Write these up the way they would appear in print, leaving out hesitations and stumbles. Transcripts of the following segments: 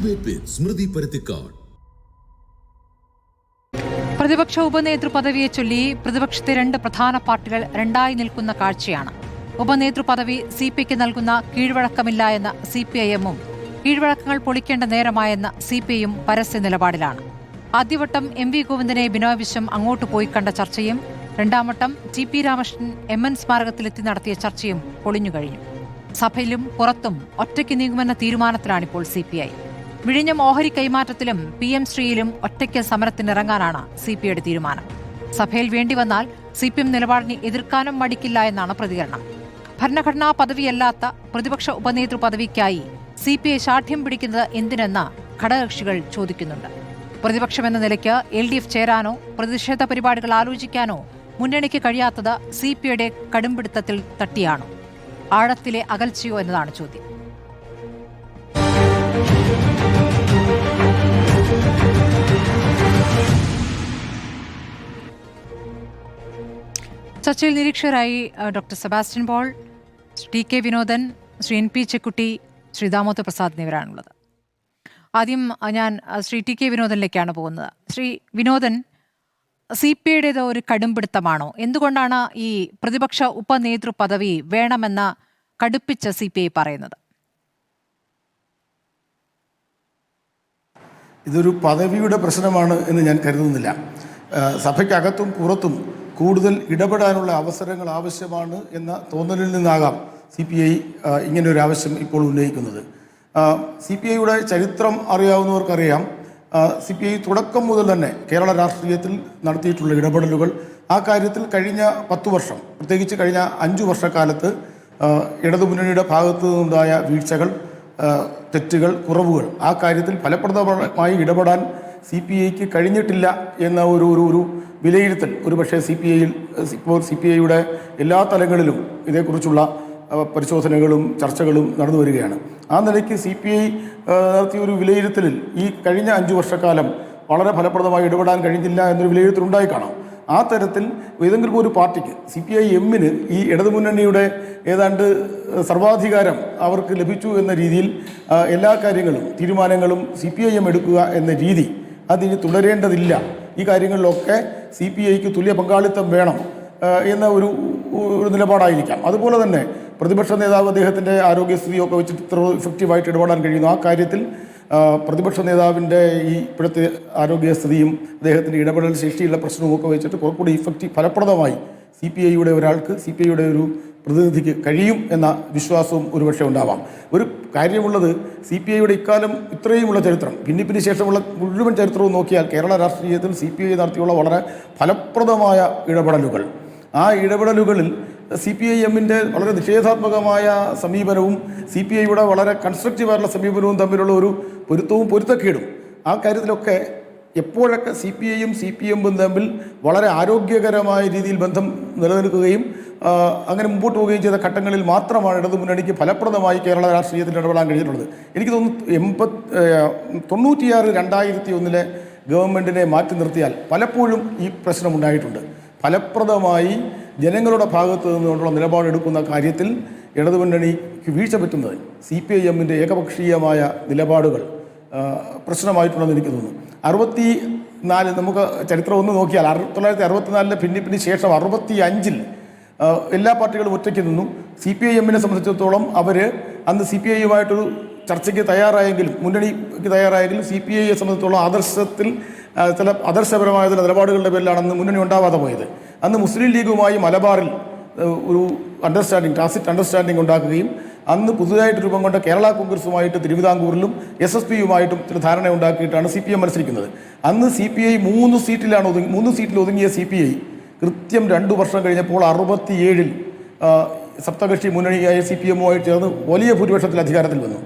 Debate വിത്ത് സ്മൃതി പരുത്തിക്കാട്. പ്രതിപക്ഷ ഉപനേതൃ പദവിയെ ചൊല്ലി പ്രതിപക്ഷത്തെ രണ്ട് പ്രധാന പാർട്ടികൾ രണ്ടായി നിൽക്കുന്ന കാഴ്ചയാണ്. ഉപനേതൃ പദവി സിപിഐക്ക് നൽകുന്ന കീഴ്വഴക്കമില്ല എന്ന സിപിഐഎമ്മും കീഴ്വഴക്കങ്ങൾ പൊളിക്കേണ്ട നേരമായെന്ന സിപിഐയും പരസ്യ നിലപാടിലാണ്. ആദ്യവട്ടം എം.വി. ഗോവിന്ദനെ ബിനോയ് വിശ്വം അങ്ങോട്ട് പോയി കണ്ട ചർച്ചയും രണ്ടാം വട്ടം ടി.പി. രാമകൃഷ്ണൻ എം.എൻ. സ്മാരകത്തിലെത്തി നടത്തിയ ചർച്ചയും പൊളിഞ്ഞുകഴിഞ്ഞു. സഭയിലും പുറത്തും ഒറ്റയ്ക്ക് നീങ്ങുമെന്ന തീരുമാനത്തിലാണിപ്പോൾ സിപിഐ. വിഴിഞ്ഞം ഓഹരി കൈമാറ്റത്തിലും PM ശ്രീയിലും ഒറ്റയ്ക്ക് സമരത്തിനിറങ്ങാനാണ് സിപിഐയുടെ തീരുമാനം. സഭയിൽ വേണ്ടിവന്നാൽ സിപിഎം നിലപാടിനെ എതിർക്കാനും മടിക്കില്ല എന്നാണ് പ്രതികരണം. ഭരണഘടനാ പദവിയല്ലാത്ത പ്രതിപക്ഷ ഉപനേതൃ പദവിക്കായി സിപിഐ ശാഠ്യം പിടിക്കുന്നത് എന്തിനെന്ന് ഘടകകക്ഷികൾ ചോദിക്കുന്നുണ്ട്. പ്രതിപക്ഷമെന്ന നിലയ്ക്ക് LDF ചേരാനോ പ്രതിഷേധ പരിപാടികൾ ആലോചിക്കാനോ മുന്നണിക്ക് കഴിയാത്തത് സിപിഐയുടെ കടുംപിടുത്തത്തിൽ തട്ടിയാണോ, ആഴത്തിലെ അകൽച്ചയോ എന്നതാണ് ചോദ്യം. ചർച്ചയിൽ നിരീക്ഷകരായി doctor Sebastian Paul, T.K. Vinodan, Shri N.P. Chekkutty, Shri Damodar Prasad എന്നിവരാണുള്ളത്. ആദ്യം ഞാൻ ശ്രീ T.K. വിനോദനിലേക്കാണ് പോകുന്നത്. ശ്രീ വിനോദൻ, സിപിഐയുടേത് ഒരു കടുംപിടുത്തമാണോ? എന്തുകൊണ്ടാണ് ഈ പ്രതിപക്ഷ ഉപനേതൃ പദവി വേണമെന്ന് കടുപ്പിച്ച് സിപിഐ പറയുന്നത്? ഇതൊരു പദവിയുടെ പ്രശ്നമാണ് എന്ന് ഞാൻ കരുതുന്നില്ല. സഭയ്ക്കകത്തും പുറത്തും കൂടുതൽ ഇടപെടാനുള്ള അവസരങ്ങൾ ആവശ്യമാണ് എന്ന തോന്നലിൽ നിന്നാകാം CPI ഇങ്ങനൊരു ആവശ്യം ഇപ്പോൾ ഉന്നയിക്കുന്നത്. CPIയുടെ ചരിത്രം അറിയാവുന്നവർക്കറിയാം. CPI തുടക്കം മുതൽ തന്നെ കേരള രാഷ്ട്രീയത്തിൽ നടത്തിയിട്ടുള്ള ഇടപെടലുകൾ, ആ കാര്യത്തിൽ കഴിഞ്ഞ 10 വർഷം, പ്രത്യേകിച്ച് കഴിഞ്ഞ 5 വർഷക്കാലത്ത് ഇടതുമുന്നണിയുടെ ഭാഗത്തു നിന്നുണ്ടായ വീഴ്ചകൾ, തെറ്റുകൾ, കുറവുകൾ, ആ കാര്യത്തിൽ ഫലപ്രദമായി ഇടപെടാൻ CPIക്ക് കഴിഞ്ഞിട്ടില്ല എന്ന ഒരു വിലയിരുത്തൽ ഒരുപക്ഷെ ഇപ്പോൾ CPIയുടെ എല്ലാ തലങ്ങളിലും ഇതേക്കുറിച്ചുള്ള പരിശോധനകളും ചർച്ചകളും നടന്നു വരികയാണ്. ആ നിലയ്ക്ക് CPI നടത്തിയ ഒരു വിലയിരുത്തലിൽ ഈ കഴിഞ്ഞ 5 വർഷക്കാലം വളരെ ഫലപ്രദമായി ഇടപെടാൻ കഴിഞ്ഞില്ല എന്നൊരു വിലയിരുത്തൽ ഉണ്ടായി കാണാം. ആ തരത്തിൽ ഏതെങ്കിലും ഒരു പാർട്ടിക്ക്, CPI-എമ്മിന് ഈ ഇടതുമുന്നണിയുടെ ഏതാണ്ട് സർവാധികാരം അവർക്ക് ലഭിച്ചു എന്ന രീതിയിൽ എല്ലാ കാര്യങ്ങളും തീരുമാനങ്ങളും CPI-എം എടുക്കുക എന്ന രീതി അതിന് തുടരേണ്ടതില്ല. ഈ കാര്യങ്ങളിലൊക്കെ CPIക്ക് തുല്യ പങ്കാളിത്തം വേണം എന്ന ഒരു നിലപാടായിരിക്കാം. അതുപോലെ തന്നെ പ്രതിപക്ഷ നേതാവ് അദ്ദേഹത്തിൻ്റെ ആരോഗ്യസ്ഥിതിയൊക്കെ വെച്ചിട്ട് ഇത്ര ഇഫക്റ്റീവായിട്ട് ഇടപെടാൻ കഴിയുന്നു. ആ കാര്യത്തിൽ പ്രതിപക്ഷ നേതാവിൻ്റെ ഈ ഇപ്പോഴത്തെ ആരോഗ്യസ്ഥിതിയും അദ്ദേഹത്തിൻ്റെ ഇടപെടൽ ശേഷിയുള്ള പ്രശ്നവുമൊക്കെ വെച്ചിട്ട് കുറച്ചുകൂടി ഫലപ്രദമായി CPIയുടെ ഒരാൾക്ക്, CPIയുടെ ഒരു പ്രതിനിധിക്ക് കഴിയും എന്ന വിശ്വാസവും ഒരുപക്ഷെ ഉണ്ടാവാം. ഒരു കാര്യമുള്ളത്, CPIയുടെ ഇക്കാലം ഇത്രയുമുള്ള ചരിത്രം, ഭിന്നിപ്പിന് ശേഷമുള്ള മുഴുവൻ ചരിത്രവും നോക്കിയാൽ കേരള രാഷ്ട്രീയത്തിൽ CPI നടത്തിയുള്ള വളരെ ഫലപ്രദമായ ഇടപെടലുകൾ, ആ ഇടപെടലുകളിൽ CPI-എമ്മിൻ്റെ വളരെ നിഷേധാത്മകമായ സമീപനവും CPIയുടെ വളരെ കൺസ്ട്രക്റ്റീവായിട്ടുള്ള സമീപനവും തമ്മിലുള്ള ഒരു പൊരുത്തക്കേടും, ആ കാര്യത്തിലൊക്കെ എപ്പോഴൊക്കെ CPI-യും CPM-ഉം തമ്മിൽ വളരെ ആരോഗ്യകരമായ രീതിയിൽ ബന്ധം നിലനിൽക്കുകയും അങ്ങനെ മുമ്പോട്ട് പോവുകയും ചെയ്ത ഘട്ടങ്ങളിൽ മാത്രമാണ് ഇടതുമുന്നണിക്ക് ഫലപ്രദമായി കേരള രാഷ്ട്രീയത്തിൽ ഇടപെടാൻ കഴിഞ്ഞിട്ടുള്ളത്. എനിക്ക് തോന്നുന്നു 96-2001 ഗവൺമെൻറ്റിനെ മാറ്റി നിർത്തിയാൽ പലപ്പോഴും ഈ പ്രശ്നമുണ്ടായിട്ടുണ്ട്. ഫലപ്രദമായി ജനങ്ങളുടെ ഭാഗത്തു നിന്നുകൊണ്ടുള്ള നിലപാടെടുക്കുന്ന കാര്യത്തിൽ ഇടതുമുന്നണിക്ക് വീഴ്ച പറ്റുന്നത് CPI-എമ്മിൻ്റെ ഏകപക്ഷീയമായ നിലപാടുകൾ പ്രശ്നമായിട്ടുണ്ടെന്ന് എനിക്ക് തോന്നുന്നു. 64 നമുക്ക് ചരിത്രം ഒന്ന് നോക്കിയാൽ 1964 ഭിന്നിപ്പിന് ശേഷം 65 എല്ലാ പാർട്ടികളും ഒറ്റയ്ക്ക് നിന്നു. CPI-എമ്മിനെ സംബന്ധിച്ചിടത്തോളം അവർ അന്ന് CPI-യുമായിട്ടൊരു ചർച്ചയ്ക്ക് തയ്യാറായെങ്കിലും, മുന്നണിക്ക് തയ്യാറായെങ്കിലും CPI-യെ സംബന്ധിച്ചിടത്തോളം ആദർശത്തിൽ ചില ആദർശപരമായ ചില നിലപാടുകളുടെ പേരിലാണ് അന്ന് മുന്നണി ഉണ്ടാവാതെ പോയത്. അന്ന് മുസ്ലിം ലീഗുമായി മലബാറിൽ ഒരു ടാസിറ്റ് അണ്ടർസ്റ്റാൻഡിംഗ് ഉണ്ടാക്കുകയും അന്ന് പുതുതായിട്ട് രൂപം കൊണ്ട കേരള കോൺഗ്രസുമായിട്ട് തിരുവിതാംകൂറിലും SSP-യുമായിട്ടും ചില ധാരണ ഉണ്ടാക്കിയിട്ടാണ് CPM മത്സരിക്കുന്നത്. അന്ന് CPI 3 സീറ്റിൽ ഒതുങ്ങിയ CPI കൃത്യം 2 വർഷം കഴിഞ്ഞപ്പോൾ 67 സപ്തകക്ഷി മുന്നണിയായ CPM-ഉമായിട്ട് ചേർന്ന് വലിയ ഭൂരിപക്ഷത്തിൽ അധികാരത്തിൽ വന്നു.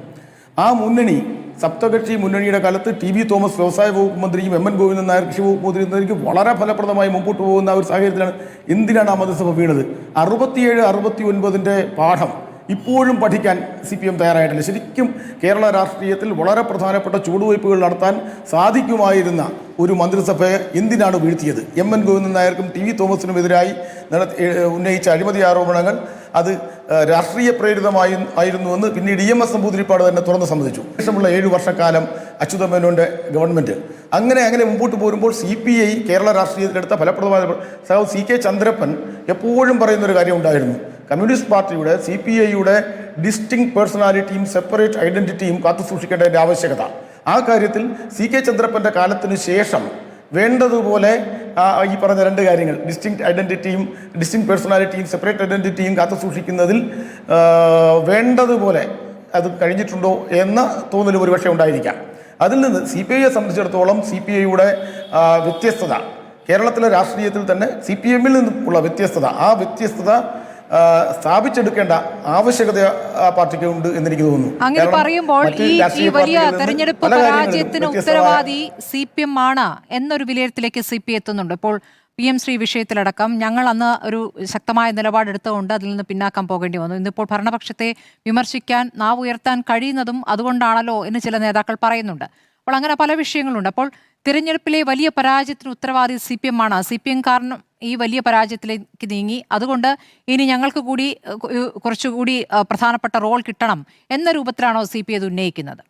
ആ മുന്നണി, സപ്തകക്ഷി മുന്നണിയുടെ കാലത്ത് T.V. തോമസ് വ്യവസായ വകുപ്പ് മന്ത്രിയും M.N. ഗോവിന്ദൻ നായർ കൃഷി വകുപ്പ് മന്ത്രിയും വളരെ ഫലപ്രദമായി മുമ്പോട്ട് പോകുന്ന ഒരു സാഹചര്യത്തിലാണ് എന്തിനാണ് ആ മന്ത്രിസഭ വീണത്? 67-69 പാഠം ഇപ്പോഴും പഠിക്കാൻ CPM തയ്യാറായിട്ടില്ല. ശരിക്കും കേരള രാഷ്ട്രീയത്തിൽ വളരെ പ്രധാനപ്പെട്ട ചുവടുവയ്പ്പുകൾ നടത്താൻ സാധിക്കുമായിരുന്ന ഒരു മന്ത്രിസഭയെ എന്തിനാണ് വീഴ്ത്തിയത്? M.N. ഗോവിന്ദൻ നായർക്കും T.V. തോമസിനുമെതിരായി ഉന്നയിച്ച അഴിമതി ആരോപണങ്ങൾ, അത് രാഷ്ട്രീയ ആയിരുന്നുവെന്ന് പിന്നീട് EMS നമ്പൂതിരിപ്പാട് തന്നെ തുറന്ന് സമ്മതിച്ചു. ശേഷമുള്ള 7 വർഷക്കാലം അച്യുതമേനോന്റെ ഗവൺമെന്റ് അങ്ങനെ മുമ്പോട്ട് പോരുമ്പോൾ CPI കേരള രാഷ്ട്രീയത്തിലെടുത്ത ഫലപ്രദമായ CK ചന്ദ്രപ്പൻ എപ്പോഴും പറയുന്നൊരു കാര്യം ഉണ്ടായിരുന്നു. കമ്മ്യൂണിസ്റ്റ് പാർട്ടിയുടെ CPIയുടെ ഡിസ്റ്റിങ് പേഴ്സണാലിറ്റിയും സെപ്പറേറ്റ് ഐഡന്റിറ്റിയും കാത്തുസൂക്ഷിക്കേണ്ടതിൻ്റെ ആവശ്യകത. ആ കാര്യത്തിൽ CK ചന്ദ്രപ്പൻ്റെ കാലത്തിന് ശേഷം വേണ്ടതുപോലെ ഈ പറഞ്ഞ 2 കാര്യങ്ങൾ ഡിസ്റ്റിങ് പേഴ്സണാലിറ്റിയും സെപ്പറേറ്റ് ഐഡന്റിറ്റിയും കാത്തുസൂക്ഷിക്കുന്നതിൽ വേണ്ടതുപോലെ അത് കഴിഞ്ഞിട്ടുണ്ടോ എന്ന തോന്നൽ ഒരുപക്ഷെ ഉണ്ടായിരിക്കാം. അതിൽ നിന്ന് CPIയെ സംബന്ധിച്ചിടത്തോളം CPIയുടെ വ്യത്യസ്തത, കേരളത്തിലെ രാഷ്ട്രീയത്തിൽ തന്നെ CPM-ൽ നിന്നുള്ള ആ വ്യത്യസ്തത സ്ഥാപിച്ചെടുക്കേണ്ട ആവശ്യകത ആ പാർട്ടിക്ക് ഉണ്ട് എന്നെനിക്ക് തോന്നുന്നു. അങ്ങനെ പറയുമ്പോൾ ഈ വലിയ തെരഞ്ഞെടുപ്പ് പരാജയത്തിന് ഉത്തരവാദി CPM ആണ് എന്നൊരു വിലയിരുത്തലേക്ക് CPI എത്തുന്നുണ്ട്. ഇപ്പോൾ PM ശ്രീ വിഷയത്തിലടക്കം ഞങ്ങൾ അന്ന് ഒരു ശക്തമായ നിലപാടെടുത്തുകൊണ്ട് അതിൽ നിന്ന് പിന്നാക്കം പോകേണ്ടി വന്നു. ഇന്നിപ്പോൾ ഭരണപക്ഷത്തെ വിമർശിക്കാൻ നാവ് ഉയർത്താൻ കഴിയുന്നതും അതുകൊണ്ടാണല്ലോ എന്ന് ചില നേതാക്കൾ പറയുന്നുണ്ട്. അപ്പോൾ അങ്ങനെ പല വിഷയങ്ങളുണ്ട്. അപ്പോൾ തിരഞ്ഞെടുപ്പിലെ വലിയ പരാജയത്തിന് ഉത്തരവാദി CPM ആണ്. CPM കാരണം ഈ വലിയ പരാജയത്തിലേക്ക് നീങ്ങി. അതുകൊണ്ട് ഇനി ഞങ്ങൾക്ക് കൂടി കുറച്ചുകൂടി പ്രധാനപ്പെട്ട റോൾ കിട്ടണം എന്ന രൂപത്തിലാണോ CPI അത് ഉന്നയിക്കുന്നത്?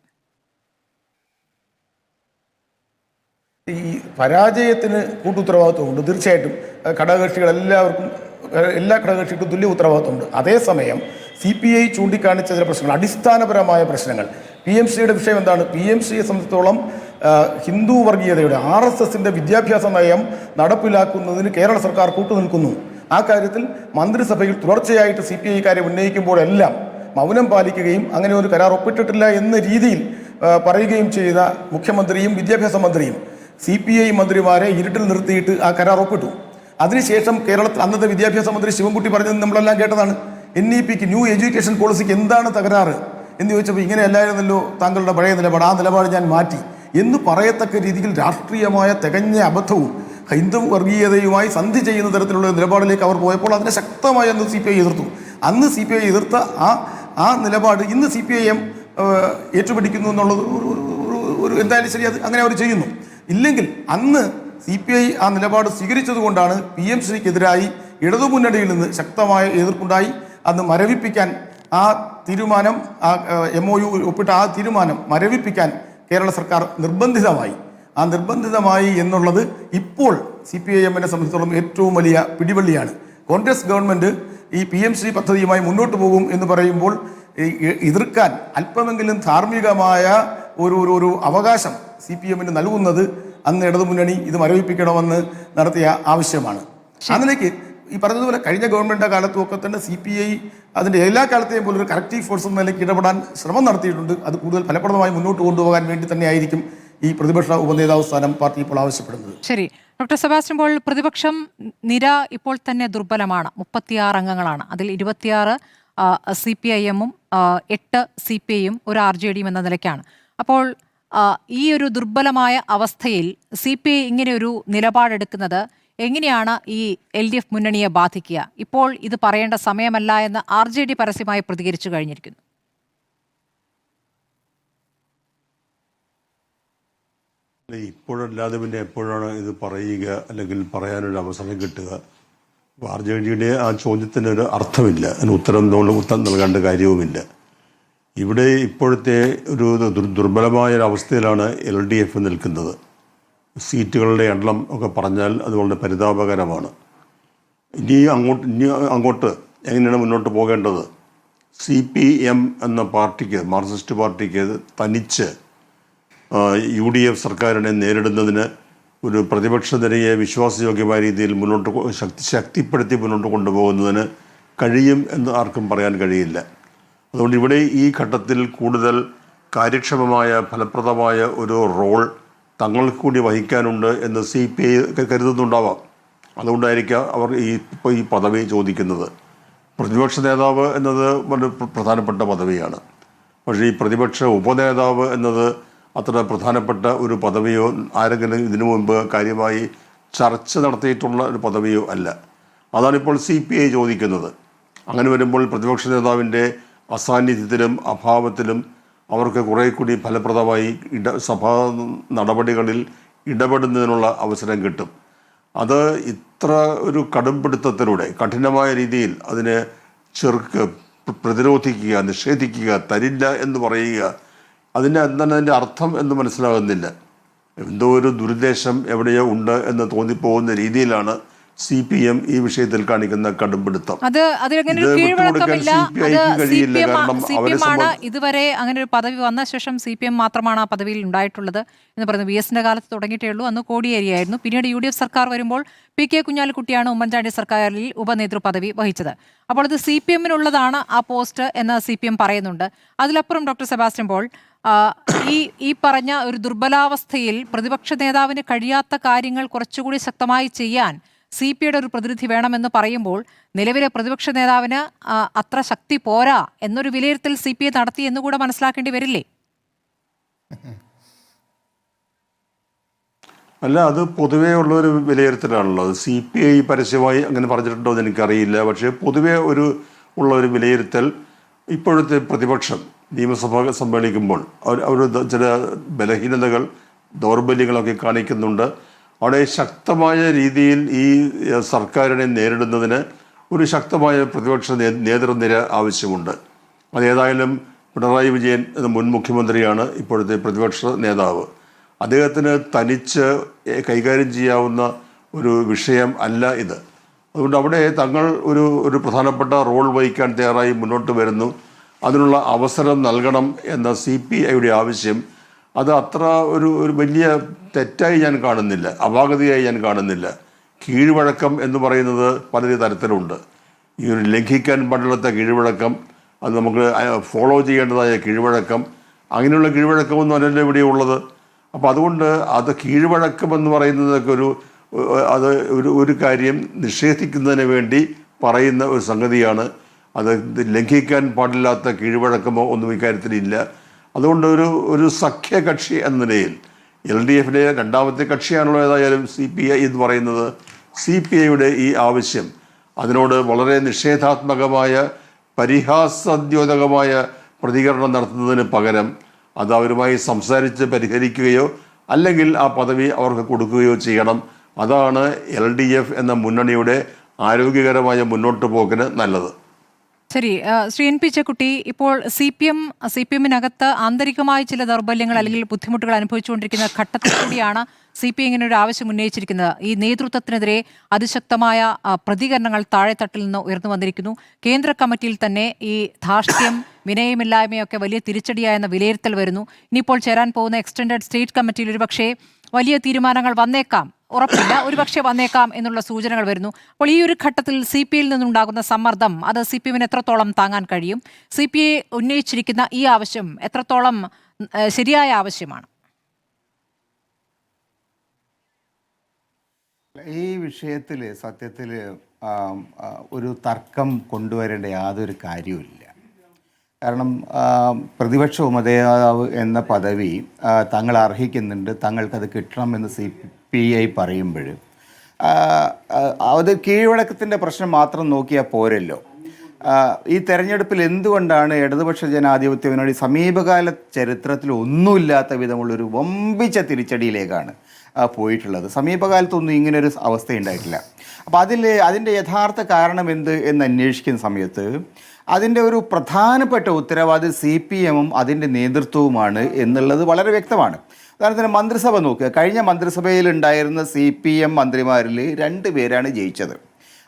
ഈ പരാജയത്തിന് കൂട്ടുത്തരവാദിത്വമുണ്ട്. തീർച്ചയായിട്ടും എല്ലാ ഘടകകക്ഷികൾക്കും തുല്യ ഉത്തരവാദിത്വമുണ്ട്. അതേസമയം CPI ചൂണ്ടിക്കാണിച്ച ചില പ്രശ്നങ്ങൾ, അടിസ്ഥാനപരമായ പ്രശ്നങ്ങൾ. PMCയുടെ വിഷയം എന്താണ്? PMCയെ സംബന്ധിച്ചിടത്തോളം ഹിന്ദു വർഗീയതയുടെ RSSന്റെ വിദ്യാഭ്യാസ നയം നടപ്പിലാക്കുന്നതിന് കേരള സർക്കാർ കൂട്ടുനിൽക്കുന്നു. ആ കാര്യത്തിൽ മന്ത്രിസഭയിൽ തുടർച്ചയായിട്ട് CPI കാര്യം ഉന്നയിക്കുമ്പോഴെല്ലാം മൗനം പാലിക്കുകയും അങ്ങനെ ഒരു കരാർ ഒപ്പിട്ടിട്ടില്ല എന്ന രീതിയിൽ പറയുകയും ചെയ്ത മുഖ്യമന്ത്രിയും വിദ്യാഭ്യാസ മന്ത്രിയും CPI മന്ത്രിമാരെ ഇരുട്ടിൽ നിർത്തിയിട്ട് ആ കരാർ ഒപ്പിട്ടു. അതിനുശേഷം കേരളത്തിൽ അന്നത്തെ വിദ്യാഭ്യാസ മന്ത്രി ശിവൻകുട്ടി പറഞ്ഞത് നമ്മളെല്ലാം കേട്ടതാണ്. NEPക്ക് ന്യൂ എഡ്യൂക്കേഷൻ പോളിസിക്ക് എന്താണ് തകരാറ് എന്ന് ചോദിച്ചപ്പോൾ ഇങ്ങനെ അല്ലായിരുന്നല്ലോ താങ്കളുടെ പഴയ നിലപാട്, ആ നിലപാട് ഞാൻ മാറ്റി എന്ന് പറയത്തക്ക രീതിയിൽ രാഷ്ട്രീയമായ തികഞ്ഞ അബദ്ധവും ഹിന്ദു വർഗീയതയുമായി സന്ധി ചെയ്യുന്ന തരത്തിലുള്ള നിലപാടിലേക്ക് അവർ പോയപ്പോൾ അതിനെ ശക്തമായി അന്ന് CPI എതിർത്തു. അന്ന് CPI എതിർത്ത ആ നിലപാട് ഇന്ന് CPIM ഏറ്റുപിടിക്കുന്നു എന്നുള്ളത് ഒരു എന്തായാലും ശരി, അത് അങ്ങനെ അവർ ചെയ്യുന്നു. ഇല്ലെങ്കിൽ അന്ന് CPI ആ നിലപാട് സ്വീകരിച്ചത് കൊണ്ടാണ് PMCക്കെതിരായി ഇടതുമുന്നണിയിൽ നിന്ന് ശക്തമായ എതിർപ്പുണ്ടായി. അന്ന് മരവിപ്പിക്കാൻ ആ തീരുമാനം, MOU ഒപ്പിട്ട ആ തീരുമാനം മരവിപ്പിക്കാൻ കേരള സർക്കാർ നിർബന്ധിതമായി എന്നുള്ളത് ഇപ്പോൾ CPIM-നെ സംബന്ധിച്ചിടത്തോളം ഏറ്റവും വലിയ പിടിവള്ളിയാണ്. കോൺഗ്രസ് ഗവൺമെൻറ് ഈ PMC പദ്ധതിയുമായി മുന്നോട്ട് പോകും എന്ന് പറയുമ്പോൾ എതിർക്കാൻ അല്പമെങ്കിലും ധാർമ്മികമായ ഒരു അവകാശം CPM-ന് നൽകുന്നത് അന്ന് ഇടതുമുന്നണി ഇത് മരവിപ്പിക്കണമെന്ന് നടത്തിയ ആവശ്യമാണ്. അതിലേക്ക് ഈ പറഞ്ഞതുപോലെ കഴിഞ്ഞ ഗവൺമെൻറ്റിൻ്റെ കാലത്തുമൊക്കെ തന്നെ CPI അതിൻ്റെ എല്ലാ കാലത്തെയും പോലെ ഒരു കറക്റ്റീവ് ഫോഴ്സ് എന്ന നിലയ്ക്ക് ഇടപെടാൻ ശ്രമം നടത്തിയിട്ടുണ്ട്. അത് കൂടുതൽ ഫലപ്രദമായി മുന്നോട്ട് കൊണ്ടുപോകാൻ വേണ്ടി തന്നെയായിരിക്കും ഈ പ്രതിപക്ഷ ഉപനേതാവ് സ്ഥാനം പാർട്ടി ഇപ്പോൾ ആവശ്യപ്പെടുന്നത്. ശരി, ഡോക്ടർ സെബാസ്റ്റ്യൻ പോൾ, പ്രതിപക്ഷം നിര ഇപ്പോൾ തന്നെ ദുർബലമാണ്. 36 അംഗങ്ങളാണ്. അതിൽ 26 CPIM-ഉം 8 CPI-യും ഒരു RJD-യും എന്ന നിലയ്ക്കാണ്. അപ്പോൾ ഈ ഒരു ദുർബലമായ അവസ്ഥയിൽ CPI ഇങ്ങനെയൊരു നിലപാടെടുക്കുന്നത് എങ്ങനെയാണ് ഈ LDF മുന്നണിയെ ബാധിക്കുക? ഇപ്പോൾ ഇത് പറയേണ്ട സമയമല്ല എന്ന് RJD പരസ്യമായി പ്രതികരിച്ചു കഴിഞ്ഞിരിക്കുന്നു. ഇപ്പോഴല്ലാതെ പിന്നെ എപ്പോഴാണ് ഇത് പറയുക, അല്ലെങ്കിൽ പറയാനൊരു അവസരം കിട്ടുക? RJDയുടെ ആ ചോദ്യത്തിനൊരു അർത്ഥമില്ല, അതിന് ഉത്തരം നൽകേണ്ട കാര്യവുമില്ല. ഇവിടെ ഇപ്പോഴത്തെ ഒരു ദുർബലമായ ഒരവസ്ഥയിലാണ് LDF നിൽക്കുന്നത്. സീറ്റുകളുടെ എണ്ണം ഒക്കെ പറഞ്ഞാൽ അത് വളരെ പരിതാപകരമാണ്. ഇനി അങ്ങോട്ട് എങ്ങനെയാണ് മുന്നോട്ട് പോകേണ്ടത്? CPM എന്ന പാർട്ടിക്ക്, മാർക്സിസ്റ്റ് പാർട്ടിക്ക് തനിച്ച് UDF സർക്കാരിനെ നേരിടുന്നതിന് ഒരു പ്രതിപക്ഷ നിരയെ വിശ്വാസയോഗ്യമായ രീതിയിൽ ശക്തിപ്പെടുത്തി മുന്നോട്ട് കൊണ്ടുപോകുന്നതിന് കഴിയും എന്ന് ആർക്കും പറയാൻ കഴിയില്ല. അതുകൊണ്ട് ഇവിടെ ഈ ഘട്ടത്തിൽ കൂടുതൽ കാര്യക്ഷമമായ ഫലപ്രദമായ ഒരു റോൾ തങ്ങൾക്ക് കൂടി വഹിക്കാനുണ്ട് എന്ന് CPI കരുതുന്നുണ്ടാവാം. അതുകൊണ്ടായിരിക്കാം അവർ ഇപ്പോൾ ഈ പദവി ചോദിക്കുന്നത്. പ്രതിപക്ഷ നേതാവ് എന്നത് വളരെ പ്രധാനപ്പെട്ട പദവിയാണ്. പക്ഷേ ഈ പ്രതിപക്ഷ ഉപനേതാവ് എന്നത് അത്ര പ്രധാനപ്പെട്ട ഒരു പദവിയോ ആരെങ്കിലും ഇതിനു മുമ്പ് കാര്യമായി ചർച്ച നടത്തിയിട്ടുള്ള ഒരു പദവിയോ അല്ല. അതാണിപ്പോൾ CPI ചോദിക്കുന്നത്. അങ്ങനെ വരുമ്പോൾ പ്രതിപക്ഷ നേതാവിൻ്റെ അസാന്നിധ്യത്തിലും അഭാവത്തിലും അവർക്ക് കുറേ കൂടി ഫലപ്രദമായി സഭാ നടപടികളിൽ ഇടപെടുന്നതിനുള്ള അവസരം കിട്ടും. അത് ഇത്ര ഒരു കടുംപിടുത്തത്തിലൂടെ കഠിനമായ രീതിയിൽ അതിനെ പ്രതിരോധിക്കുക, നിഷേധിക്കുക, തരില്ല എന്ന് പറയുക, എന്താണ് അതിൻ്റെ അർത്ഥം എന്ന് മനസ്സിലാകുന്നില്ല. എന്തോ ഒരു ദുരുദ്ദേശം എവിടെയോ ഉണ്ട് എന്ന് തോന്നിപ്പോകുന്ന രീതിയിലാണ് CPM ഈ വിഷയത്തിൽ കാണിക്കുന്ന കടുംപിടുത്തം. ഇതുവരെ അങ്ങനെ ഒരു പദവി വന്ന ശേഷം CPM മാത്രമാണ് ആ പദവിയിൽ ഉണ്ടായിട്ടുള്ളത് എന്ന് പറയുന്നത്. VS-ന്റെ കാലത്ത് തുടങ്ങിയിട്ടേ ഉള്ളൂ. അന്ന് കോടിയേരിയായിരുന്നു. പിന്നീട് UDF സർക്കാർ വരുമ്പോൾ PK കുഞ്ഞാലിക്കുട്ടിയാണ് ഉമ്മൻചാണ്ടി സർക്കാരിൽ ഉപനേതൃ പദവി വഹിച്ചത്. അപ്പോൾ ഇത് CPM-നുള്ളതാണ് ആ പോസ്റ്റ് എന്ന് CPM പറയുന്നുണ്ട്. അതിലപ്പുറം ഡോക്ടർ സെബാസ്റ്റ്യൻ പോൾ, ഈ പറഞ്ഞ ഒരു ദുർബലാവസ്ഥയിൽ പ്രതിപക്ഷ നേതാവിന് കഴിയാത്ത കാര്യങ്ങൾ കുറച്ചുകൂടി ശക്തമായി ചെയ്യാൻ CPയുടെ ഒരു പ്രതിനിധി വേണമെന്ന് പറയുമ്പോൾ നിലവിലെ പ്രതിപക്ഷ നേതാവിന് അത്ര ശക്തി പോരാ എന്നൊരു വിലയിരുത്തൽ CPI നടത്തി എന്നുകൂടെ മനസ്സിലാക്കേണ്ടി വരില്ലേ? അല്ല, അത് പൊതുവേ ഉള്ളൊരു വിലയിരുത്തലാണല്ലോ. അത് CPI പരസ്യമായി അങ്ങനെ പറഞ്ഞിട്ടുണ്ടോ എന്ന് എനിക്കറിയില്ല. പക്ഷേ പൊതുവേ ഉള്ള ഒരു വിലയിരുത്തൽ ഇപ്പോഴത്തെ പ്രതിപക്ഷം നിയമസഭ സമ്മേളിക്കുമ്പോൾ അവർ ചില ബലഹീനതകൾ, ദൗർബല്യങ്ങളൊക്കെ കാണിക്കുന്നുണ്ട്. അവിടെ ശക്തമായ രീതിയിൽ ഈ സർക്കാരിനെ നേരിടുന്നതിന് ഒരു ശക്തമായ പ്രതിപക്ഷ നേതൃനിര ആവശ്യമുണ്ട്. അതേതായാലും പിണറായി വിജയൻ എന്ന മുൻ മുഖ്യമന്ത്രിയാണ് ഇപ്പോഴത്തെ പ്രതിപക്ഷ നേതാവ്. അദ്ദേഹത്തിന് തനിച്ച് കൈകാര്യം ചെയ്യാവുന്ന ഒരു വിഷയം അല്ല ഇത്. അതുകൊണ്ട് അവിടെ തങ്ങൾ ഒരു പ്രധാനപ്പെട്ട റോൾ വഹിക്കാൻ തയ്യാറായി മുന്നോട്ട് വരുന്നു. അതിനുള്ള അവസരം നൽകണം എന്ന CPIയുടെ ആവശ്യം അത് അത്ര ഒരു വലിയ തെറ്റായി ഞാൻ കാണുന്നില്ല, അപാകതയായി ഞാൻ കാണുന്നില്ല. കീഴ്വഴക്കം എന്ന് പറയുന്നത് പല തരത്തിലുണ്ട്. ഈ ഒരു ലംഘിക്കാൻ പാടില്ലാത്ത കീഴ്വഴക്കം, അത് നമുക്ക് ഫോളോ ചെയ്യേണ്ടതായ കീഴ്വഴക്കം, അങ്ങനെയുള്ള കീഴ്വഴക്കമൊന്നും അല്ലല്ലോ ഇവിടെ ഉള്ളത്. അപ്പോൾ അതുകൊണ്ട് അത് കീഴ്വഴക്കം എന്ന് പറയുന്നതൊക്കെ ഒരു കാര്യം നിഷേധിക്കുന്നതിന് വേണ്ടി പറയുന്ന ഒരു സംഗതിയാണ്. അത് ലംഘിക്കാൻ പാടില്ലാത്ത കീഴ്വഴക്കമോ ഒന്നും ഇക്കാര്യത്തിലില്ല. അതുകൊണ്ട് ഒരു സഖ്യകക്ഷി എന്ന നിലയിൽ LDFിലെ രണ്ടാമത്തെ കക്ഷിയാണല്ലോ ഏതായാലും CPI എന്ന് പറയുന്നത്. CPIയുടെ ഈ ആവശ്യം അതിനോട് വളരെ നിഷേധാത്മകമായ പരിഹാസദ്യോതകമായ പ്രതികരണം നടത്തുന്നതിന് പകരം അത് അവരുമായി സംസാരിച്ച് പരിഹരിക്കുകയോ അല്ലെങ്കിൽ ആ പദവി അവർക്ക് കൊടുക്കുകയോ ചെയ്യണം. അതാണ് LDF എന്ന മുന്നണിയുടെ ആരോഗ്യകരമായ മുന്നോട്ട് പോക്കിന് നല്ലത്. ശരി, ശ്രീ NP ചെക്കുട്ടി, ഇപ്പോൾ CPM-നകത്ത് ആന്തരികമായ ചില ദൗർബല്യങ്ങൾ അല്ലെങ്കിൽ ബുദ്ധിമുട്ടുകൾ അനുഭവിച്ചുകൊണ്ടിരിക്കുന്ന ഘട്ടത്തിൽ കൂടിയാണ് CPI ഇങ്ങനെ ഒരു ആവശ്യം ഉന്നയിച്ചിരിക്കുന്നത്. ഈ നേതൃത്വത്തിനെതിരെ അതിശക്തമായ പ്രതികരണങ്ങൾ താഴെത്തട്ടിൽ നിന്ന് ഉയർന്നു വന്നിരിക്കുന്നു. കേന്ദ്ര കമ്മിറ്റിയിൽ തന്നെ ഈ ധാർഷ്ട്യം, വിനയമില്ലായ്മയൊക്കെ വലിയ തിരിച്ചടിയായെന്ന വിലയിരുത്തൽ വരുന്നു. ഇനിയിപ്പോൾ ചേരാൻ പോകുന്ന എക്സ്റ്റൻഡഡ് സ്റ്റേറ്റ് കമ്മിറ്റിയിൽ ഒരുപക്ഷെ വലിയ തീരുമാനങ്ങൾ വന്നേക്കാം, ഉറപ്പില്ല, ഒരുപക്ഷെ വന്നേക്കാം എന്നുള്ള സൂചനകൾ വരുന്നു. അപ്പോൾ ഈ ഒരു ഘട്ടത്തിൽ CPIയിൽ നിന്നുണ്ടാകുന്ന സമ്മർദ്ദം അത് CPM-ന് എത്രത്തോളം താങ്ങാൻ കഴിയും? CPI ഉന്നയിച്ചിരിക്കുന്ന ഈ ആവശ്യം എത്രത്തോളം ശരിയായ ആവശ്യമാണ്? ഈ വിഷയത്തിൽ സത്യത്തിൽ ഒരു തർക്കം കൊണ്ടുവരേണ്ട യാതൊരു കാര്യവുമില്ല. കാരണം പ്രതിപക്ഷ ഉപനേതാവ് എന്ന പദവി തങ്ങൾ അർഹിക്കുന്നുണ്ട്, തങ്ങൾക്കത് കിട്ടണമെന്ന് CPI പറയുമ്പോൾ അത് കീഴ്വഴക്കത്തിൻ്റെ പ്രശ്നം മാത്രം നോക്കിയാൽ പോരല്ലോ. ഈ തെരഞ്ഞെടുപ്പിൽ എന്തുകൊണ്ടാണ് ഇടതുപക്ഷ ജനാധിപത്യ മുന്നണി സമീപകാല ചരിത്രത്തിൽ ഒന്നുമില്ലാത്ത വിധമുള്ളൊരു വമ്പിച്ച തിരിച്ചടിയിലേക്കാണ് പോയിട്ടുള്ളത്? സമീപകാലത്തൊന്നും ഇങ്ങനൊരു അവസ്ഥയുണ്ടായിട്ടില്ല. അപ്പോൾ അതിൻ്റെ യഥാർത്ഥ കാരണം എന്ത് എന്ന് അന്വേഷിക്കുന്ന സമയത്ത് അതിൻ്റെ ഒരു പ്രധാനപ്പെട്ട ഉത്തരവാദി CPM-ഉം അതിൻ്റെ നേതൃത്വവുമാണ് എന്നുള്ളത് വളരെ വ്യക്തമാണ്. ഉദാഹരണത്തിന് മന്ത്രിസഭ നോക്കുക. കഴിഞ്ഞ മന്ത്രിസഭയിൽ ഉണ്ടായിരുന്ന CPM മന്ത്രിമാരിൽ 2 പേരാണ് ജയിച്ചത്.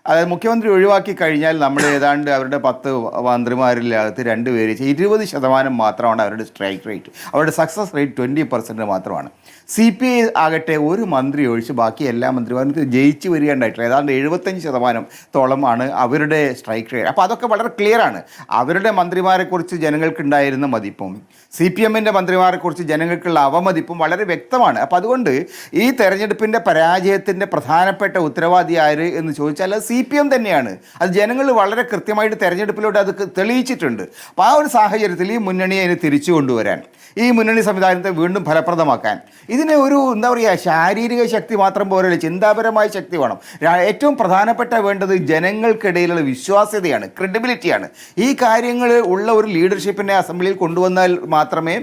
അതായത് മുഖ്യമന്ത്രി ഒഴിവാക്കി കഴിഞ്ഞാൽ നമ്മൾ ഏതാണ്ട് അവരുടെ 10 മന്ത്രിമാരിലകത്ത് 2 പേര് 20% മാത്രമാണ് അവരുടെ സ്ട്രൈക്ക് റേറ്റ്. അവരുടെ സക്സസ് റേറ്റ് 20% മാത്രമാണ്. CPI ആകട്ടെ ഒരു മന്ത്രി ഒഴിച്ച് ബാക്കി എല്ലാ മന്ത്രിമാരും ജയിച്ച് വരികയുണ്ടായിട്ടില്ല. ഏതാണ്ട് 75%-ഓളമാണ് അവരുടെ സ്ട്രൈക്ക് റേറ്റ്. അപ്പോൾ അതൊക്കെ വളരെ ക്ലിയറാണ്. അവരുടെ മന്ത്രിമാരെക്കുറിച്ച് ജനങ്ങൾക്കുണ്ടായിരുന്ന മതിപ്പും CPM-ൻ്റെ മന്ത്രിമാരെക്കുറിച്ച് ജനങ്ങൾക്കുള്ള അവമതിപ്പും വളരെ വ്യക്തമാണ്. അപ്പോൾ അതുകൊണ്ട് ഈ തെരഞ്ഞെടുപ്പിൻ്റെ പരാജയത്തിൻ്റെ പ്രധാനപ്പെട്ട ഉത്തരവാദി ആര് എന്ന് ചോദിച്ചാൽ അത് CPM തന്നെയാണ്. അത് ജനങ്ങൾ വളരെ കൃത്യമായിട്ട് തെരഞ്ഞെടുപ്പിലൂടെ അത് തെളിയിച്ചിട്ടുണ്ട്. അപ്പോൾ ആ ഒരു സാഹചര്യത്തിൽ ഈ മുന്നണിയെ അതിന് തിരിച്ചു കൊണ്ടുവരാൻ, ഈ മുന്നണി സംവിധാനത്തെ വീണ്ടും ഫലപ്രദമാക്കാൻ, ഇതിന് ഒരു എന്താ പറയുക, ശാരീരിക ശക്തി മാത്രം പോരല്ല, ചിന്താപരമായ ശക്തി വേണം. ഏറ്റവും പ്രധാനപ്പെട്ട വേണ്ടത് ജനങ്ങൾക്കിടയിലുള്ള വിശ്വാസ്യതയാണ്, ക്രെഡിബിലിറ്റിയാണ്. ഈ കാര്യങ്ങൾ ഉള്ള ഒരു ലീഡർഷിപ്പിനെ അസംബ്ലിയിൽ കൊണ്ടുവന്നാൽ മാത്രമേ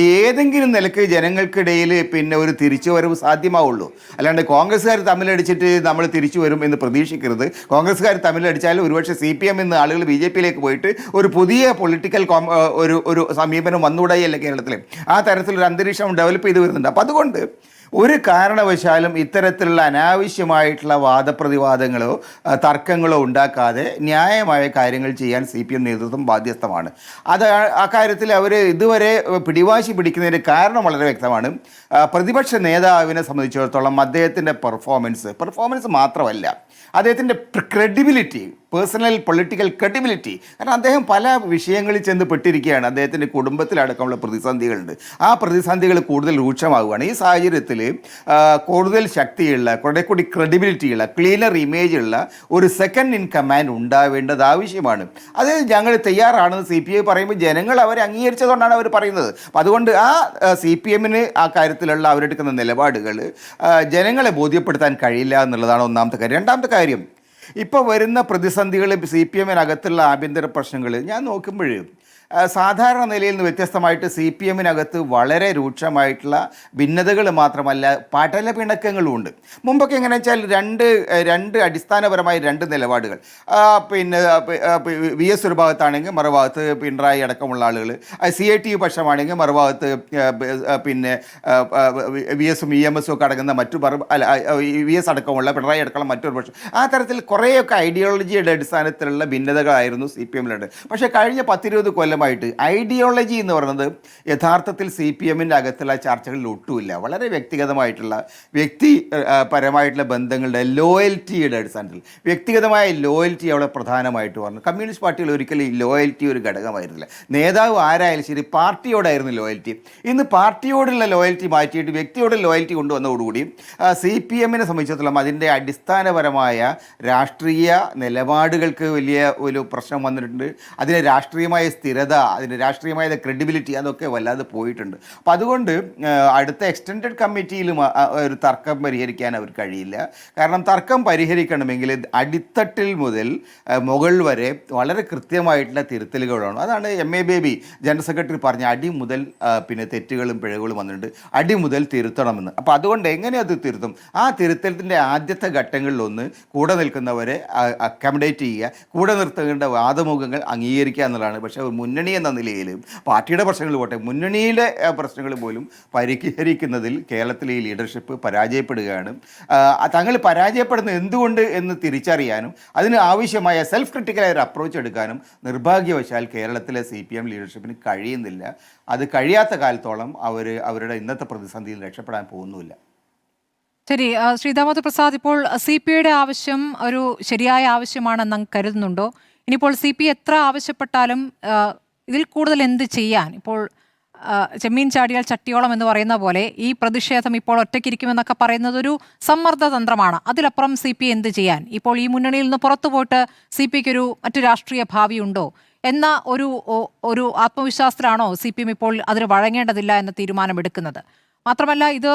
ഏതെങ്കിലും നിലക്ക് ജനങ്ങൾക്കിടയിൽ പിന്നെ ഒരു തിരിച്ചുവരവ് സാധ്യമാവുള്ളൂ. അല്ലാണ്ട് കോൺഗ്രസ്സുകാർ തമ്മിലടിച്ചിട്ട് നമ്മൾ തിരിച്ചു വരും എന്ന് പ്രതീക്ഷിക്കരുത്. കോൺഗ്രസ്സുകാർ തമ്മിലടിച്ചാൽ ഒരുപക്ഷെ CPM എന്ന് ആളുകൾ BJP യിലേക്ക് പോയിട്ട് ഒരു പുതിയ പൊളിറ്റിക്കൽ ഒരു സമീപനം വന്നുകൂടായില്ല കേരളത്തിൽ. ആ തരത്തിലൊരു അന്തരീക്ഷം ഡെവലപ്പ് ചെയ്ത് വരുന്നുണ്ട്. അപ്പം അതുകൊണ്ട് ഒരു കാരണവശാലും ഇത്തരത്തിലുള്ള അനാവശ്യമായിട്ടുള്ള വാദപ്രതിവാദങ്ങളോ തർക്കങ്ങളോ ഉണ്ടാക്കാതെ ന്യായമായ കാര്യങ്ങൾ ചെയ്യാൻ CPM നേതൃത്വം ബാധ്യസ്ഥമാണ്. അത് ആ കാര്യത്തിൽ അവർ ഇതുവരെ പിടിവാശി പിടിക്കുന്നതിൻ്റെ കാരണം വളരെ വ്യക്തമാണ്. പ്രതിപക്ഷ നേതാവിനെ സംബന്ധിച്ചിടത്തോളം അദ്ദേഹത്തിൻ്റെ പെർഫോമൻസ് മാത്രമല്ല, അദ്ദേഹത്തിൻ്റെ ക്രെഡിബിലിറ്റി, പേഴ്സണൽ പൊളിറ്റിക്കൽ ക്രെഡിബിലിറ്റി. കാരണം അദ്ദേഹം പല വിഷയങ്ങളിൽ ചെന്ന് പെട്ടിരിക്കുകയാണ്. അദ്ദേഹത്തിൻ്റെ കുടുംബത്തിലടക്കമുള്ള പ്രതിസന്ധികളുണ്ട്. ആ പ്രതിസന്ധികൾ കൂടുതൽ രൂക്ഷമാവുകയാണ്. ഈ സാഹചര്യത്തിൽ കൂടുതൽ ശക്തിയുള്ള, കുറെ കൂടി ക്രെഡിബിലിറ്റിയുള്ള, ക്ലീനർ ഇമേജുള്ള ഒരു സെക്കൻഡ് ഇൻ കമാൻഡ് ഉണ്ടാവേണ്ടത് ആവശ്യമാണ്. അത് ഞങ്ങൾ തയ്യാറാണെന്ന് CPI പറയുമ്പോൾ ജനങ്ങൾ അവരെ അംഗീകരിച്ചതുകൊണ്ടാണ് അവർ പറയുന്നത്. അപ്പം അതുകൊണ്ട് ആ CPMന് ആ കാര്യത്തിലുള്ള അവരെടുക്കുന്ന നിലപാടുകൾ ജനങ്ങളെ ബോധ്യപ്പെടുത്താൻ കഴിയില്ല എന്നുള്ളതാണ് ഒന്നാമത്തെ കാര്യം. രണ്ടാമത്തെ കാര്യം, ഇപ്പോൾ വരുന്ന പ്രതിസന്ധികൾ, CPMനകത്തുള്ള ആഭ്യന്തര പ്രശ്നങ്ങൾ ഞാൻ നോക്കുമ്പോൾ സാധാരണ നിലയിൽ നിന്ന് വ്യത്യസ്തമായിട്ട് CPMനകത്ത് വളരെ രൂക്ഷമായിട്ടുള്ള ഭിന്നതകൾ മാത്രമല്ല, പടല പിണക്കങ്ങളുമുണ്ട്. മുമ്പൊക്കെ എങ്ങനെയാണെന്ന് വെച്ചാൽ രണ്ട് അടിസ്ഥാനപരമായ രണ്ട് നിലപാടുകൾ, പിന്നെ VS ഒരു ഭാഗത്താണെങ്കിൽ മറുഭാഗത്ത് പിണറായി അടക്കമുള്ള ആളുകൾ, CITU പക്ഷമാണെങ്കിൽ മറുഭാഗത്ത് പിന്നെ VS-ഉം EMS ഒക്കെ അടങ്ങുന്ന VS അടക്കമുള്ള പിണറായി അടക്കമുള്ള മറ്റൊരു പക്ഷം. ആ തരത്തിൽ കുറേയൊക്കെ ഐഡിയോളജിയുടെ അടിസ്ഥാനത്തിലുള്ള ഭിന്നതകളായിരുന്നു CPMലുണ്ട്. പക്ഷേ കഴിഞ്ഞ 10-20 കൊല്ലമായിട്ട് ഐഡിയോളജി എന്ന് പറയുന്നത് യഥാർത്ഥത്തിൽ CPMൻ്റെ അകത്തുള്ള ചർച്ചകളിൽ ഒട്ടുമില്ല. വളരെ വ്യക്തിഗതമായിട്ടുള്ള വ്യക്തിപരമായിട്ടുള്ള ബന്ധങ്ങളുടെ ലോയൽറ്റിയുടെ അടിസ്ഥാനത്തിൽ വ്യക്തിഗതമായ ലോയൽറ്റി അവിടെ പ്രധാനമായിട്ട് പറഞ്ഞു. കമ്മ്യൂണിസ്റ്റ് പാർട്ടികൾ ഒരിക്കലും ഈ ലോയൽറ്റി ഒരു ഘടകമായിരുന്നില്ല. നേതാവ് ആരായാലും ശരി പാർട്ടിയോടായിരുന്നു ലോയൽറ്റി. ഇന്ന് പാർട്ടിയോടുള്ള ലോയൽറ്റി മാറ്റിയിട്ട് വ്യക്തിയോട് ലോയൽറ്റി കൊണ്ടുവന്നതോടുകൂടി CPMനെ സംബന്ധിച്ചിടത്തോളം അതിൻ്റെ അടിസ്ഥാനപരമായ രാഷ്ട്രീയ നിലപാടുകൾക്ക് വലിയ ഒരു പ്രശ്നം വന്നിട്ടുണ്ട്. അതിന് രാഷ്ട്രീയമായ സ്ഥിരത, അതിൻ്റെ രാഷ്ട്രീയമായ ക്രെഡിബിലിറ്റി അതൊക്കെ വല്ലാതെ പോയിട്ടുണ്ട്. അപ്പം അതുകൊണ്ട് അടുത്ത എക്സ്റ്റൻഡഡ് കമ്മിറ്റിയിലും ഒരു തർക്കം പരിഹരിക്കാൻ അവർ കഴിയില്ല. കാരണം തർക്കം പരിഹരിക്കണമെങ്കിൽ അടിത്തട്ടിൽ മുതൽ മുകൾ വരെ വളരെ കൃത്യമായിട്ടുള്ള തിരുത്തലുകളാണ്. അതാണ് MA ബേബി ജനറൽ സെക്രട്ടറി പറഞ്ഞ അടി മുതൽ പിന്നെ തെറ്റുകളും പിഴവുകളും വന്നിട്ടുണ്ട്, അടി മുതൽ തിരുത്തണമെന്ന്. അപ്പോൾ അതുകൊണ്ട് എങ്ങനെ അത് തിരുത്തും? ആ തിരുത്തലത്തിൻ്റെ ആദ്യത്തെ ഘട്ടങ്ങളിലൊന്ന് കൂടെ നിൽക്കുന്നവരെ അക്കമഡേറ്റ് ചെയ്യുക, കൂടെ നിർത്തേണ്ട വാദമുഖങ്ങൾ അംഗീകരിക്കുക എന്നുള്ളതാണ്. പക്ഷേ മുന്നണി എന്ന നിലയിൽ പാർട്ടിയുടെ പ്രശ്നങ്ങൾ പോട്ടെ, മുന്നണിയിലെ പ്രശ്നങ്ങൾ പോലും പരിഹരിക്കുന്നതിൽ കേരളത്തിലെ ഈ ലീഡർഷിപ്പ് പരാജയപ്പെടുകയാണ്. തങ്ങൾ പരാജയപ്പെടുന്നത് എന്തുകൊണ്ട് എന്ന് തിരിച്ചറിയാനും അതിന് ആവശ്യമായ സെൽഫ് ക്രിട്ടിക്കലായ ഒരു അപ്രോച്ച് എടുക്കാനും നിർഭാഗ്യവശാൽ കേരളത്തിലെ CPM ലീഡർഷിപ്പിന് കഴിയുന്നില്ല. അത് കഴിയാത്ത കാലത്തോളം അവരുടെ ഇന്നത്തെ പ്രതിസന്ധിയിൽ രക്ഷപ്പെടാൻ പോകുന്നുമില്ല. ശരി, ശ്രീ ദാമോദർ പ്രസാദ്, ഇപ്പോൾ CPIയുടെ ആവശ്യം ഒരു ശരിയായ ആവശ്യമാണെന്ന് അങ്ങ് കരുതുന്നുണ്ടോ? ഇനിയിപ്പോൾ CPI എത്ര ആവശ്യപ്പെട്ടാലും ഇതിൽ കൂടുതൽ എന്ത് ചെയ്യാൻ? ഇപ്പോൾ ചെമ്മീൻ ചാടിയാൽ ചട്ടിയോളം എന്ന് പറയുന്ന പോലെ ഈ പ്രതിഷേധം ഇപ്പോൾ ഒറ്റയ്ക്കിരിക്കുമെന്നൊക്കെ പറയുന്നത് ഒരു സമ്മർദ്ദ തന്ത്രമാണ്. അതിലപ്പുറം CPI എന്ത് ചെയ്യാൻ? ഇപ്പോൾ ഈ മുന്നണിയിൽ നിന്ന് പുറത്തു പോയിട്ട് CPIക്ക് മറ്റു രാഷ്ട്രീയ ഭാവിയുണ്ടോ എന്ന ഒരു ആത്മവിശ്വാസത്തിലാണോ CPM ഇപ്പോൾ അതിന് വഴങ്ങേണ്ടതില്ല എന്ന തീരുമാനമെടുക്കുന്നത്? മാത്രമല്ല, ഇത്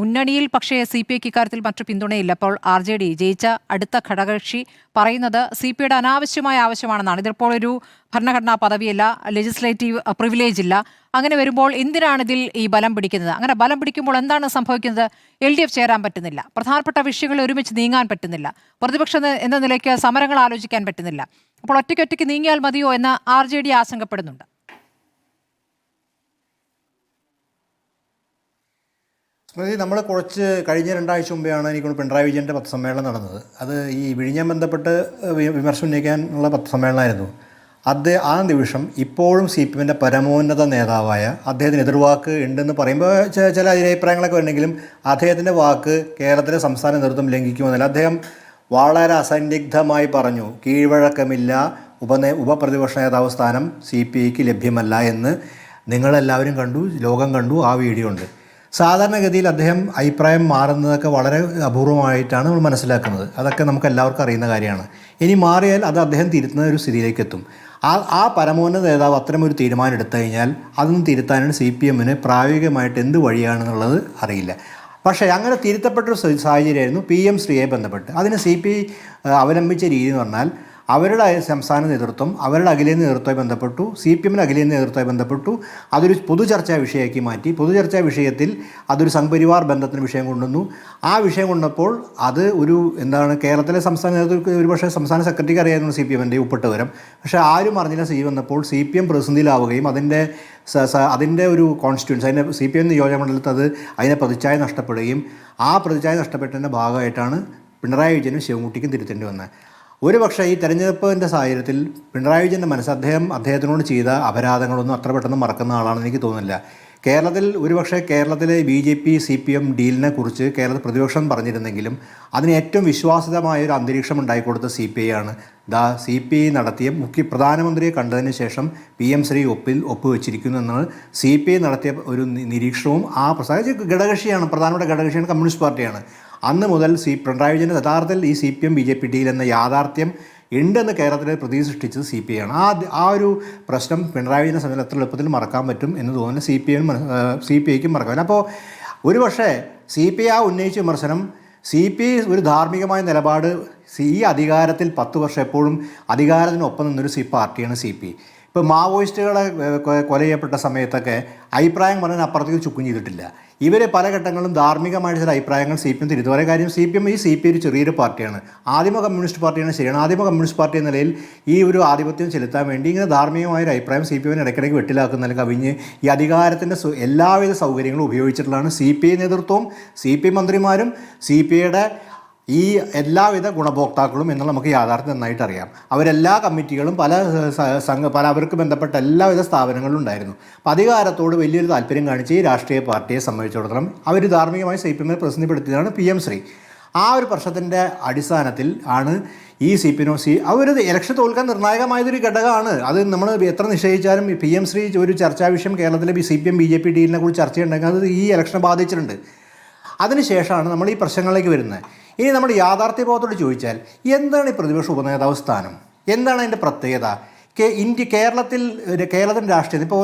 മുന്നണിയിൽ പക്ഷേ CPIക്ക് ഇക്കാര്യത്തിൽ മറ്റു പിന്തുണയില്ല. അപ്പോൾ RJD ജയിച്ച അടുത്ത ഘടകകക്ഷി പറയുന്നത് CPIയുടെ അനാവശ്യമായ ആവശ്യമാണെന്നാണ്. ഇതിപ്പോൾ ഒരു ഭരണഘടനാ പദവിയല്ല, ലെജിസ്ലേറ്റീവ് പ്രിവിലേജ് ഇല്ല. അങ്ങനെ വരുമ്പോൾ എന്തിനാണ് ഇതിൽ ഈ ബലം പിടിക്കുന്നത്? അങ്ങനെ ബലം പിടിക്കുമ്പോൾ എന്താണ് സംഭവിക്കുന്നത്? LDF ചേരാൻ പറ്റുന്നില്ല, പ്രധാനപ്പെട്ട വിഷയങ്ങൾ ഒരുമിച്ച് നീങ്ങാൻ പറ്റുന്നില്ല, പ്രതിപക്ഷം എന്ന നിലയ്ക്ക് സമരങ്ങൾ ആലോചിക്കാൻ പറ്റുന്നില്ല. അപ്പോൾ ഒറ്റയ്ക്കൊറ്റയ്ക്ക് നീങ്ങിയാൽ മതിയോ എന്ന് RJD ആശങ്കപ്പെടുന്നുണ്ട്. സ്മൃതി, നമ്മൾ കഴിഞ്ഞ 2 ആഴ്ച മുമ്പെയാണ് എനിക്കൊണ്ട് പിണറായി വിജയൻ്റെ പത്രസമ്മേളനം നടന്നത്. അത് ഈ വിഴിഞ്ഞം ബന്ധപ്പെട്ട് വിമർശനം ഉന്നയിക്കാനുള്ള പത്രസമ്മേളനമായിരുന്നു. ആ നിമിഷം ഇപ്പോഴും CPMൻ്റെ പരമോന്നത നേതാവായ അദ്ദേഹത്തിന് എതിർവാക്ക് ഉണ്ടെന്ന് പറയുമ്പോൾ ചില അഭിപ്രായങ്ങളൊക്കെ ഉണ്ടെങ്കിലും അദ്ദേഹത്തിൻ്റെ വാക്ക് കേരളത്തിലെ സംസ്ഥാന നേതൃത്വം ലംഘിക്കുമെന്നല്ല. അദ്ദേഹം വളരെ അസന്നിഗ്ധമായി പറഞ്ഞു, കീഴ്വഴക്കമില്ല, ഉപപ്രതിപക്ഷ നേതാവ് സ്ഥാനം CPIക്ക് ലഭ്യമല്ല എന്ന് നിങ്ങളെല്ലാവരും കണ്ടു, ലോകം കണ്ടു. ആ വീഡിയോ ഉണ്ട്. സാധാരണഗതിയിൽ അദ്ദേഹം അഭിപ്രായം മാറുന്നതൊക്കെ വളരെ അപൂർവമായിട്ടാണ് നമ്മൾ മനസ്സിലാക്കുന്നത്. അതൊക്കെ നമുക്ക് എല്ലാവർക്കും അറിയുന്ന കാര്യമാണ്. ഇനി മാറിയാൽ അത് അദ്ദേഹം തിരുത്തുന്ന ഒരു സ്ഥിതിയിലേക്ക് എത്തും. ആ പരമോന്നത നേതാവ് അത്തരമൊരു തീരുമാനം എടുത്തു കഴിഞ്ഞാൽ അതൊന്നും തിരുത്താനാണ് CPM-ന് പ്രായോഗികമായിട്ട് എന്ത് വഴിയാണെന്നുള്ളത് അറിയില്ല. പക്ഷേ അങ്ങനെ തിരുത്തപ്പെട്ടൊരു സാഹചര്യമായിരുന്നു PM ശ്രീയെ ബന്ധപ്പെട്ട്. അതിന് CPI അവലംബിച്ച രീതി എന്ന് പറഞ്ഞാൽ അവരുടെ സംസ്ഥാന നേതൃത്വം അവരുടെ അഖിലേന്ത്യാ നേതൃത്വമായി ബന്ധപ്പെട്ടു, CPM-ന് അഖിലേന്ത്യാ നേതൃത്വമായി ബന്ധപ്പെട്ടു, അതൊരു പൊതുചർച്ചാ വിഷയമാക്കി മാറ്റി. പൊതുചർച്ചാ വിഷയത്തിൽ അതൊരു സംഘപരിവാർ ബന്ധത്തിന് വിഷയം കൊണ്ടുവന്നു. ആ വിഷയം കൊണ്ടപ്പോൾ അത് ഒരു കേരളത്തിലെ സംസ്ഥാന നേതൃത്വം ഒരുപക്ഷെ സംസ്ഥാന സെക്രട്ടറിക്ക് അറിയായിരുന്നു CPM-ൻ്റെ ഉൾപ്പെട്ട വിവരം. പക്ഷേ ആരും അറിഞ്ഞില്ല. വന്നപ്പോൾ CPM പ്രതിസന്ധിയിലാവുകയും അതിൻ്റെ ഒരു കോൺസ്റ്റിറ്റ്യൂൻസ് അതിൻ്റെ CPM നിയോജകമണ്ഡലത്തിൽ അതിനെ പ്രതിച്ഛായ നഷ്ടപ്പെടുകയും ആ പ്രതിച്ഛായ നഷ്ടപ്പെട്ടതിൻ്റെ ഭാഗമായിട്ടാണ് പിണറായി വിജയനും ശിവൻകുട്ടിക്കും തിരുത്തേണ്ടി വന്നത്. ഒരു പക്ഷേ ഈ തെരഞ്ഞെടുപ്പിൻ്റെ സാഹചര്യത്തിൽ പിണറായി വിജയൻ്റെ മനസ്സ് അദ്ദേഹത്തിനോട് ചെയ്ത അപരാധങ്ങളൊന്നും അത്ര പെട്ടെന്ന് മറക്കുന്ന ആളാണെന്ന് എനിക്ക് തോന്നുന്നില്ല. കേരളത്തിൽ ഒരുപക്ഷെ കേരളത്തിലെ BJP CPM ഡീലിനെ കുറിച്ച് കേരളത്തിൽ പ്രതിപക്ഷം പറഞ്ഞിരുന്നെങ്കിലും അതിന് ഏറ്റവും വിശ്വാസിതമായ ഒരു അന്തരീക്ഷം ഉണ്ടായിക്കൊടുത്ത CPI ആണ്. CPI നടത്തിയ പ്രധാനമന്ത്രിയെ കണ്ടതിന് ശേഷം PM ശ്രീ ഒപ്പുവെച്ചിരിക്കുന്നു എന്നാണ് CPI നടത്തിയ ഒരു നിരീക്ഷണവും. ഘടകകക്ഷിയാണ്, പ്രധാനപ്പെട്ട ഘടകകക്ഷിയാണ് കമ്മ്യൂണിസ്റ്റ് പാർട്ടിയാണ്. അന്ന് മുതൽ പിണറായി വിജയൻ്റെ യഥാർത്ഥത്തിൽ ഈ CPM BJP ഡീൽ എന്ന യാഥാർത്ഥ്യം ഉണ്ടെന്ന് കേരളത്തിലെ പ്രതീതി സൃഷ്ടിച്ചത് CPI ആണ്. ആ ഒരു പ്രശ്നം പിണറായി വിജയനെ സമയത്ത് എത്ര എളുപ്പത്തിൽ മറക്കാൻ പറ്റും എന്ന് തോന്നുന്നു CPIക്കും മറക്കാൻ. അപ്പോൾ ഒരുപക്ഷെ CPI ഉന്നയിച്ച വിമർശനം CPI ഒരു ധാർമ്മികമായ നിലപാട് ഈ അധികാരത്തിൽ 10 വർഷം എപ്പോഴും അധികാരത്തിനൊപ്പം നിന്നൊരു പാർട്ടിയാണ് CPI. ഇപ്പോൾ മാവോയിസ്റ്റുകളെ കൊല ചെയ്യപ്പെട്ട സമയത്തൊക്കെ അഭിപ്രായം പറഞ്ഞാൽ അപ്പുറത്തേക്ക് ചുക്കും ചെയ്തിട്ടില്ല. ഇവർ പല ഘട്ടങ്ങളിലും ധാർമ്മികമായ ചില അഭിപ്രായങ്ങൾ CPM തിരുത്തു. ഒരേ കാര്യം CPI ഒരു ചെറിയൊരു പാർട്ടിയാണ്, ആദിമ കമ്മ്യൂണിസ്റ്റ് പാർട്ടിയാണ്. ശരിയാണ്, ആദിമ കമ്മ്യൂണിസ്റ്റ് പാർട്ടി എന്ന നിലയിൽ ഈ ഒരു ആധിപത്യം ചെലുത്താൻ വേണ്ടി ഇങ്ങനെ ധാർമ്മികമായൊരു അഭിപ്രായം CPM-ന് ഇടയ്ക്കിടയ്ക്ക് വെട്ടിലാക്കുന്നതിൽ കവിഞ്ഞ് ഈ അധികാരത്തിൻ്റെ എല്ലാവിധ സൗകര്യങ്ങളും ഉപയോഗിച്ചിട്ടുള്ളതാണ് CPI നേതൃത്വവും CPI മന്ത്രിമാരും CPI-യുടെ ഈ എല്ലാവിധ ഗുണഭോക്താക്കളും എന്നുള്ള നമുക്ക് യാഥാർത്ഥ്യം നന്നായിട്ട് അറിയാം. അവരെല്ലാ കമ്മിറ്റികളും പല അവർക്ക് ബന്ധപ്പെട്ട എല്ലാവിധ സ്ഥാപനങ്ങളും ഉണ്ടായിരുന്നു. അപ്പോൾ അധികാരത്തോട് വലിയൊരു താല്പര്യം കാണിച്ച് ഈ രാഷ്ട്രീയ പാർട്ടിയെ സംബന്ധിച്ചിടത്തോളം അവർ ധാർമ്മികമായി CPM-നെ പ്രതിനിധിപ്പെടുത്തിയതാണ് PM ശ്രീ. ആ ഒരു പ്രശ്നത്തിൻ്റെ അടിസ്ഥാനത്തിൽ ആണ് ഈ അവർ ഇലക്ഷൻ തോൽക്കാൻ നിർണായകമായതൊരു ഘടകമാണ്. അത് നമ്മൾ എത്ര നിശ്ചയിച്ചാലും PM ശ്രീ ഒരു ചർച്ചാ വിഷയം കേരളത്തിലെ CPM BJP ഡീലിനെ കുറിച്ച് ചർച്ചയുണ്ടെങ്കിൽ അത് ഈ ഇലക്ഷനെ ബാധിച്ചിട്ടുണ്ട്. അതിനുശേഷമാണ് നമ്മൾ ഈ പ്രശ്നങ്ങളിലേക്ക് വരുന്നത്. ഇനി നമ്മൾ യാഥാർത്ഥ്യബോധത്തോട് ചോദിച്ചാൽ എന്താണ് ഈ പ്രതിപക്ഷ ഉപനേതാവ് സ്ഥാനം, എന്താണ് അതിൻ്റെ പ്രത്യേകത? കേരളത്തിൻ്റെ രാഷ്ട്രീയത്തിൽ ഇപ്പോൾ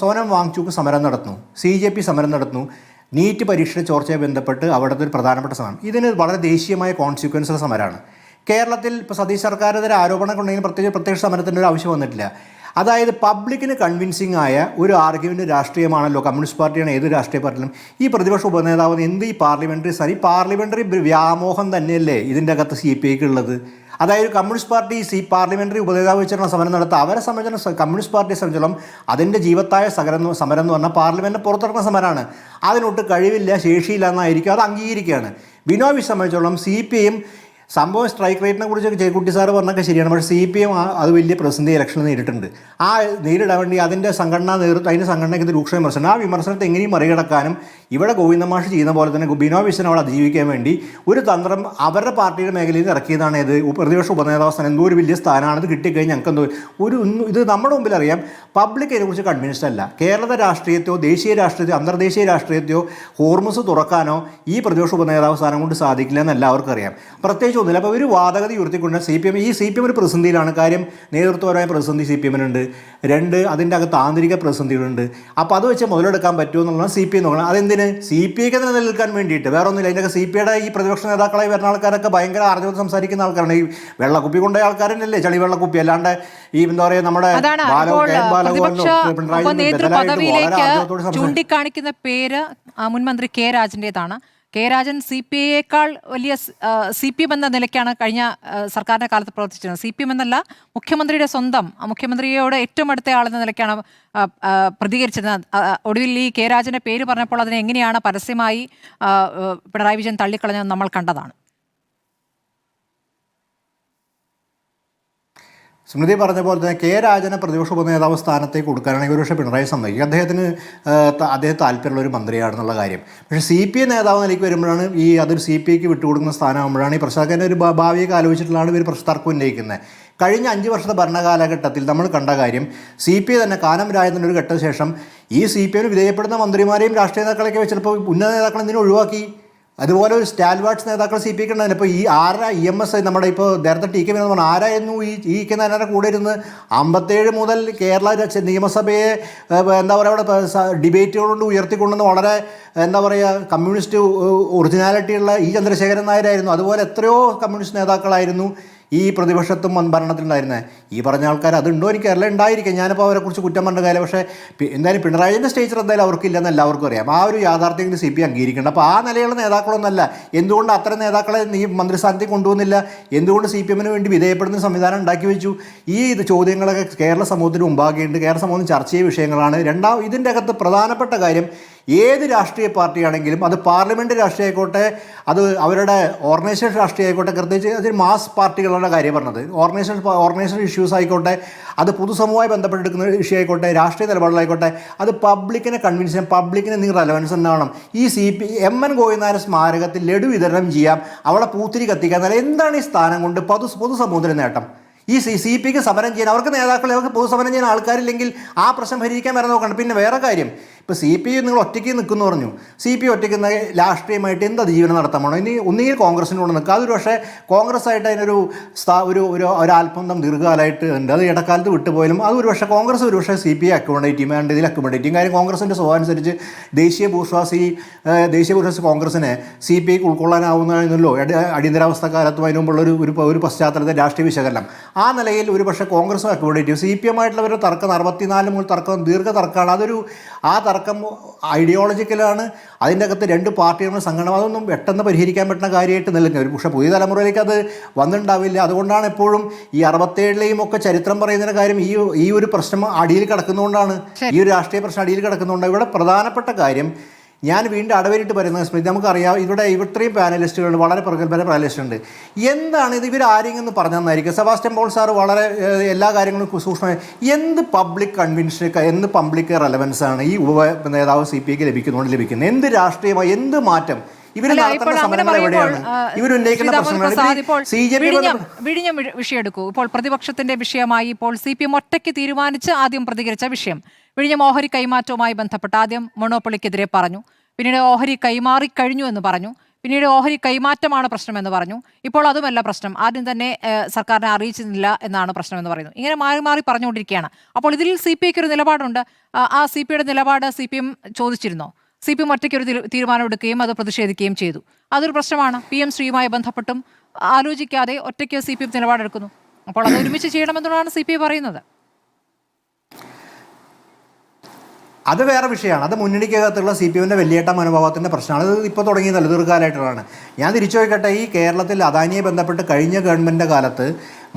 സോനം വാങ്ചുക്ക് സമരം നടത്തുന്നു, CJP സമരം നടത്തുന്നു, നീറ്റ് പരീക്ഷയുടെ ചോർച്ചയെ ബന്ധപ്പെട്ട് അവിടുത്തെ ഒരു പ്രധാനപ്പെട്ട സമരം. ഇതിന് വളരെ ദേശീയമായ കോൺസിക്വൻസുള്ള സമരമാണ്. കേരളത്തിൽ ഇപ്പോൾ സതീഷ് സർക്കാരിനെതിരെ ആരോപണങ്ങൾ ഉണ്ടെങ്കിൽ പ്രത്യേക സമരത്തിൻ്റെ ഒരു ആവശ്യം വന്നിട്ടില്ല. അതായത് പബ്ലിക്കിന് കൺവിൻസിങ് ആയ ഒരു ആർഗ്യുമെൻ്റ് രാഷ്ട്രീയമാണല്ലോ കമ്മ്യൂണിസ്റ്റ് പാർട്ടിയാണ് ഏത് രാഷ്ട്രീയ പാർട്ടിയിലും. ഈ പ്രതിപക്ഷ ഉപനേതാവ് എന്ത് ഈ പാർലമെൻ്ററി വ്യാമോഹം തന്നെയല്ലേ ഇതിൻ്റെ അകത്ത് CPIക്ക് ഉള്ളത്? അതായത് കമ്മ്യൂണിസ്റ്റ് പാർട്ടി പാർലമെൻ്ററി ഉപനേതാവ് വെച്ചിട്ടുള്ള സമരം നടത്തുക. അവരെ സംബന്ധിച്ചിടത്തോളം കമ്മ്യൂണിസ്റ്റ് പാർട്ടിയെ സംബന്ധിച്ചിടത്തോളം അതിൻ്റെ ജീവത്തായ സമരം എന്ന് പറഞ്ഞാൽ പാർലമെൻറ്റിന് പുറത്തിറക്കുന്ന സമരമാണ്. അതിനൊട്ട് കഴിവില്ല, ശേഷിയില്ല എന്നായിരിക്കും, അത് അംഗീകരിക്കുകയാണ്. ബിനോയ് സംബന്ധിച്ചിടത്തോളം CPIയും സംഭവം സ്ട്രൈക്ക് റേറ്റിനെ കുറിച്ച് ജയക്കുട്ടി സാറ് പറഞ്ഞൊക്കെ ശരിയാണ്. പക്ഷേ CPM അത് വലിയ പ്രതിസന്ധി ഇലക്ഷനിൽ നേരിട്ടുണ്ട്. നേരിടാൻ വേണ്ടി അതിൻ്റെ സംഘടനയ്ക്ക് രൂക്ഷ വിമർശനം. ആ വിമർശനത്തെ എങ്ങനെയും മറികടക്കാനും ഇവിടെ ഗോവിന്ദമാഷ് ചെയ്യുന്ന പോലെ തന്നെ ബിനോയ് വിശ്വനെ അവിടെ അതിജീവിക്കാൻ വേണ്ടി ഒരു തന്ത്രം അവരുടെ പാർട്ടിയുടെ മേഖലയിൽ നിന്ന് ഇറക്കിയതാണ്. ഇത് പ്രതിപക്ഷ ഉപനേതാവ് സ്ഥാനം എന്തോ ഒരു വലിയ സ്ഥാനമാണ്. ഇത് കിട്ടിക്കഴിഞ്ഞാൽ ഞങ്ങൾക്ക് ഇത് നമ്മുടെ മുമ്പിൽ അറിയാം. പബ്ലിക് ഇതിനെക്കുറിച്ച് കൺവിൻസ്ഡ് അല്ല. കേരള രാഷ്ട്രീയത്തെയോ ദേശീയ രാഷ്ട്രീയത്തെയോ അന്തർദേശീയ രാഷ്ട്രീയത്തെയോ ഹോർമുസ് തുറക്കാനോ ഈ പ്രതിപക്ഷ ഉപനേതാവ് സ്ഥാനം കൊണ്ട് സാധിക്കില്ല എന്ന് എല്ലാവർക്കും അറിയാം. പ്രത്യേകിച്ച് ഒന്നുമില്ല. അപ്പോൾ ഒരു വാദഗതി ഉയർത്തിക്കൊണ്ട് CPM ഒരു പ്രതിസന്ധിയിലാണ്. കാര്യം നേതൃത്വപരമായ പ്രതിസന്ധി CPM-നുണ്ട്. 2 അതിൻ്റെ അകത്ത് ആന്തരിക പ്രതിസന്ധികളുണ്ട്. അപ്പോൾ അത് വെച്ച് മുതലെടുക്കാൻ പറ്റുമോ എന്നുള്ളതാണ് CPM നോക്കണം. അതെന്തിന് CPIക്ക് തന്നെ നിലനിൽക്കാൻ വേണ്ടിയിട്ട്, വേറെ ഒന്നുമില്ല. അതിൻ്റെയൊക്കെ CPIയുടെ ഈ പ്രതിപക്ഷ നേതാക്കളായി വരുന്ന ആൾക്കാരൊക്കെ ഭയങ്കര ആർജവം സംസാരിക്കുന്ന ആൾക്കാരാണ്. ഈ വെള്ളക്കുപ്പി കൊണ്ടുപോയ ആൾക്കാരനല്ലേ, ചളി വെള്ളക്കുപ്പി, അല്ലാണ്ട് ഈ എന്താ പറയുക നമ്മുടെ നേതൃപദവിയിലേക്ക് ചൂണ്ടിക്കാണിക്കുന്ന പേര് മുൻമന്ത്രി K രാജൻ്റേതാണ്. K രാജൻ CPIയേക്കാൾ വലിയ CPM എന്ന നിലയ്ക്കാണ് കഴിഞ്ഞ സർക്കാരിൻ്റെ കാലത്ത് പ്രവർത്തിച്ചിരുന്നത്. CPM എന്നല്ല, മുഖ്യമന്ത്രിയുടെ സ്വന്തം മുഖ്യമന്ത്രിയോട് ഏറ്റവും അടുത്ത ആളെന്ന നിലയ്ക്കാണ് പ്രതികരിച്ചിരുന്നത്. ഒടുവിൽ ഈ K രാജൻ്റെ പേര് പറഞ്ഞപ്പോൾ അതിനെ എങ്ങനെയാണ് പരസ്യമായി പിണറായി വിജയൻ തള്ളിക്കളഞ്ഞത് നമ്മൾ കണ്ടതാണ്. സ്മൃതി പറഞ്ഞ പോലെ തന്നെ K രാജനെ പ്രതിപക്ഷ ഉപനേതാവ് സ്ഥാനത്തേക്ക് കൊടുക്കാനാണെങ്കിൽ ഒരുപക്ഷെ പിണറായി സമ്മതിക്കും. അദ്ദേഹത്തിന് താല്പര്യമുള്ള ഒരു മന്ത്രിയാണെന്നുള്ള കാര്യം. പക്ഷേ CPI നേതാവ് നിലയ്ക്ക് വരുമ്പോഴാണ് അതൊരു CPIക്ക് വിട്ടുകൊടുക്കുന്ന സ്ഥാനമാകുമ്പോഴാണ് ഈ പ്രശ്നക്കാരൻ്റെ ഒരു ഭാവിയൊക്കെ ആലോചിച്ചിട്ടുള്ളതാണ് ഇവർ തർക്കം ഉന്നയിക്കുന്നത്. കഴിഞ്ഞ 5 വർഷത്തെ ഭരണകാലഘട്ടത്തിൽ നമ്മൾ കണ്ട കാര്യം CPI തന്നെ കാനം രാജേന്ദ്രൻ്റെ ഒരു ഘട്ട ശേഷം ഈ CPIന് വിധേയപ്പെടുന്ന മന്ത്രിമാരെയും രാഷ്ട്രീയ നേതാക്കളെയൊക്കെ ചിലപ്പോൾ ഉന്നത നേതാക്കളെ എന്തിനും ഒഴിവാക്കി. അതുപോലെ ഒരു സ്റ്റാൽവാർഡ്സ് നേതാക്കൾ സി പി ഐക്ക് ഉണ്ടായിരുന്നു. ഇപ്പോൾ ഈ ആരാ EMS നമ്മുടെ ഇപ്പോൾ നേരത്തെ ടി കെ വിനോദ് പറഞ്ഞു ആരായിരുന്നു ഈ കെ നായനാരുടെ കൂടെ ഇരുന്ന് 57 മുതൽ കേരള നിയമസഭയെ എന്താ പറയുക അവിടെ ഡിബേറ്റുകളുകൊണ്ട് ഉയർത്തിക്കൊണ്ടുവന്ന് വളരെ എന്താ പറയുക കമ്മ്യൂണിസ്റ്റ് ഒറിജിനാലിറ്റിയുള്ള ചന്ദ്രശേഖരൻ നായരായിരുന്നു. അതുപോലെ എത്രയോ കമ്മ്യൂണിസ്റ്റ് നേതാക്കളായിരുന്നു ഈ പ്രതിപക്ഷത്തും ഭരണത്തിലുണ്ടായിരുന്നത്. ഈ പറഞ്ഞ ആൾക്കാർ അതുണ്ടോ എനിക്കറിയില്ല, ഉണ്ടായിരിക്കും. ഞാനിപ്പോൾ അവരെക്കുറിച്ച് കുറ്റം പറഞ്ഞ കാര്യം. പക്ഷേ എന്തായാലും പിണറായിൻ്റെ സ്റ്റേച്ചർ എന്തായാലും അവർക്കില്ലെന്ന് എല്ലാവർക്കും അറിയാം. ആ ഒരു യാഥാർത്ഥ്യം CP അംഗീകരിക്കേണ്ട. അപ്പോൾ ആ നിലയുള്ള നേതാക്കളൊന്നല്ല. എന്തുകൊണ്ട് അത്തരം നേതാക്കളെ നീ മന്ത്രിസ്ഥാനത്തേക്ക് കൊണ്ടുവന്നില്ല? എന്തുകൊണ്ട് CPM വേണ്ടി വിധേയപ്പെടുന്ന സംവിധാനം ഉണ്ടാക്കി വെച്ചു? ഈ ചോദ്യങ്ങളൊക്കെ കേരള സമൂഹത്തിന് മുമ്പാകെയുണ്ട്. കേരള സമൂഹം ചർച്ച ചെയ്ത വിഷയങ്ങളാണ്. ഇതിൻ്റെ അകത്ത് പ്രധാനപ്പെട്ട കാര്യം ഏത് രാഷ്ട്രീയ പാർട്ടിയാണെങ്കിലും അത് പാർലമെൻറ്റ് രാഷ്ട്രീയം ആയിക്കോട്ടെ, അത് അവരുടെ ഓർഗനൈസേഷൻ രാഷ്ട്രീയം ആയിക്കോട്ടെ, പ്രത്യേകിച്ച് അതിൽ മാസ് പാർട്ടികളുടെ കാര്യം പറഞ്ഞത്, ഓർഗനൈസേഷൻ ഇഷ്യൂസ് ആയിക്കോട്ടെ, അത് പൊതുസമൂഹമായി ബന്ധപ്പെട്ടെടുക്കുന്ന ഇഷ്യൂ ആയിക്കോട്ടെ, രാഷ്ട്രീയ നിലപാടുകളായിക്കോട്ടെ, അത് പബ്ലിക്കിനെ കൺവിൻസ് ചെയ്യാം, പബ്ലിക്കിന് എന്തെങ്കിലും റെലവൻസ് ഉണ്ടാവണം. ഈ MN ഗോവിന്ദനായർ സ്മാരകത്തിൽ ലഡു വിതരണം ചെയ്യാം, അവിടെ പൂത്തിരി കത്തിക്കാൻ, എന്താണ് ഈ സ്ഥാനം കൊണ്ട് പൊതുസമൂഹത്തിന് നേട്ടം? ഈ CP ക്ക് സമരം ചെയ്യാൻ അവർക്ക് നേതാക്കളെ അവർക്ക് പൊതുസമരം ചെയ്യാൻ ആൾക്കാരില്ലെങ്കിൽ ആ പ്രശ്നം പരിഹരിക്കാൻ വരെ നോക്കണം. പിന്നെ വേറെ കാര്യം, ഇപ്പോൾ CP നിങ്ങൾ ഒറ്റയ്ക്ക് നിൽക്കുമെന്ന് പറഞ്ഞു. CP ഒറ്റയ്ക്ക് രാഷ്ട്രീയമായിട്ട് എന്ത് അതിജീവനം നടത്താമോ? ഇനി ഒന്നുകിൽ കോൺഗ്രസിനോട് നിൽക്കുക. അതൊരു പക്ഷേ കോൺഗ്രസ് ആയിട്ട് അതിനൊരു ഒരാൽബന്ധം ദീർഘകാലമായിട്ട് ഉണ്ട്. അത് ഇടക്കാലത്ത് വിട്ടുപോയാലും അത് ഒരു പക്ഷേ കോൺഗ്രസ് ഒരു പക്ഷേ CP അക്കോമഡേറ്റ് ചെയ്യും. വേണ്ട ഇതിൽ അക്കോമഡേറ്റ് ചെയ്യും. കാര്യം കോൺഗ്രസിൻ്റെ സ്വഭാവം അനുസരിച്ച് ദേശീയ ബൂർഷ്വാസി കോൺഗ്രസിനെ CP ഉൾക്കൊള്ളാനാവുന്നല്ലോ അടിയന്തരാവസ്ഥ കാലത്തും അതിന് മുമ്പുള്ള ഒരു പശ്ചാത്തലത്തെ രാഷ്ട്രീയ വിശകലനം. ആ നിലയിൽ ഒരു പക്ഷേ കോൺഗ്രസ് അക്കോമഡേറ്റ് ചെയ്യും. CPM ആയിട്ടുള്ളവരുടെ തർക്കം 64 മുതൽ തർക്കം ദീർഘതർക്കമാണ്. ആ തർക്കം ഐഡിയോളജിക്കലാണ്. അതിൻ്റെ അകത്ത് രണ്ട് പാർട്ടികളുടെ സംഘടന അതൊന്നും പെട്ടെന്ന് പരിഹരിക്കാൻ പറ്റുന്ന കാര്യമായിട്ട് നിൽക്കുന്നത്. പക്ഷേ പുതിയ തലമുറയിലേക്ക് അത് വന്നിട്ടുണ്ടാവില്ല. അതുകൊണ്ടാണ് എപ്പോഴും ഈ 67ലെയും ഒക്കെ ചരിത്രം പറയുന്നതിൻ്റെ കാര്യം ഈ ഒരു പ്രശ്നം അടിയിൽ കിടക്കുന്നതുകൊണ്ടാണ്. ഈ ഒരു രാഷ്ട്രീയ പ്രശ്നം അടിയിൽ കിടക്കുന്നതുകൊണ്ട് ഇവിടെ പ്രധാനപ്പെട്ട കാര്യം ഞാൻ വീണ്ടും അടവരിട്ട് പറയുന്ന സ്മൃതി, നമുക്കറിയാം ഇവിടെ ഇത്രയും പാനലിസ്റ്റുകളുണ്ട്, വളരെ പ്രഗത്ഭര പാനലിസ്റ്റുണ്ട്. എന്താണ് ഇത് ഇവരാരെങ്കിലും പറഞ്ഞതെന്നായിരിക്കും. സെബാസ്റ്റ്യൻ പോൾ സാറ് വളരെ എല്ലാ കാര്യങ്ങളും സൂക്ഷ്മമായി എന്ത് പബ്ലിക് കൺവിൻഷൻ, എന്ത് പബ്ലിക് റെലവൻസ് ആണ് ഈ നേതാവ് CPക്ക് ലഭിക്കുന്നത്? എന്ത് രാഷ്ട്രീയമായി എന്ത് മാറ്റം ഇവർ നടത്തുന്ന സമരങ്ങൾ എവിടെയാണ്? ഇവരുന്നയിക്കുന്ന പ്രശ്നങ്ങൾ വിഴിഞ്ഞം വിഷയം എടുക്കൂ. ഇപ്പോൾ പ്രതിപക്ഷത്തിന്റെ വിഷയമായി ഇപ്പോൾ CPM ഒറ്റയ്ക്ക് തീരുമാനിച്ച് ആദ്യം പ്രതികരിച്ച വിഷയം വിഴിഞ്ഞം ഓഹരി കൈമാറ്റവുമായി ബന്ധപ്പെട്ട് ആദ്യം മൊണോപ്പൊളിക്കെതിരെ പറഞ്ഞു, പിന്നീട് ഓഹരി കൈമാറിക്കഴിഞ്ഞു എന്ന് പറഞ്ഞു, പിന്നീട് ഓഹരി കൈമാറ്റമാണ് പ്രശ്നമെന്ന് പറഞ്ഞു. ഇപ്പോൾ അതുമല്ല പ്രശ്നം, ആദ്യം തന്നെ സർക്കാരിനെ അറിയിച്ചിരുന്നില്ല എന്നാണ് പ്രശ്നമെന്ന് പറയുന്നു. ഇങ്ങനെ മാറി മാറി പറഞ്ഞുകൊണ്ടിരിക്കുകയാണ്. അപ്പോൾ ഇതിൽ CPക്ക് ഒരു നിലപാടുണ്ട്. ആ CPയുടെ നിലപാട് CPM ചോദിച്ചിരുന്നോ? CPM ഒറ്റയ്ക്കൊരു തീരുമാനമെടുക്കുകയും അത് പ്രതിഷേധിക്കുകയും ചെയ്തു. അതൊരു പ്രശ്നമാണ്. PM ശ്രീയുമായി ബന്ധപ്പെട്ടും ആലോചിക്കാതെ ഒറ്റയ്ക്ക് CPM നിലപാടെടുക്കുന്നു. അപ്പോൾ അത് ഒരുമിച്ച് ചെയ്യണമെന്നുള്ളതാണ് CPI പറയുന്നത്. അത് വേറെ വിഷയമാണ്. അത് മുന്നണിക്കകത്തുള്ള CPMൻ്റെ വലിയേട്ട മനോഭാവത്തിൻ്റെ പ്രശ്നമാണ്. അത് ഇപ്പോൾ തുടങ്ങിയതല്ല, ദീർഘകാലമായിട്ടുള്ളതാണ്. ഞാൻ തിരിച്ചു ചോദിക്കട്ടെ, ഈ കേരളത്തിൽ അദാനിയെ ബന്ധപ്പെട്ട് കഴിഞ്ഞ ഗവൺമെൻറ്റിൻ്റെ കാലത്ത്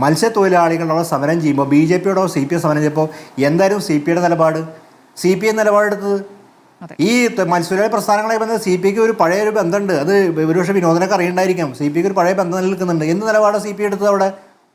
മത്സ്യത്തൊഴിലാളികളോട് സമരം ചെയ്യുമ്പോൾ BJPയോടോ CPM സമരം ചെയ്യുമ്പോൾ എന്തായാലും CPയുടെ നിലപാട്? CPM നിലപാടെടുത്തത് ഈ മത്സ്യത്തൊഴിലാളി പ്രസ്ഥാനങ്ങളെ ബന്ധം CPക്ക് ഒരു പഴയൊരു ബന്ധമുണ്ട്. അത് ഒരുപക്ഷെ വിനോദനൊക്കെ അറിയണ്ടായിരിക്കാം. CPക്ക് ഒരു പഴയ ബന്ധം നിലനിൽക്കുന്നുണ്ട്. എന്ത് നിലപാട് CP എടുത്തത്? അവിടെ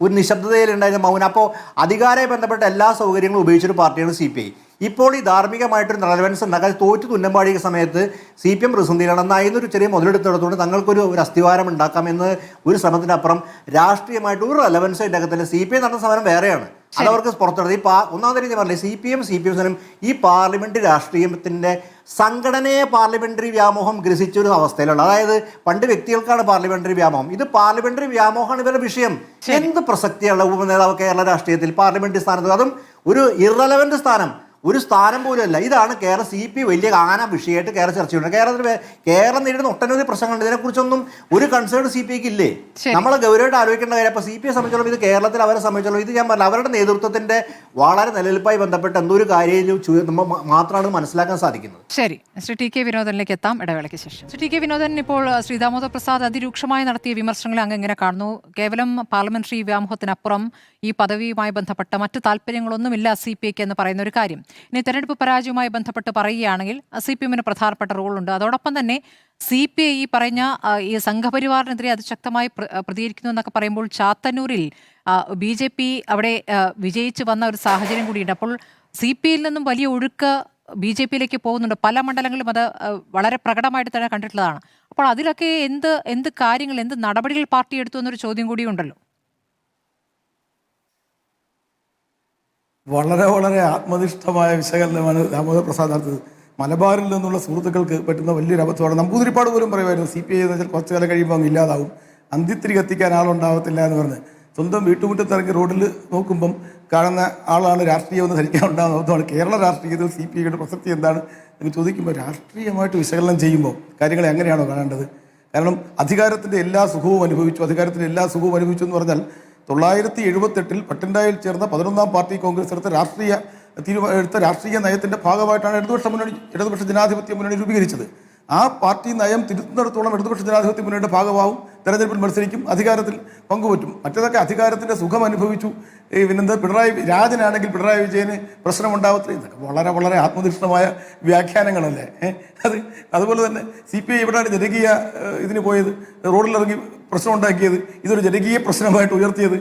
ഒരു നിശബ്ദതയിലുണ്ടായിരുന്ന മൗനം. അപ്പോൾ അധികാരമായി ബന്ധപ്പെട്ട എല്ലാ സൗകര്യങ്ങളും ഉപയോഗിച്ചൊരു പാർട്ടിയാണ് CPI. ഇപ്പോൾ ഈ ധാർമ്മികമായിട്ടൊരു റെലവൻസ് ഉണ്ടാക്കാൻ തോറ്റു തുന്നമ്പാടിയ സമയത്ത് CPM പ്രതിസന്ധിയിലാണ്. അതിനൊരു ചെറിയ മുതലെടുത്തിടത്തുകൊണ്ട് തങ്ങൾക്കൊരു അസ്ഥിവാരം ഉണ്ടാക്കാമെന്ന് ഒരു ശ്രമത്തിനപ്പുറം രാഷ്ട്രീയമായിട്ട് ഒരു റെലവൻസ് ഇതിൻ്റെ അകത്തില്ല. CPI നടന്ന സമരം വേറെയാണ്, അതവർക്ക് പുറത്തെടുത്ത് ഒന്നാമത്തെ രീതി പറഞ്ഞില്ലേ, CPM ഈ പാർലമെന്റ് രാഷ്ട്രീയത്തിൻ്റെ സംഘടനയെ പാർലമെന്ററി വ്യാമോഹം ഗ്രസിച്ചൊരു അവസ്ഥയിലുള്ള, അതായത് പണ്ട് വ്യക്തികൾക്കാണ് പാർലമെന്ററി വ്യാമോഹം, ഇത് പാർലമെന്ററി വ്യാമോഹമാണ് ഇവരുടെ വിഷയം. എന്ത് പ്രസക്തിയുള്ള ഉപനേതാവ് കേരള രാഷ്ട്രീയത്തിൽ പാർലമെന്റ് സ്ഥാനത്ത്, അതും ഒരു ഇറലവന്റ് സ്ഥാനം, ഒരു സ്ഥാനം പോലും അല്ല. ഇതാണ് കേരള CPI വലിയ ആന വിഷയമായിട്ട് കേരള ചർച്ച ചെയ്യുന്നത്. കേരളം നേരിടുന്ന ഒട്ടനവധി പ്രശ്നങ്ങളുണ്ട്. ഇതിനെക്കുറിച്ചൊന്നും ഒരു കൺസേൺ CPIക്ക് ഇല്ലേ? നമ്മൾ ഗൗരവമായിട്ട് ആലോചിക്കേണ്ട കാര്യം. അപ്പോൾ CPIയെ സംബന്ധിച്ചോളം ഇത് കേരളത്തിൽ അവരെ സംബന്ധിച്ചോളം ഇത് ഞാൻ പറഞ്ഞ അവരുടെ നേതൃത്വത്തിന്റെ വളരെ നിലനിൽപ്പായി ബന്ധപ്പെട്ട എന്തോ ഒരു കാര്യം മാത്രമാണ് മനസ്സിലാക്കാൻ സാധിക്കുന്നത്. ശരി, ശ്രീ ടി കെ വിനോദനിലേക്ക് എത്താം ഇടവേളയ്ക്ക് ശേഷം. ശ്രീ ടി കെ വിനോദൻ, ഇപ്പോൾ ശ്രീ ദാമോദർ പ്രസാദ് അതിരൂക്ഷമായി നടത്തിയ വിമർശനങ്ങളെ അങ്ങ് എങ്ങനെ കാണുന്നു? കേവലം പാർലമെന്ററി വ്യാമോഹത്തിനപ്പുറം ഈ പദവിയുമായി ബന്ധപ്പെട്ട മറ്റ് താല്പര്യങ്ങളൊന്നുമില്ല CPIക്ക് എന്ന് പറയുന്ന ഒരു കാര്യം. ഇനി തെരഞ്ഞെടുപ്പ് പരാജയവുമായി ബന്ധപ്പെട്ട് പറയുകയാണെങ്കിൽ CPMന് പ്രധാനപ്പെട്ട റോളുണ്ട്. അതോടൊപ്പം തന്നെ CPI ഈ പറഞ്ഞ ഈ സംഘപരിവാറിനെതിരെ അതിശക്തമായി പ്രതികരിക്കുന്നു എന്നൊക്കെ പറയുമ്പോൾ ചാത്തന്നൂരിൽ BJP അവിടെ വിജയിച്ച് വന്ന ഒരു സാഹചര്യം കൂടിയുണ്ട്. അപ്പോൾ CPIയിൽ നിന്നും വലിയ ഒഴുക്ക് BJPയിലേക്ക് പോകുന്നുണ്ട്. പല മണ്ഡലങ്ങളിലും അത് വളരെ പ്രകടമായിട്ട് തന്നെ കണ്ടിട്ടുള്ളതാണ്. അപ്പോൾ അതിലൊക്കെ എന്ത് കാര്യങ്ങൾ, എന്ത് നടപടികൾ പാർട്ടി എടുത്തു എന്നൊരു ചോദ്യം കൂടിയുണ്ടല്ലോ. വളരെ വളരെ ആത്മനിഷ്ഠമായ വിശകലനമാണ് ദാമോദർ പ്രസാദ് നടത്തുന്നത്. മലബാറിൽ നിന്നുള്ള സുഹൃത്തുക്കൾക്ക് പറ്റുന്ന വലിയൊരു അബദ്ധമാണ്. നമ്പൂതിരിപ്പാട് പോലും പറയുമായിരുന്നു CPI എന്ന് വെച്ചാൽ കുറച്ചു കാലം കഴിയുമ്പോൾ അങ്ങ് ഇല്ലാതാവും, അന്തിത്തിരി കത്തിക്കാൻ ആളുണ്ടാവത്തില്ല എന്ന് പറഞ്ഞ്. സ്വന്തം വീട്ടുമുറ്റത്തിറങ്ങി റോഡിൽ നോക്കുമ്പം കാണുന്ന ആളാണ് രാഷ്ട്രീയമെന്ന് ധരിക്കാനുണ്ടാകുന്ന അബദ്ധമാണ്. കേരള രാഷ്ട്രീയത്തിൽ CPIയുടെ പ്രസക്തി എന്താണ് എന്ന് ചോദിക്കുമ്പോൾ രാഷ്ട്രീയമായിട്ട് വിശകലനം ചെയ്യുമ്പോൾ കാര്യങ്ങളെ അങ്ങനെയാണോ കാണേണ്ടത്? കാരണം അധികാരത്തിൻ്റെ എല്ലാ സുഖവും അനുഭവിച്ചു എന്ന് പറഞ്ഞാൽ 978 പട്ടിൻഡായിൽ ചേർന്ന 11ാം പാർട്ടി കോൺഗ്രസ് എടുത്ത രാഷ്ട്രീയ നയത്തിൻ്റെ ഭാഗമായിട്ടാണ് ഇടതുപക്ഷ ജനാധിപത്യ മുന്നണി രൂപീകരിച്ചത്. ആ പാർട്ടി നയം തിരുത്തുന്നിടത്തോളം ഇടതുപക്ഷ ജനാധിപത്യ മുന്നണിയുടെ ഭാഗമാവും, തെരഞ്ഞെടുപ്പിൽ മത്സരിക്കും, അധികാരത്തിൽ പങ്കുപറ്റും. മറ്റേതൊക്കെ അധികാരത്തിൻ്റെ സുഖം അനുഭവിച്ചു. പിന്നെന്ത് രാജനാണെങ്കിൽ പിണറായി വിജയന് പ്രശ്നമുണ്ടാവത്തില്ല. ഇതൊക്കെ വളരെ വളരെ ആത്മനിഷ്ഠമായ വ്യാഖ്യാനങ്ങളല്ലേ. അതുപോലെ തന്നെ CPI എവിടെയാണ് ജനകീയ ഇതിന് പോയത്, റോഡിലിറങ്ങി പ്രശ്നം ഉണ്ടാക്കിയത്, ഇതൊരു ജനകീയ പ്രശ്നമായിട്ട് ഉയർത്തിയത്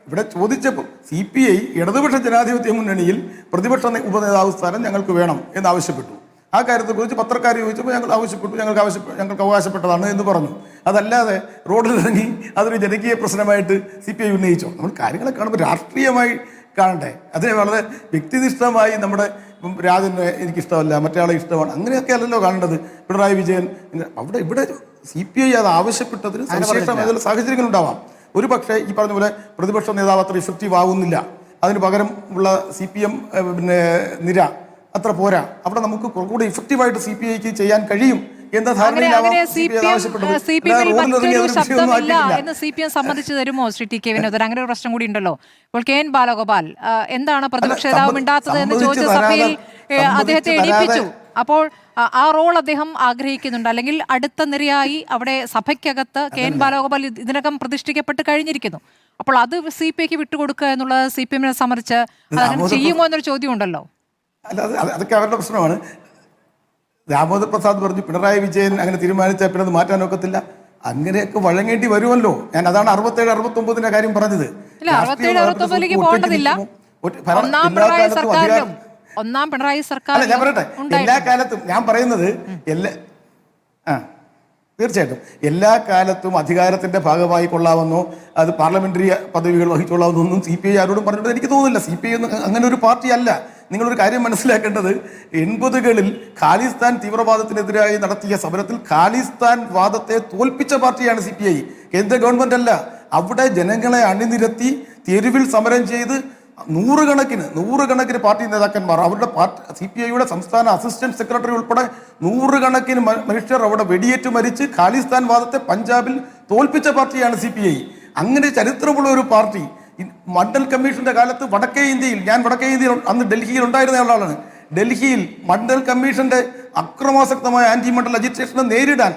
ഇവിടെ ചോദിച്ചപ്പോൾ CPI ഇടതുപക്ഷ ജനാധിപത്യ മുന്നണിയിൽ പ്രതിപക്ഷ ഉപനേതാവ് സ്ഥാനം ഞങ്ങൾക്ക് വേണം എന്നാവശ്യപ്പെട്ടു. ആ കാര്യത്തെക്കുറിച്ച് പത്രക്കാർ ചോദിച്ചപ്പോൾ ഞങ്ങൾക്ക് അവകാശപ്പെട്ടതാണ് എന്ന് പറഞ്ഞു. അതല്ലാതെ റോഡിലിറങ്ങി അതൊരു ജനകീയ പ്രശ്നമായിട്ട് CPI ഉന്നയിച്ചോ? നമ്മൾ കാര്യങ്ങളെ കാണുമ്പോൾ രാഷ്ട്രീയമായി കാണണ്ടേ? അതിനെ വളരെ വ്യക്തിനിഷ്ഠമായി നമ്മുടെ രാജനെ എനിക്കിഷ്ടമല്ല, മറ്റേ ഇഷ്ടമാണ്, അങ്ങനെയൊക്കെ അല്ലല്ലോ കാണേണ്ടത്. പിണറായി വിജയൻ ഇവിടെ CPI അത് ആവശ്യപ്പെട്ടതിന് സവിശേഷമായ സാഹചര്യങ്ങളുണ്ടാവാം. ഒരു പക്ഷേ ഈ പറഞ്ഞ പോലെ പ്രതിപക്ഷ നേതാവ് അത്ര ഇഫക്റ്റീവ് ആവുന്നില്ല, അതിന് പകരം ഉള്ള CPM നിര അത്ര പോരാ, അവിടെ നമുക്ക് കുറച്ചുകൂടി ഇഫക്റ്റീവായിട്ട് CPIക്ക് ചെയ്യാൻ കഴിയും എന്ന ധാരണയിലാവാം എന്ന് CPM സമ്മതിച്ചു തരുമോ ശ്രീ ടി കെ വിനോദൻ? അങ്ങനെ ഒരു പ്രശ്നം കൂടി ഉണ്ടല്ലോ. ഇപ്പോൾ KN ബാലഗോപാൽ എന്താണ് പ്രതിപക്ഷ നേതാവ് മിണ്ടാത്തത് എന്ന് ചോദിച്ച സഭയിൽ അദ്ദേഹത്തെ എണീപ്പിച്ചു. അപ്പോൾ ആ റോൾ അദ്ദേഹം ആഗ്രഹിക്കുന്നുണ്ട്, അല്ലെങ്കിൽ അടുത്ത നിരയായി അവിടെ സഭയ്ക്കകത്ത് KN ബാലഗോപാൽ ഇതിനകം പ്രതിഷ്ഠിക്കപ്പെട്ട് കഴിഞ്ഞിരിക്കുന്നു. അപ്പോൾ അത് CPIക്ക് വിട്ടുകൊടുക്കുക എന്നുള്ളത് CPM സംബന്ധിച്ച് അങ്ങനെ ചെയ്യുമോ എന്നൊരു ചോദ്യം ഉണ്ടല്ലോ. അല്ല, അതൊക്കെ അവരുടെ പ്രശ്നമാണ്. ദാമോദർ പ്രസാദ് പറഞ്ഞു പിണറായി വിജയൻ അങ്ങനെ തീരുമാനിച്ചാൽ പിന്നെ അത് മാറ്റാൻ ഒക്കത്തില്ല. അങ്ങനെയൊക്കെ വഴങ്ങേണ്ടി വരുമല്ലോ. ഞാൻ അതാണ് 67-69 കാര്യം പറഞ്ഞത്. ഒന്നാം പിണറായി സർക്കാർ ഞാൻ പറയട്ടെ, എല്ലാ കാലത്തും ഞാൻ പറയുന്നത് തീർച്ചയായിട്ടും എല്ലാ കാലത്തും അധികാരത്തിന്റെ ഭാഗമായി കൊള്ളാമെന്നോ അത് പാർലമെന്ററി പദവികൾ വഹിച്ചുകൊള്ളാമെന്നൊന്നും CPI ആരോടും പറഞ്ഞിട്ട് എനിക്ക് തോന്നുന്നില്ല. CPI ഒന്നും അങ്ങനെ ഒരു പാർട്ടി അല്ല. നിങ്ങളൊരു കാര്യം മനസ്സിലാക്കേണ്ടത്, 80കളിൽ ഖാലിസ്ഥാൻ തീവ്രവാദത്തിനെതിരായി നടത്തിയ സമരത്തിൽ ഖാലിസ്ഥാൻ വാദത്തെ തോൽപ്പിച്ച പാർട്ടിയാണ് CPI. കേന്ദ്ര ഗവൺമെന്റ് അല്ല. അവിടെ ജനങ്ങളെ അണിനിരത്തി തെരുവിൽ സമരം ചെയ്ത് നൂറുകണക്കിന് പാർട്ടി നേതാക്കന്മാർ, അവരുടെ CPIയുടെ സംസ്ഥാന അസിസ്റ്റന്റ് സെക്രട്ടറി ഉൾപ്പെടെ നൂറുകണക്കിന് മനുഷ്യർ അവിടെ വെടിയേറ്റ് മരിച്ച് ഖാലിസ്ഥാൻ വാദത്തെ പഞ്ചാബിൽ തോൽപ്പിച്ച പാർട്ടിയാണ് CPI. അങ്ങനെ ചരിത്രമുള്ള ഒരു പാർട്ടി മണ്ഡൽ കമ്മീഷന്റെ കാലത്ത് ഞാൻ വടക്കേ ഇന്ത്യയിൽ അന്ന് ഡൽഹിയിൽ ഉണ്ടായിരുന്ന ആളാണ്. ഡൽഹിയിൽ മണ്ഡൽ കമ്മീഷന്റെ അക്രമാസക്തമായ ആന്റി മണ്ഡൽ അജിറ്റേഷനെ നേരിടാൻ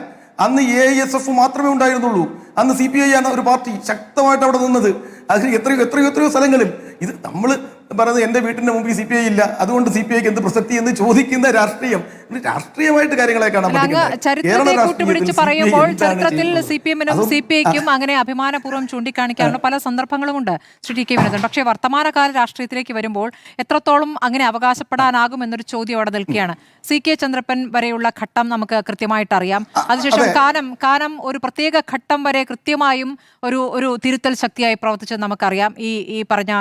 അന്ന് AISF മാത്രമേ ഉണ്ടായിരുന്നുള്ളൂ. അന്ന് CPI ആണ് ഒരു പാർട്ടി ശക്തമായിട്ട് അവിടെ നിന്നത്. അതിന് എത്രയോ സ്ഥലങ്ങളിൽ ഇത് നമ്മൾ പറയുന്നത് എൻ്റെ വീട്ടിൻ്റെ മുമ്പിൽ CPI ഇല്ല, അതുകൊണ്ട് CPIക്ക് എന്ത് പ്രസക്തി എന്ന് ചോദിക്കുന്ന രാഷ്ട്രീയമായിട്ട് കാര്യങ്ങളെ കാണാൻ പറയുമ്പോൾ ചരിത്രത്തിൽ CPM-നും CPIക്കും അങ്ങനെ അഭിമാനപൂർവ്വം ചൂണ്ടിക്കാണിക്കാനുള്ള പല സന്ദർഭങ്ങളുമുണ്ട് ശ്രീ ടി കെ വിനോദൻ. പക്ഷേ വർത്തമാനകാല രാഷ്ട്രീയത്തിലേക്ക് വരുമ്പോൾ എത്രത്തോളം അങ്ങനെ അവകാശപ്പെടാനാകും എന്നൊരു ചോദ്യം അവിടെ നിൽക്കുകയാണ്. CK ചന്ദ്രപ്പൻ വരെയുള്ള ഘട്ടം നമുക്ക് കൃത്യമായിട്ട് അറിയാം. അതിനുശേഷം കാനം ഒരു പ്രത്യേക ഘട്ടം വരെ കൃത്യമായും ഒരു തിരുത്തൽ ശക്തിയായി പ്രവർത്തിച്ചത് നമുക്കറിയാം. ഈ പറഞ്ഞ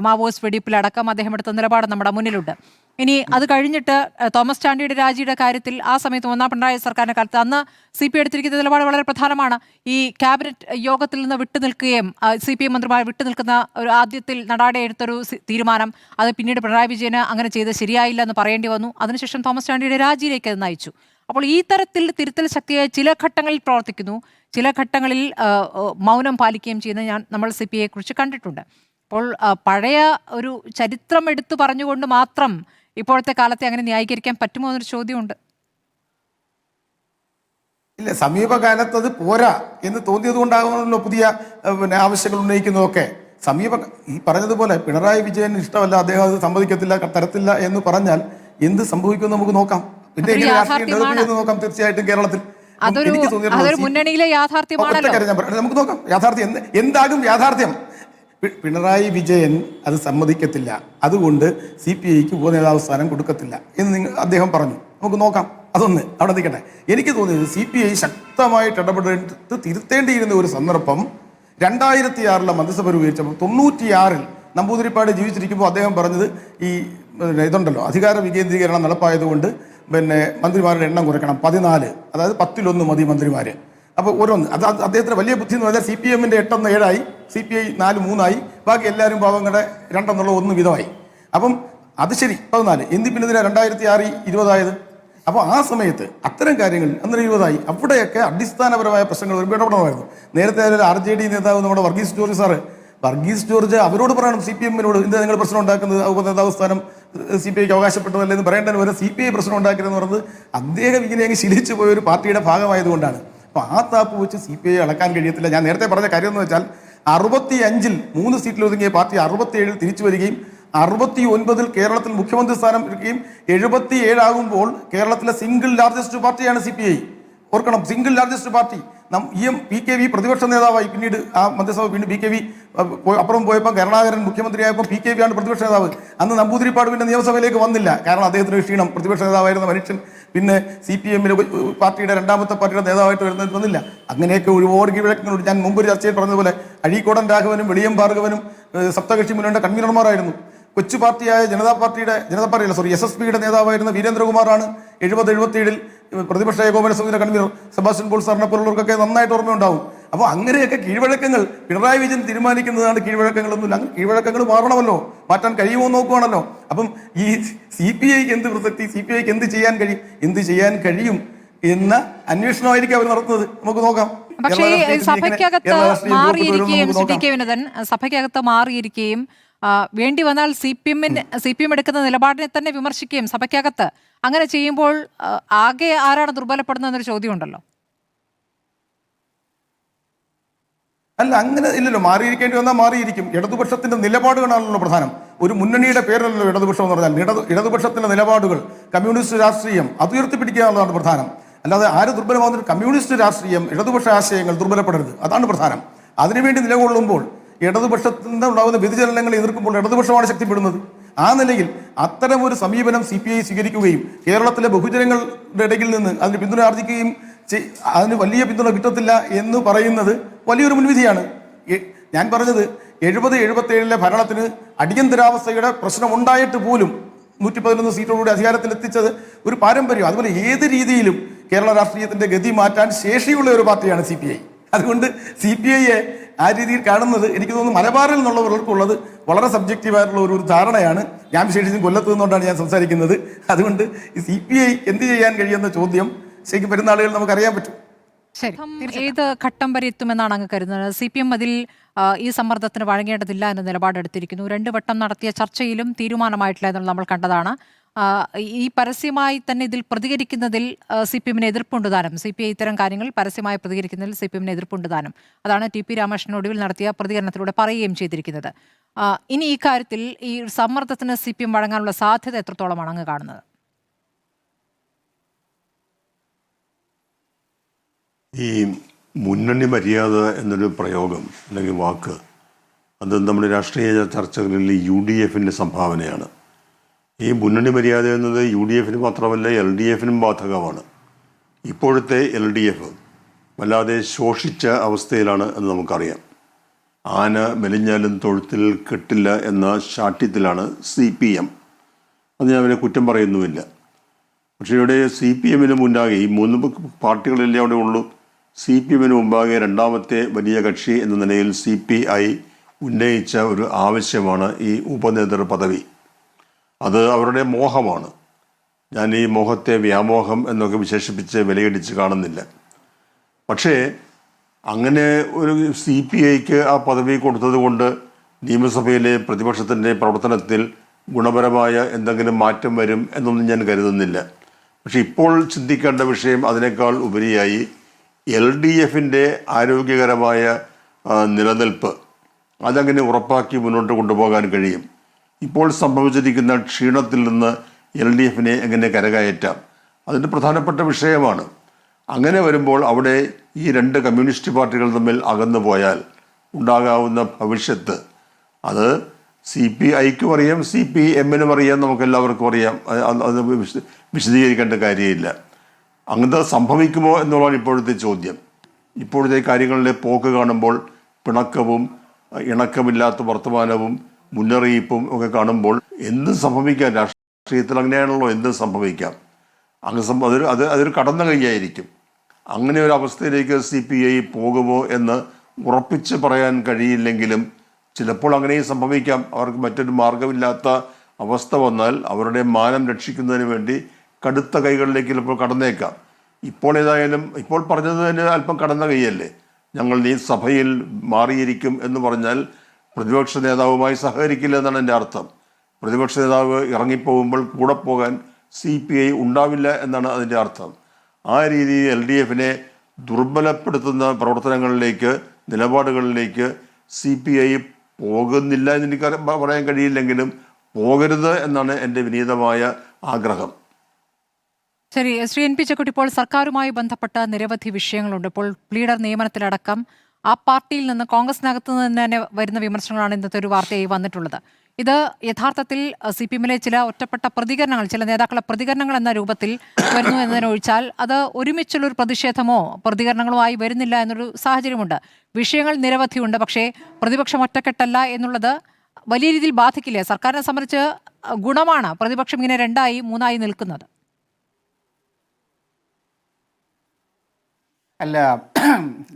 മാവോയിസ്റ്റ് വെടിപ്പിലടക്കം അദ്ദേഹം എടുത്ത നിലപാട് നമ്മുടെ മുന്നിലുണ്ട്. ഇനി അത് കഴിഞ്ഞിട്ട് തോമസ് ചാണ്ടിയുടെ രാജിയുടെ കാര്യത്തിൽ ആ സമയത്ത് ഒന്നാം പിണറായി സർക്കാരിന്റെ കാലത്ത് അന്ന് CPI എടുത്തിരിക്കുന്ന നിലപാട് വളരെ പ്രധാനമാണ്. ഈ ക്യാബിനറ്റ് യോഗത്തിൽ നിന്ന് വിട്ടുനിൽക്കുകയും CPM മന്ത്രിമാർ വിട്ടുനിൽക്കുന്ന ഒരു ആദ്യത്തിൽ നടാടെ എടുത്തൊരു തീരുമാനം, അത് പിന്നീട് പിണറായി വിജയന് അങ്ങനെ ചെയ്ത് ശരിയായില്ല എന്ന് പറയേണ്ടി വന്നു. അതിനുശേഷം തോമസ് ചാണ്ടിയുടെ രാജിയിലേക്ക് അത് നയിച്ചു. അപ്പോൾ ഈ തരത്തിൽ തിരുത്തൽ ശക്തിയായി ചില ഘട്ടങ്ങളിൽ പ്രവർത്തിക്കുന്നു, ചില ഘട്ടങ്ങളിൽ മൗനം പാലിക്കുകയും ചെയ്യുന്നത് നമ്മൾ CPIയെ കുറിച്ച് കണ്ടിട്ടുണ്ട്. അപ്പോൾ പഴയ ഒരു ചരിത്രം എടുത്തു പറഞ്ഞുകൊണ്ട് മാത്രം ഇപ്പോഴത്തെ കാലത്തെ അങ്ങനെ ന്യായീകരിക്കാൻ പറ്റുമോ എന്നൊരു ചോദ്യമുണ്ട്. ഇല്ല, സമീപകാലത്ത് അത് പോരാ എന്ന് തോന്നിയത് കൊണ്ടാകുമല്ലോ പുതിയ ആവശ്യങ്ങൾ ഉന്നയിക്കുന്നതൊക്കെ. ഈ പറഞ്ഞതുപോലെ പിണറായി വിജയൻ ഇഷ്ടമല്ല, അദ്ദേഹം അത് സമ്മതിക്കത്തില്ല, തരത്തില്ല എന്ന് പറഞ്ഞാൽ എന്ത് സംഭവിക്കുമെന്ന് നമുക്ക് നോക്കാം. പിന്നെ എങ്ങനെ രാഷ്ട്രീയം ഡെവലപ്പ് ചെയ്യുന്നത് നോക്കാം. തീർച്ചയായിട്ടും കേരളത്തിൽ മുന്നണിയിലെ യാഥാർത്ഥ്യമാണല്ലോ. നമുക്ക് നോക്കാം യാഥാർത്ഥ്യം എന്താകും. യാഥാർത്ഥ്യം പിണറായി വിജയൻ അത് സമ്മതിക്കത്തില്ല, അതുകൊണ്ട് CPIക്ക് ഉപനേതാവ് സ്ഥാനം കൊടുക്കത്തില്ല എന്ന് അദ്ദേഹം പറഞ്ഞു. നമുക്ക് നോക്കാം, അതൊന്ന് അവിടെ നിൽക്കട്ടെ. എനിക്ക് തോന്നിയത് CPI ശക്തമായിട്ട് ഇടപെട്ട് തിരുത്തേണ്ടിയിരുന്ന ഒരു സന്ദർഭം 2006 മന്ത്രിസഭ രൂപീകരിച്ചപ്പോൾ 96 നമ്പൂതിരിപ്പാട് ജീവിച്ചിരിക്കുമ്പോൾ അദ്ദേഹം പറഞ്ഞത് ഈ ഇതുണ്ടല്ലോ, അധികാര വികേന്ദ്രീകരണം നടപ്പായതുകൊണ്ട് മന്ത്രിമാരുടെ എണ്ണം കുറയ്ക്കണം, 14, അതായത് 10-1 മതി മന്ത്രിമാർ. അപ്പോൾ ഓരോന്ന് അത് അദ്ദേഹത്തിന് വലിയ ബുദ്ധി എന്ന് പറഞ്ഞാൽ CPM-ന്റെ 8 7 CPI 4-3 ബാക്കി എല്ലാവരും പാവങ്ങളുടെ 2-1 വീതമായി. അപ്പം അത് ശരി 14, എന്തി പിന്നെ 2006 20 അപ്പോൾ ആ സമയത്ത് അത്തരം കാര്യങ്ങൾ അന്നേരം 20 അവിടെയൊക്കെ അടിസ്ഥാനപരമായ പ്രശ്നങ്ങൾ വരുമ്പോൾ ഇടപെടണമായിരുന്നു. നേരത്തെ ഒരു RJD നേതാവ് നമ്മുടെ വർഗീസ് ജോർജ് അവരോട് പറയണം, CPM-നോട് എന്താ നിങ്ങൾ പ്രശ്നം ഉണ്ടാക്കുന്നത്, ഉപനേതാവ് സ്ഥാനം CPIക്ക് അവകാശപ്പെട്ടതല്ലേ എന്ന് പറയേണ്ടതിന് പകരം CPI പ്രശ്നം ഉണ്ടാക്കരുതെന്ന് പറഞ്ഞത് അദ്ദേഹം ഇങ്ങനെ അങ്ങ് ശീലിച്ചു പോയ ഒരു പാർട്ടിയുടെ ഭാഗമായതുകൊണ്ടാണ്. അപ്പോൾ ആ താപ്പ് വെച്ച് CPI അളക്കാൻ കഴിയത്തില്ല. ഞാൻ നേരത്തെ പറഞ്ഞ കാര്യം എന്ന് വെച്ചാൽ 65-ൽ 3 സീറ്റിൽ ഒതുങ്ങിയ പാർട്ടി 67-ൽ തിരിച്ചു വരികയും 69-ൽ കേരളത്തിൽ മുഖ്യമന്ത്രി സ്ഥാനം എടുക്കുകയും 77 ആകുമ്പോൾ കേരളത്തിലെ സിംഗിൾ ലാർജസ്റ്റ് പാർട്ടിയാണ് CPI. ഓർക്കണം, സിംഗിൾ ലാർജസ്റ്റ് പാർട്ടി. PKV പ്രതിപക്ഷ നേതാവായി, പിന്നീട് ആ മന്ത്രിസഭ പിന്നെ PKV അപ്പുറം പോയപ്പോൾ കരുണാകരൻ മുഖ്യമന്ത്രിയായപ്പോൾ PKV ആണ് പ്രതിപക്ഷ നേതാവ്. അന്ന് നമ്പൂതിരിപ്പാട് പിന്നെ നിയമസഭയിലേക്ക് വന്നില്ല, കാരണം അദ്ദേഹത്തിന് ക്ഷീണം. പ്രതിപക്ഷ നേതാവായിരുന്ന മനുഷ്യൻ പിന്നെ CPM-ലെ പാർട്ടിയുടെ രണ്ടാമത്തെ പാർട്ടിയുടെ നേതാവായിട്ട് വന്നില്ല. അങ്ങനെയൊക്കെ ഒരുപാട് കീഴ്വഴക്കങ്ങളുണ്ട്. ഞാൻ മുമ്പ് ചർച്ചയിൽ പറഞ്ഞതുപോലെ അഴീക്കോടൻ രാഘവനും വെളിയം ഭാർഗവനും സപ്തകക്ഷി മുന്നണിയുടെ കൺവീനർമാരായിരുന്നു. കൊച്ചു പാർട്ടിയായ SSPയുടെ നേതാവായിരുന്ന വീരേന്ദ്രകുമാറാണ് 70-77-ൽ പ്രതിപക്ഷ ഏകോപന സമിതിയുടെ കൺവീനർ. സെബാസ്റ്റ്യൻ പോൾ സാറിനെ പോലുള്ളവർക്കൊക്കെ നന്നായിട്ട് ഓർമ്മയുണ്ടാവും. അപ്പോൾ അങ്ങനെയൊക്കെ കീഴ്വഴക്കങ്ങൾ പിണറായി വിജയൻ തീരുമാനിക്കുന്നതാണ് കീഴ്വഴക്കങ്ങളൊന്നുമില്ല. അങ്ങനെ കീഴ്വഴക്കങ്ങൾ മാറണമല്ലോ, മാറ്റാൻ കഴിയുമോ നോക്കുവാണല്ലോ. അപ്പം ഈ CPIക്ക് എന്ത് പ്രസക്തി, CPIക്ക് എന്ത് ചെയ്യാൻ കഴിയും എന്ന അന്വേഷണമായിരിക്കും അവർ നടത്തുന്നത്. നമുക്ക് നോക്കാം. പക്ഷേ സഭയ്ക്കകത്ത് മാറിയിരിക്കുകയും വേണ്ടി വന്നാൽ CPM എടുക്കുന്ന നിലപാടിനെ തന്നെ വിമർശിക്കുകയും സഭയ്ക്കകത്ത് അങ്ങനെ ചെയ്യുമ്പോൾ ആകെ ആരാണ് ദുർബലപ്പെടുന്നതെന്നൊരു ചോദ്യമുണ്ടല്ലോ. അല്ല, അങ്ങനെ ഇല്ലല്ലോ. മാറിയിരിക്കേണ്ടി വന്നാൽ മാറിയിരിക്കും. ഇടതുപക്ഷത്തിന്റെ നിലപാടുകളാണല്ലോ പ്രധാനം. ഒരു മുന്നണിയുടെ പേരല്ലല്ലോ ഇടതുപക്ഷം എന്ന് പറഞ്ഞാൽ. ഇടതുപക്ഷത്തിന്റെ നിലപാടുകൾ, കമ്മ്യൂണിസ്റ്റ് രാഷ്ട്രീയം അത് ഉയർത്തിപ്പിടിക്കുക എന്നുള്ളതാണ് പ്രധാനം. അല്ലാതെ ആര് ദുർബലമാകുന്ന കമ്മ്യൂണിസ്റ്റ് രാഷ്ട്രീയം, ഇടതുപക്ഷ ആശയങ്ങൾ ദുർബലപ്പെടരുത്, അതാണ് പ്രധാനം. അതിനുവേണ്ടി നിലകൊള്ളുമ്പോൾ ഇടതുപക്ഷത്തിൽ നിന്ന് ഉണ്ടാകുന്ന വ്യതിചലനങ്ങളെ എതിർക്കുമ്പോൾ ഇടതുപക്ഷമാണ് ശക്തിപ്പെടുന്നത്. ആ നിലയിൽ അത്തരമൊരു സമീപനം CPI സ്വീകരിക്കുകയും കേരളത്തിലെ ബഹുജനങ്ങളുടെ ഇടയിൽ നിന്ന് അതിന് പിന്തുണ ആർജിക്കുകയും അതിന് വലിയ പിന്തുണ കിട്ടത്തില്ല എന്ന് പറയുന്നത് വലിയൊരു മുൻവിധിയാണ്. ഞാൻ പറഞ്ഞത് 70-77-ലെ ഭരണത്തിന് അടിയന്തരാവസ്ഥയുടെ പ്രശ്നമുണ്ടായിട്ട് പോലും 111 സീറ്റോടുകൂടി അധികാരത്തിലെത്തിച്ചത് ഒരു പാരമ്പര്യം. അതുപോലെ ഏത് രീതിയിലും കേരള രാഷ്ട്രീയത്തിന്റെ ഗതി മാറ്റാൻ ശേഷിയുള്ള ഒരു പാർട്ടിയാണ് CPI. അതുകൊണ്ട് CPIയെ ആ രീതിയിൽ കാണുന്നത് എനിക്ക് തോന്നുന്നു മലബാറിൽ നിന്നുള്ളവർക്കുള്ളത് വളരെ സബ്ജക്റ്റീവായിട്ടുള്ള ഒരു ധാരണയാണ്. ഞാൻ വിശേഷിച്ചും കൊല്ലത്ത് നിന്നുകൊണ്ടാണ് ഞാൻ സംസാരിക്കുന്നത്. അതുകൊണ്ട് ഈ CPI എന്ത് ചെയ്യാൻ കഴിയുന്ന ചോദ്യം ശരിക്കും പെരുന്നാളുകൾ നമുക്കറിയാൻ പറ്റും. ശരി, ഏത് ഘട്ടം വരെ എത്തുമെന്നാണ് അങ്ങ് കരുതുന്നത്? CPM അതിൽ ഈ സമ്മർദ്ദത്തിന് വഴങ്ങേണ്ടതില്ല എന്ന നിലപാടെടുത്തിരിക്കുന്നു. 2 വട്ടം നടത്തിയ ചർച്ചയിലും തീരുമാനമായിട്ടില്ല എന്നുള്ളത് നമ്മൾ കണ്ടതാണ്. ഈ പരസ്യമായി തന്നെ ഇതിൽ പ്രതികരിക്കുന്നതിൽ CPM-ന് എതിർപ്പുണ്ട് താനും. CPI ഇത്തരം കാര്യങ്ങളിൽ പരസ്യമായി പ്രതികരിക്കുന്നതിൽ CPM-ന് എതിർപ്പുണ്ട് താനും. അതാണ് TP രാമകൃഷ്ണൻ ഒടുവിൽ നടത്തിയ പ്രതികരണത്തിലൂടെ പറയുകയും ചെയ്തിരിക്കുന്നത്. ഇനി ഈ കാര്യത്തിൽ ഈ സമ്മർദ്ദത്തിന് CPM വഴങ്ങാനുള്ള സാധ്യത എത്രത്തോളമാണ് അങ്ങ് കാണുന്നത്? ഈ മുന്നണി മര്യാദ എന്നൊരു പ്രയോഗം അല്ലെങ്കിൽ വാക്ക്, അത് നമ്മുടെ രാഷ്ട്രീയ ചർച്ചകളിൽ UDF-ന്റെ സംഭാവനയാണ്. ഈ മുന്നണി മര്യാദ എന്നത് UDF-ന് മാത്രമല്ല LDF-നും ബാധകമാണ്. ഇപ്പോഴത്തെ LDF വല്ലാതെ ശോഷിച്ച അവസ്ഥയിലാണ് എന്ന് നമുക്കറിയാം. ആന മെലിഞ്ഞാലും തൊഴുത്തിൽ കെട്ടില്ല എന്ന ശാഠ്യത്തിലാണ് CPM. അത് ഞാൻ അവരെ കുറ്റം പറയുന്നുമില്ല. പക്ഷേ ഇവിടെ CPM-ന് മുന്നാകെ ഈ 3 പാർട്ടികളല്ലേ അവിടെ ഉള്ളൂ. CPM-ന് മുമ്പാകെ രണ്ടാമത്തെ വലിയ കക്ഷി എന്ന നിലയിൽ CPI ഉന്നയിച്ച ഒരു ആവശ്യമാണ് ഈ ഉപനേതൃ പദവി. അത് അവരുടെ മോഹമാണ്. ഞാൻ ഈ മോഹത്തെ വ്യാമോഹം എന്നൊക്കെ വിശേഷിപ്പിച്ച് വിലയിടിച്ച് കാണുന്നില്ല. പക്ഷേ അങ്ങനെ ഒരു CPIക്ക് ആ പദവി കൊടുത്തത് കൊണ്ട് നിയമസഭയിലെ പ്രതിപക്ഷത്തിൻ്റെ പ്രവർത്തനത്തിൽ ഗുണപരമായ എന്തെങ്കിലും മാറ്റം വരും എന്നൊന്നും ഞാൻ കരുതുന്നില്ല. പക്ഷെ ഇപ്പോൾ ചിന്തിക്കേണ്ട വിഷയം അതിനേക്കാൾ ഉപരിയായി LDF-ന്റെ ആരോഗ്യകരമായ നിലനിൽപ്പ് അതങ്ങനെ ഉറപ്പാക്കി മുന്നോട്ട് കൊണ്ടുപോകാൻ കഴിയും. ഇപ്പോൾ സംഭവിച്ചിരിക്കുന്ന ക്ഷീണത്തിൽ നിന്ന് LDF-നെ എങ്ങനെ കരകയറ്റാം, അതിൻ്റെ പ്രധാനപ്പെട്ട വിഷയമാണ്. അങ്ങനെ വരുമ്പോൾ അവിടെ ഈ 2 കമ്മ്യൂണിസ്റ്റ് പാർട്ടികൾ തമ്മിൽ അകന്നു പോയാൽ ഉണ്ടാകാവുന്ന ഭവിഷ്യത്ത് അത് CPIക്കും അറിയാം, CPM-നും അറിയാം, നമുക്കെല്ലാവർക്കും അറിയാം. അത് വിശദീകരിക്കേണ്ട കാര്യമില്ല. അങ്ങനത്തെ സംഭവിക്കുമോ എന്നുള്ളതാണ് ഇപ്പോഴത്തെ ചോദ്യം. ഇപ്പോഴത്തെ കാര്യങ്ങളിലെ പോക്ക് കാണുമ്പോൾ പിണക്കവും ഇണക്കമില്ലാത്ത വർത്തമാനവും മുന്നറിയിപ്പും ഒക്കെ കാണുമ്പോൾ എന്തും സംഭവിക്കാം. രാഷ്ട്രീയത്തിൽ അങ്ങനെയാണല്ലോ, എന്തും സംഭവിക്കാം. അതൊരു കടന്ന കൈയായിരിക്കും. അങ്ങനെ ഒരു അവസ്ഥയിലേക്ക് CPI പോകുമോ എന്ന് ഉറപ്പിച്ച് പറയാൻ കഴിയില്ലെങ്കിലും ചിലപ്പോൾ അങ്ങനെയും സംഭവിക്കാം. അവർക്ക് മറ്റൊരു മാർഗമില്ലാത്ത അവസ്ഥ വന്നാൽ അവരുടെ മാനം രക്ഷിക്കുന്നതിന് വേണ്ടി കടുത്ത കൈകളിലേക്ക് ചിലപ്പോൾ കടന്നേക്കാം. ഇപ്പോൾ പറഞ്ഞത് തന്നെ അല്പം കടന്ന കൈയല്ലേ. ഞങ്ങൾ ഈ സഭയിൽ മാറിയിരിക്കും എന്ന് പറഞ്ഞാൽ പ്രതിപക്ഷ നേതാവുമായി സഹകരിക്കില്ല എന്നാണ് എൻ്റെ അർത്ഥം. പ്രതിപക്ഷ നേതാവ് ഇറങ്ങിപ്പോകുമ്പോൾ കൂടെ പോകാൻ CPI ഉണ്ടാവില്ല എന്നാണ് അതിൻ്റെ അർത്ഥം. ആ രീതിയിൽ LDFനെ ദുർബലപ്പെടുത്തുന്ന പ്രവർത്തനങ്ങളിലേക്ക്, നിലപാടുകളിലേക്ക് CPI പോകുന്നില്ല എന്ന് എനിക്ക് പറയാൻ കഴിയില്ലെങ്കിലും പോകരുത് എന്നാണ് എൻ്റെ വിനീതമായ ആഗ്രഹം. ശരി, ശ്രീ NP ചെക്കുട്ടി, ഇപ്പോൾ സർക്കാരുമായി ബന്ധപ്പെട്ട നിരവധി വിഷയങ്ങളുണ്ട്. ഇപ്പോൾ പ്ലീഡർ നിയമനത്തിലടക്കം ആ പാർട്ടിയിൽ നിന്ന്, കോൺഗ്രസിനകത്ത് നിന്ന് തന്നെ വരുന്ന വിമർശനങ്ങളാണ് ഇന്നത്തെ ഒരു വാർത്തയായി വന്നിട്ടുള്ളത്. ഇത് യഥാർത്ഥത്തിൽ CPM-ലെ ചില ഒറ്റപ്പെട്ട പ്രതികരണങ്ങൾ, ചില നേതാക്കളുടെ പ്രതികരണങ്ങൾ എന്ന രൂപത്തിൽ വരുന്നു എന്നതിനൊഴിച്ചാൽ അത് ഒരുമിച്ചുള്ളൊരു പ്രതിഷേധമോ പ്രതികരണങ്ങളോ ആയി വരുന്നില്ല എന്നൊരു സാഹചര്യമുണ്ട്. വിഷയങ്ങൾ നിരവധിയുണ്ട്. പക്ഷേ പ്രതിപക്ഷം ഒറ്റക്കെട്ടല്ല എന്നുള്ളത് വലിയ രീതിയിൽ ബാധിക്കില്ലേ? സർക്കാരിനെ സംബന്ധിച്ച് ഗുണമാണ് പ്രതിപക്ഷം ഇങ്ങനെ 2 3 നിൽക്കുന്നത്. അല്ല,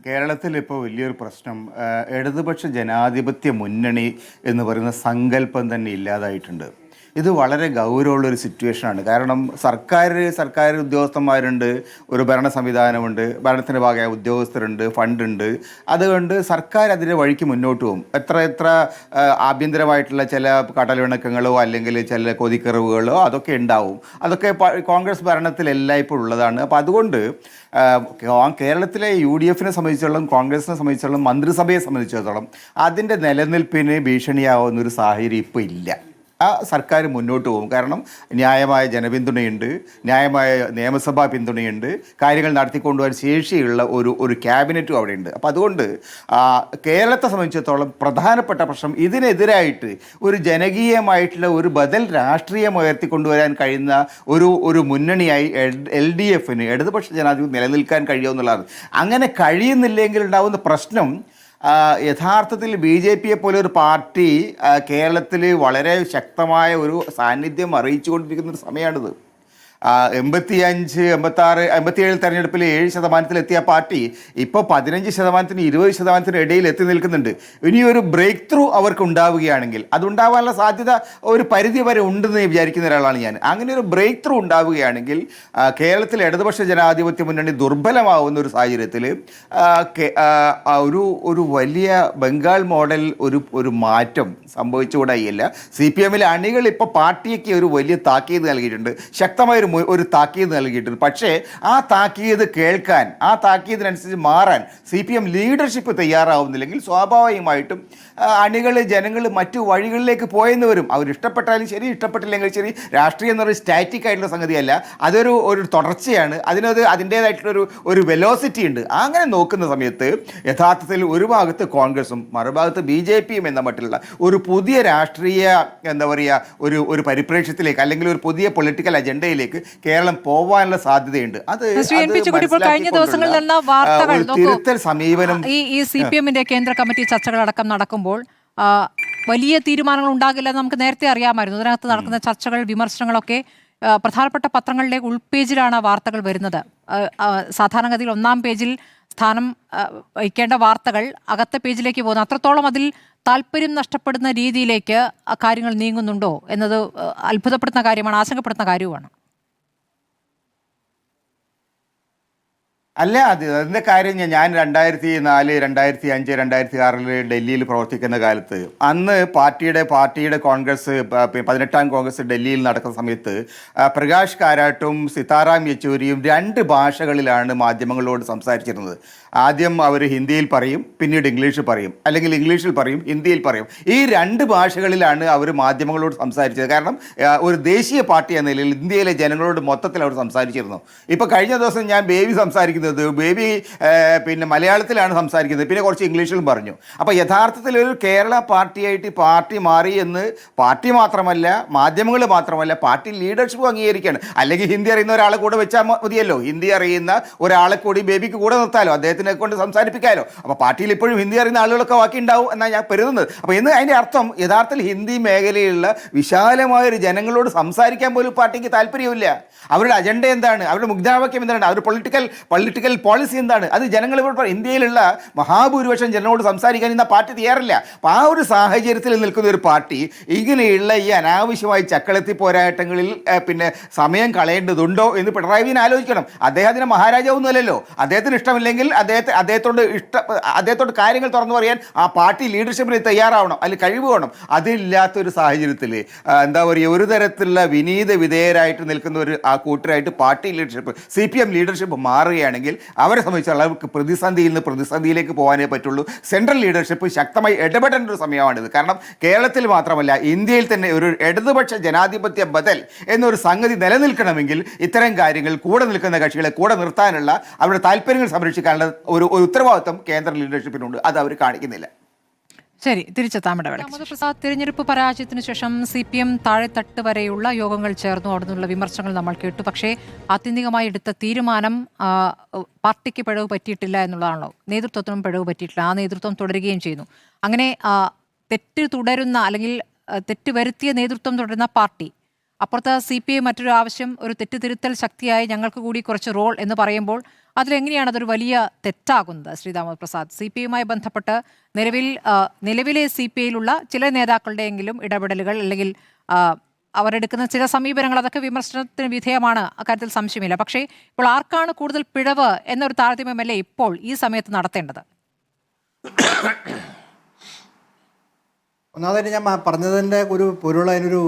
കേരളത്തിൽ ഇപ്പോൾ വലിയൊരു പ്രശ്നം ഇടതുപക്ഷ ജനാധിപത്യ മുന്നണി എന്ന് പറയുന്ന സങ്കല്പം തന്നെ ഇല്ലാതായിട്ടുണ്ട്. ഇത് വളരെ ഗൗരവമുള്ളൊരു സിറ്റുവേഷനാണ്. കാരണം സർക്കാർ ഉദ്യോഗസ്ഥന്മാരുണ്ട്, ഒരു ഭരണ സംവിധാനമുണ്ട്, ഭരണത്തിൻ്റെ ഭാഗമായ ഉദ്യോഗസ്ഥരുണ്ട്, ഫണ്ടുണ്ട്. അതുകൊണ്ട് സർക്കാർ അതിൻ്റെ വഴിക്ക് മുന്നോട്ട് പോകും. എത്ര ആഭ്യന്തരമായിട്ടുള്ള ചില കടലിണക്കങ്ങളോ അല്ലെങ്കിൽ ചില കൊതിക്കറിവുകളോ അതൊക്കെ ഉണ്ടാവും. അതൊക്കെ കോൺഗ്രസ് ഭരണത്തിലെല്ലാം ഇപ്പോൾ ഉള്ളതാണ്. അപ്പോൾ അതുകൊണ്ട് കേരളത്തിലെ UDFനെ സംബന്ധിച്ചിടത്തോളം, കോൺഗ്രസിനെ സംബന്ധിച്ചിടത്തോളം, മന്ത്രിസഭയെ സംബന്ധിച്ചിടത്തോളം അതിൻ്റെ നിലനിൽപ്പിന് ഭീഷണിയാവുന്ന ഒരു സാഹചര്യം ഇപ്പോൾ ഇല്ല. ആ സർക്കാർ മുന്നോട്ട് പോകും. കാരണം ന്യായമായ ജനപിന്തുണയുണ്ട്, ന്യായമായ നിയമസഭാ പിന്തുണയുണ്ട്, കാര്യങ്ങൾ നടത്തിക്കൊണ്ടുപോകാൻ ശേഷിയുള്ള ഒരു ക്യാബിനറ്റും അവിടെയുണ്ട്. അപ്പോൾ അതുകൊണ്ട് കേരളത്തെ സംബന്ധിച്ചിടത്തോളം പ്രധാനപ്പെട്ട പ്രശ്നം ഇതിനെതിരായിട്ട് ഒരു ജനകീയമായിട്ടുള്ള ഒരു ബദൽ രാഷ്ട്രീയം ഉയർത്തിക്കൊണ്ടുവരാൻ കഴിയുന്ന ഒരു മുന്നണിയായി LDFന്, ഇടതുപക്ഷ ജനാധിപത്യം നിലനിൽക്കാൻ കഴിയുമെന്നുള്ളതാണ്. അങ്ങനെ കഴിയുന്നില്ലെങ്കിൽ ഉണ്ടാകുന്ന പ്രശ്നം യഥാർത്ഥത്തിൽ BJPയെ പോലെ ഒരു പാർട്ടി കേരളത്തിൽ വളരെ ശക്തമായ ഒരു സാന്നിധ്യം അറിയിച്ചു കൊണ്ടിരിക്കുന്ന ഒരു സമയമാണിത്. 85, 86, 87 തെരഞ്ഞെടുപ്പിൽ 7% പാർട്ടി ഇപ്പോൾ 15%, 20% ഇടയിൽ എത്തി നിൽക്കുന്നുണ്ട്. ഇനിയൊരു ബ്രേക്ക് ത്രൂ അവർക്ക് ഉണ്ടാവുകയാണെങ്കിൽ, അതുണ്ടാവാനുള്ള സാധ്യത ഒരു പരിധി വരെ ഉണ്ടെന്ന് വിചാരിക്കുന്ന ഒരാളാണ് ഞാൻ. അങ്ങനെ ഒരു ബ്രേക്ക് ത്രൂ ഉണ്ടാവുകയാണെങ്കിൽ കേരളത്തിൽ ഇടതുപക്ഷ ജനാധിപത്യ മുന്നണി ദുർബലമാവുന്ന ഒരു സാഹചര്യത്തിൽ ഒരു വലിയ ബംഗാൾ മോഡൽ ഒരു മാറ്റം സംഭവിച്ചുകൂടായില്ല. CPM-ലെ അണികൾ ഇപ്പോൾ പാർട്ടിക്ക് ഒരു വലിയ താക്കീത് നൽകിയിട്ടുണ്ട്, ശക്തമായ ഒരു താക്കീത് നൽകിയിട്ടുണ്ട്. പക്ഷേ ആ താക്കീത് കേൾക്കാൻ, ആ താക്കീതിനനുസരിച്ച് മാറാൻ CPM ലീഡർഷിപ്പ് തയ്യാറാവുന്നില്ലെങ്കിൽ സ്വാഭാവികമായിട്ടും ജനങ്ങൾ മറ്റു വഴികളിലേക്ക് പോയെന്ന് വരും. അവരിഷ്ടപ്പെട്ടാലും ശരി, ഇഷ്ടപ്പെട്ടില്ലെങ്കിൽ ശരി. രാഷ്ട്രീയം എന്ന് പറയുന്നത് സ്റ്റാറ്റിക് ആയിട്ടുള്ള സംഗതിയല്ല, അതൊരു തുടർച്ചയാണ്. അതിൻ്റേതായിട്ടുള്ള ഒരു വെലോസിറ്റി ഉണ്ട്. അങ്ങനെ നോക്കുന്ന സമയത്ത് യഥാർത്ഥത്തിൽ ഒരു ഭാഗത്ത് കോൺഗ്രസും മറുഭാഗത്ത് BJPയും എന്ന മട്ടിലുള്ള ഒരു പുതിയ രാഷ്ട്രീയ ഒരു പരിപ്രേക്ഷ്യത്തിലേക്ക് അല്ലെങ്കിൽ ഒരു പുതിയ പൊളിറ്റിക്കൽ അജണ്ടയിലേക്ക് കേരളം പോവാനുള്ള സാധ്യതയുണ്ട്. കഴിഞ്ഞ ദിവസങ്ങളിൽ നടന്ന വാർത്തകൾ തിരുത്തൽ സമീപനം ഈ CPM-ന്റെ കേന്ദ്ര കമ്മിറ്റി ചർച്ചകളടക്കം നടക്കുമ്പോൾ വലിയ തീരുമാനങ്ങൾ ഉണ്ടാകില്ലെന്ന് നമുക്ക് നേരത്തെ അറിയാമായിരുന്നു. അതിനകത്ത് നടക്കുന്ന ചർച്ചകൾ, വിമർശനങ്ങളൊക്കെ പ്രധാനപ്പെട്ട പത്രങ്ങളിലെ ഉൾപേജിലാണ് വാർത്തകൾ വരുന്നത്. സാധാരണഗതിയിൽ 1-ാം പേജിൽ സ്ഥാനം വഹിക്കേണ്ട വാർത്തകൾ അകത്തെ പേജിലേക്ക് പോകുന്നു. അത്രത്തോളം അതിൽ താല്പര്യം നഷ്ടപ്പെടുന്ന രീതിയിലേക്ക് കാര്യങ്ങൾ നീങ്ങുന്നുണ്ടോ എന്നത് അത്ഭുതപ്പെടുത്തുന്ന കാര്യമാണ്, ആശങ്കപ്പെടുത്തുന്ന കാര്യവുമാണ്. അല്ല, അതിൻ്റെ കാര്യം ഞാൻ 2004, 2005, 2006 ഡൽഹിയിൽ പ്രവർത്തിക്കുന്ന കാലത്ത് അന്ന് പാർട്ടിയുടെ കോൺഗ്രസ് 18-ാം കോൺഗ്രസ് ഡൽഹിയിൽ നടക്കുന്ന സമയത്ത് പ്രകാശ് കാരാട്ടും സിതാറാം യെച്ചൂരിയും 2 ഭാഷകളിലാണ് മാധ്യമങ്ങളോട് സംസാരിച്ചിരുന്നത്. ആദ്യം അവർ ഹിന്ദിയിൽ പറയും, പിന്നീട് ഇംഗ്ലീഷിൽ പറയും, അല്ലെങ്കിൽ ഇംഗ്ലീഷിൽ പറയും, ഹിന്ദിയിൽ പറയും. ഈ 2 ഭാഷകളിലാണ് അവർ മാധ്യമങ്ങളോട് സംസാരിച്ചത്. കാരണം ഒരു ദേശീയ പാർട്ടി എന്ന നിലയിൽ ഇന്ത്യയിലെ ജനങ്ങളോട് മൊത്തത്തിൽ അവർ സംസാരിച്ചിരുന്നു. ഇപ്പോൾ കഴിഞ്ഞ ദിവസം ഞാൻ ബേബി സംസാരിക്കുന്നത് സംസാരിക്കുന്നത്, ബേബി പിന്നെ മലയാളത്തിലാണ് സംസാരിക്കുന്നത്, പിന്നെ കുറച്ച് ഇംഗ്ലീഷിലും പറഞ്ഞു. അപ്പോൾ യഥാർത്ഥത്തിൽ ഒരു കേരള പാർട്ടിയായിട്ട് പാർട്ടി മാറി എന്ന് പാർട്ടി മാത്രമല്ല, മാധ്യമങ്ങൾ മാത്രമല്ല, പാർട്ടി ലീഡർഷിപ്പ് അംഗീകരിക്കുകയാണ്. അല്ലെങ്കിൽ ഹിന്ദി അറിയുന്ന ഒരാളെ കൂടെ വെച്ചാൽ മതിയല്ലോ, ഹിന്ദി അറിയുന്ന ഒരാളെ കൂടി ബേബിക്ക് കൂടെ നിർത്താലോ, അദ്ദേഹത്തിനെ കൊണ്ട് സംസാരിപ്പിക്കാമല്ലോ. അപ്പോൾ പാർട്ടിയിൽ ഇപ്പോഴും ഹിന്ദി അറിയുന്ന ആളുകളൊക്കെ ബാക്കി ഉണ്ടാവും എന്നാണ് ഞാൻ കരുതുന്നത്. അപ്പോൾ ഇന്ന് അതിൻ്റെ അർത്ഥം യഥാർത്ഥത്തിൽ ഹിന്ദി മേഖലയിലുള്ള വിശാലമായൊരു ജനങ്ങളോട് സംസാരിക്കാൻ പോലും പാർട്ടിക്ക് താല്പര്യമില്ല. അവരുടെ അജണ്ട എന്താണ്, അവരുടെ മുദ്രാവാക്യം എന്താണ്, അവരുടെ പൊളിറ്റിക്കൽ പോളിസി എന്താണ്, അത് ജനങ്ങൾ ഇപ്പോൾ ഇന്ത്യയിലുള്ള മഹാഭൂരിപക്ഷം ജനങ്ങളോട് സംസാരിക്കാൻ ഇന്ന് പാർട്ടി തയ്യാറില്ല. അപ്പോൾ ആ ഒരു സാഹചര്യത്തിൽ നിൽക്കുന്ന ഒരു പാർട്ടി ഇങ്ങനെയുള്ള ഈ അനാവശ്യമായ ചക്കളത്തി പോരാട്ടങ്ങളിൽ പിന്നെ സമയം കളയേണ്ടതുണ്ടോ എന്ന് പിണറായി വിജയൻ ആലോചിക്കണം. അദ്ദേഹത്തിന് മഹാരാജാവൊന്നുമല്ലല്ലോ. അദ്ദേഹത്തിന് ഇഷ്ടമില്ലെങ്കിൽ അദ്ദേഹത്തോട് കാര്യങ്ങൾ തുറന്നു പറയാൻ ആ പാർട്ടി ലീഡർഷിപ്പിന് തയ്യാറാവണം, അതിൽ കഴിവ് വേണം. അതില്ലാത്തൊരു സാഹചര്യത്തിൽ എന്താ പറയുക, ഒരു തരത്തിലുള്ള വിനീത വിധേയരായിട്ട് നിൽക്കുന്ന ഒരു ആ കൂട്ടരായിട്ട് പാർട്ടി ലീഡർഷിപ്പ്, CPM ലീഡർഷിപ്പ് മാറുകയാണെങ്കിൽ അവരെ സംബന്ധിച്ചുള്ള അവർക്ക് പ്രതിസന്ധിയിൽ നിന്ന് പ്രതിസന്ധിയിലേക്ക് പോകാനേ പറ്റുള്ളൂ. സെൻട്രൽ ലീഡർഷിപ്പ് ശക്തമായി ഇടപെടേണ്ട ഒരു സമയമാണിത്. കാരണം കേരളത്തിൽ മാത്രമല്ല, ഇന്ത്യയിൽ തന്നെ ഒരു ഇടതുപക്ഷ ജനാധിപത്യ ബദൽ എന്നൊരു സംഗതി നിലനിൽക്കണമെങ്കിൽ ഇത്തരം കാര്യങ്ങൾ കൂടെ നിൽക്കുന്ന കക്ഷികളെ കൂടെ നിർത്താനുള്ള അവരുടെ താല്പര്യങ്ങൾ സംരക്ഷിക്കാനുള്ള ഒരു ഉത്തരവാദിത്വം കേന്ദ്ര ലീഡർഷിപ്പിനുണ്ട്. അത് അവർ കാണിക്കുന്നില്ല. ശരി, തിരിച്ചെത്താം ഇടവേള. പ്രസാദ്, തിരഞ്ഞെടുപ്പ് പരാജയത്തിന് ശേഷം CPM താഴെത്തട്ട് വരെയുള്ള യോഗങ്ങൾ ചേർന്നു, അവിടെ നിന്നുള്ള വിമർശനങ്ങൾ നമ്മൾ കേട്ടു. പക്ഷേ ആത്യന്തികമായി എടുത്ത തീരുമാനം പാർട്ടിക്ക് പിഴവ് പറ്റിയിട്ടില്ല എന്നുള്ളതാണല്ലോ, നേതൃത്വത്തിനും പിഴവ് പറ്റിയിട്ടില്ല, ആ നേതൃത്വം തുടരുകയും ചെയ്യുന്നു. അങ്ങനെ തെറ്റ് തുടരുന്ന അല്ലെങ്കിൽ തെറ്റ് വരുത്തിയ നേതൃത്വം തുടരുന്ന പാർട്ടി, അപ്പുറത്ത് CPI മറ്റൊരു ആവശ്യം, ഒരു തെറ്റ് തിരുത്തൽ ശക്തിയായി ഞങ്ങൾക്ക് കൂടി കുറച്ച് റോൾ എന്ന് പറയുമ്പോൾ അതിലെങ്ങനെയാണ് അതൊരു വലിയ തെറ്റാകുന്നത്? ശ്രീദാമോദർ പ്രസാദ്, CPIയുമായി ബന്ധപ്പെട്ട് നിലവിലെ CPIയിലുള്ള ചില നേതാക്കളുടെയെങ്കിലും ഇടപെടലുകൾ അല്ലെങ്കിൽ അവരെടുക്കുന്ന ചില സമീപനങ്ങൾ, അതൊക്കെ വിമർശനത്തിന് വിധേയമാണ്, അക്കാര്യത്തിൽ സംശയമില്ല. പക്ഷേ ഇപ്പോൾ ആർക്കാണ് കൂടുതൽ പിഴവ് എന്നൊരു താരതമ്യമല്ലേ ഇപ്പോൾ ഈ സമയത്ത് നടത്തേണ്ടത്? ഒന്നാമതായിട്ട് ഞാൻ പറഞ്ഞതിൻ്റെ ഒരു പൊരുൾ, അതിനൊരു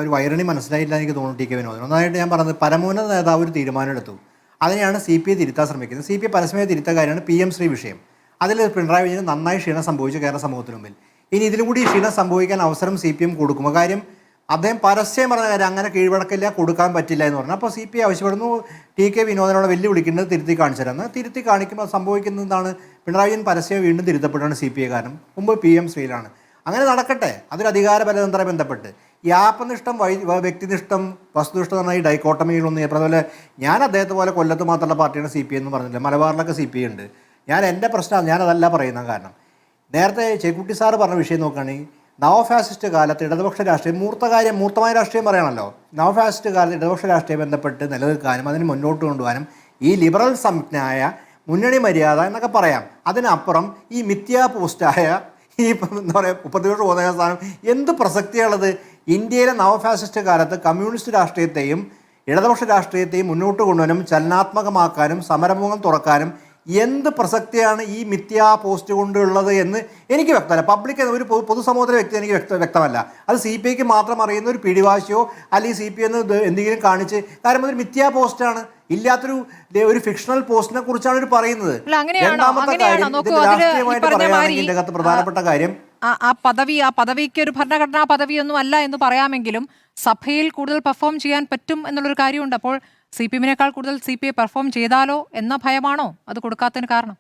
ഒരു വൈരണി മനസ്സിലായില്ല എനിക്ക് തോന്നുന്നു ടി കെ വിനോദൻ. ഒന്നാമതായിട്ട് ഞാൻ പറഞ്ഞത്, പരമോന്നത നേതാവ് ഒരു തീരുമാനമെടുത്തു, അതിനെയാണ് CPI തിരുത്താൻ ശ്രമിക്കുന്നത്. CPI പരസ്യമായി തിരുത്ത കാര്യമാണ് PM ശ്രീ വിഷയം. അതിൽ പിണറായി വിജയന് നന്നായി ക്ഷീണം സംഭവിച്ചു കേരള സമൂഹത്തിന് മുമ്പിൽ. ഇനി ഇതിലുകൂടി ക്ഷീണം സംഭവിക്കാൻ അവസരം CPM കൊടുക്കും. കാര്യം അദ്ദേഹം പരസ്യം പറഞ്ഞ കാര്യം, അങ്ങനെ കീഴ്വഴക്കില്ല, കൊടുക്കാൻ പറ്റില്ല എന്ന് പറഞ്ഞു. അപ്പോൾ CPI ആവശ്യപ്പെടുന്നു, ടി കെ വിനോദനോട് വെല്ലുവിളിക്കുന്നത് തിരുത്തി കാണിച്ചു തരാമെന്ന്. തിരുത്തി കാണിക്കുമ്പോൾ സംഭവിക്കുന്നതാണ്, പിണറായി വിജയൻ പരസ്യം വീണ്ടും തിരുത്തപ്പെട്ടാണ് CPI കാരണം. മുമ്പ് PM ശ്രീയിലാണ്. അങ്ങനെ നടക്കട്ടെ, അതൊരു അധികാര ബലതന്ത്രമായി ബന്ധപ്പെട്ട്. ഈ ആത്മനിഷ്ഠം, വ്യക്തിനിഷ്ഠം, വസ്തുനിഷ്ഠം എന്ന ഈ ഡൈക്കോട്ടമികളൊന്നും അതുപോലെ ഞാൻ അദ്ദേഹത്തെ പോലെ കൊല്ലത്ത് മാത്രമുള്ള പാർട്ടിയാണ് CPI എന്ന് പറഞ്ഞില്ല, മലബാറിലൊക്കെ CPI ഉണ്ട്. എൻ്റെ പ്രശ്നം ഞാനതല്ല പറയുന്നത്. കാരണം നേരത്തെ ചേക്കുട്ടി സാറ് പറഞ്ഞ വിഷയം നോക്കുകയാണെങ്കിൽ, നവഫാസിസ്റ്റ് കാലത്ത് ഇടതുപക്ഷ രാഷ്ട്രീയം മൂർത്തമായ രാഷ്ട്രീയം പറയണമല്ലോ, നവഫാസിസ്റ്റ് കാലത്ത് ഇടതുപക്ഷ രാഷ്ട്രീയം ബന്ധപ്പെട്ട് നിലനിൽക്കാനും അതിന് മുന്നോട്ട് കൊണ്ടുപോകാനും ഈ ലിബറൽ സംജ്ഞായ മുന്നണി മര്യാദ എന്നൊക്കെ പറയാം. അതിനപ്പുറം ഈ മിഥ്യാ പോസ്റ്റായ ഈ എന്താ പറയുക പ്രതിപക്ഷ ബോധസ്ഥാനം എന്ത് പ്രസക്തിയുള്ളത്? ഇന്ത്യയിലെ നവഫാസിസ്റ്റ് കാലത്ത് കമ്മ്യൂണിസ്റ്റ് രാഷ്ട്രീയത്തെയും ഇടതുപക്ഷ രാഷ്ട്രീയത്തെയും മുന്നോട്ട് കൊണ്ടുവരാനും ചലനാത്മകമാക്കാനും സമരമുഖം തുറക്കാനും എന്ത് പ്രസക്തിയാണ് ഈ മിഥ്യാ പോസ്റ്റ് കൊണ്ടുള്ളത് എന്ന് എനിക്ക് വ്യക്തമല്ല. പബ്ലിക് ഒരു പൊതുസമൂഹത്തിലെ വ്യക്തി എനിക്ക് വ്യക്തമല്ല. അത് CPIക്ക് മാത്രം അറിയുന്ന ഒരു പിടിവാശിയോ അല്ലെങ്കിൽ CPI എന്ന് എന്തെങ്കിലും കാണിച്ച്, കാരണം അതൊരു മിഥ്യാ പോസ്റ്റാണ്, ഇല്ലാത്തൊരു ഫിക്ഷണൽ പോസ്റ്റിനെ കുറിച്ചാണ് ഇവർ പറയുന്നത്. രണ്ടാമത്തെ കാര്യം, രാഷ്ട്രീയമായിട്ട് പറയുകയാണെങ്കിൽ ഇതിൻ്റെ അകത്ത് പ്രധാനപ്പെട്ട കാര്യം, ആ പദവിക്ക് ഒരു ഭരണഘടനാ പദവിയൊന്നും അല്ല എന്ന് പറയാമെങ്കിലും സഭയിൽ കൂടുതൽ പെർഫോം ചെയ്യാൻ പറ്റും എന്നുള്ളൊരു കാര്യമുണ്ട്. അപ്പോൾ CPIനേക്കാൾ കൂടുതൽ CPI പെർഫോം ചെയ്താലോ എന്ന ഭയമാണോ അത് കൊടുക്കാത്തതിന് കാരണം?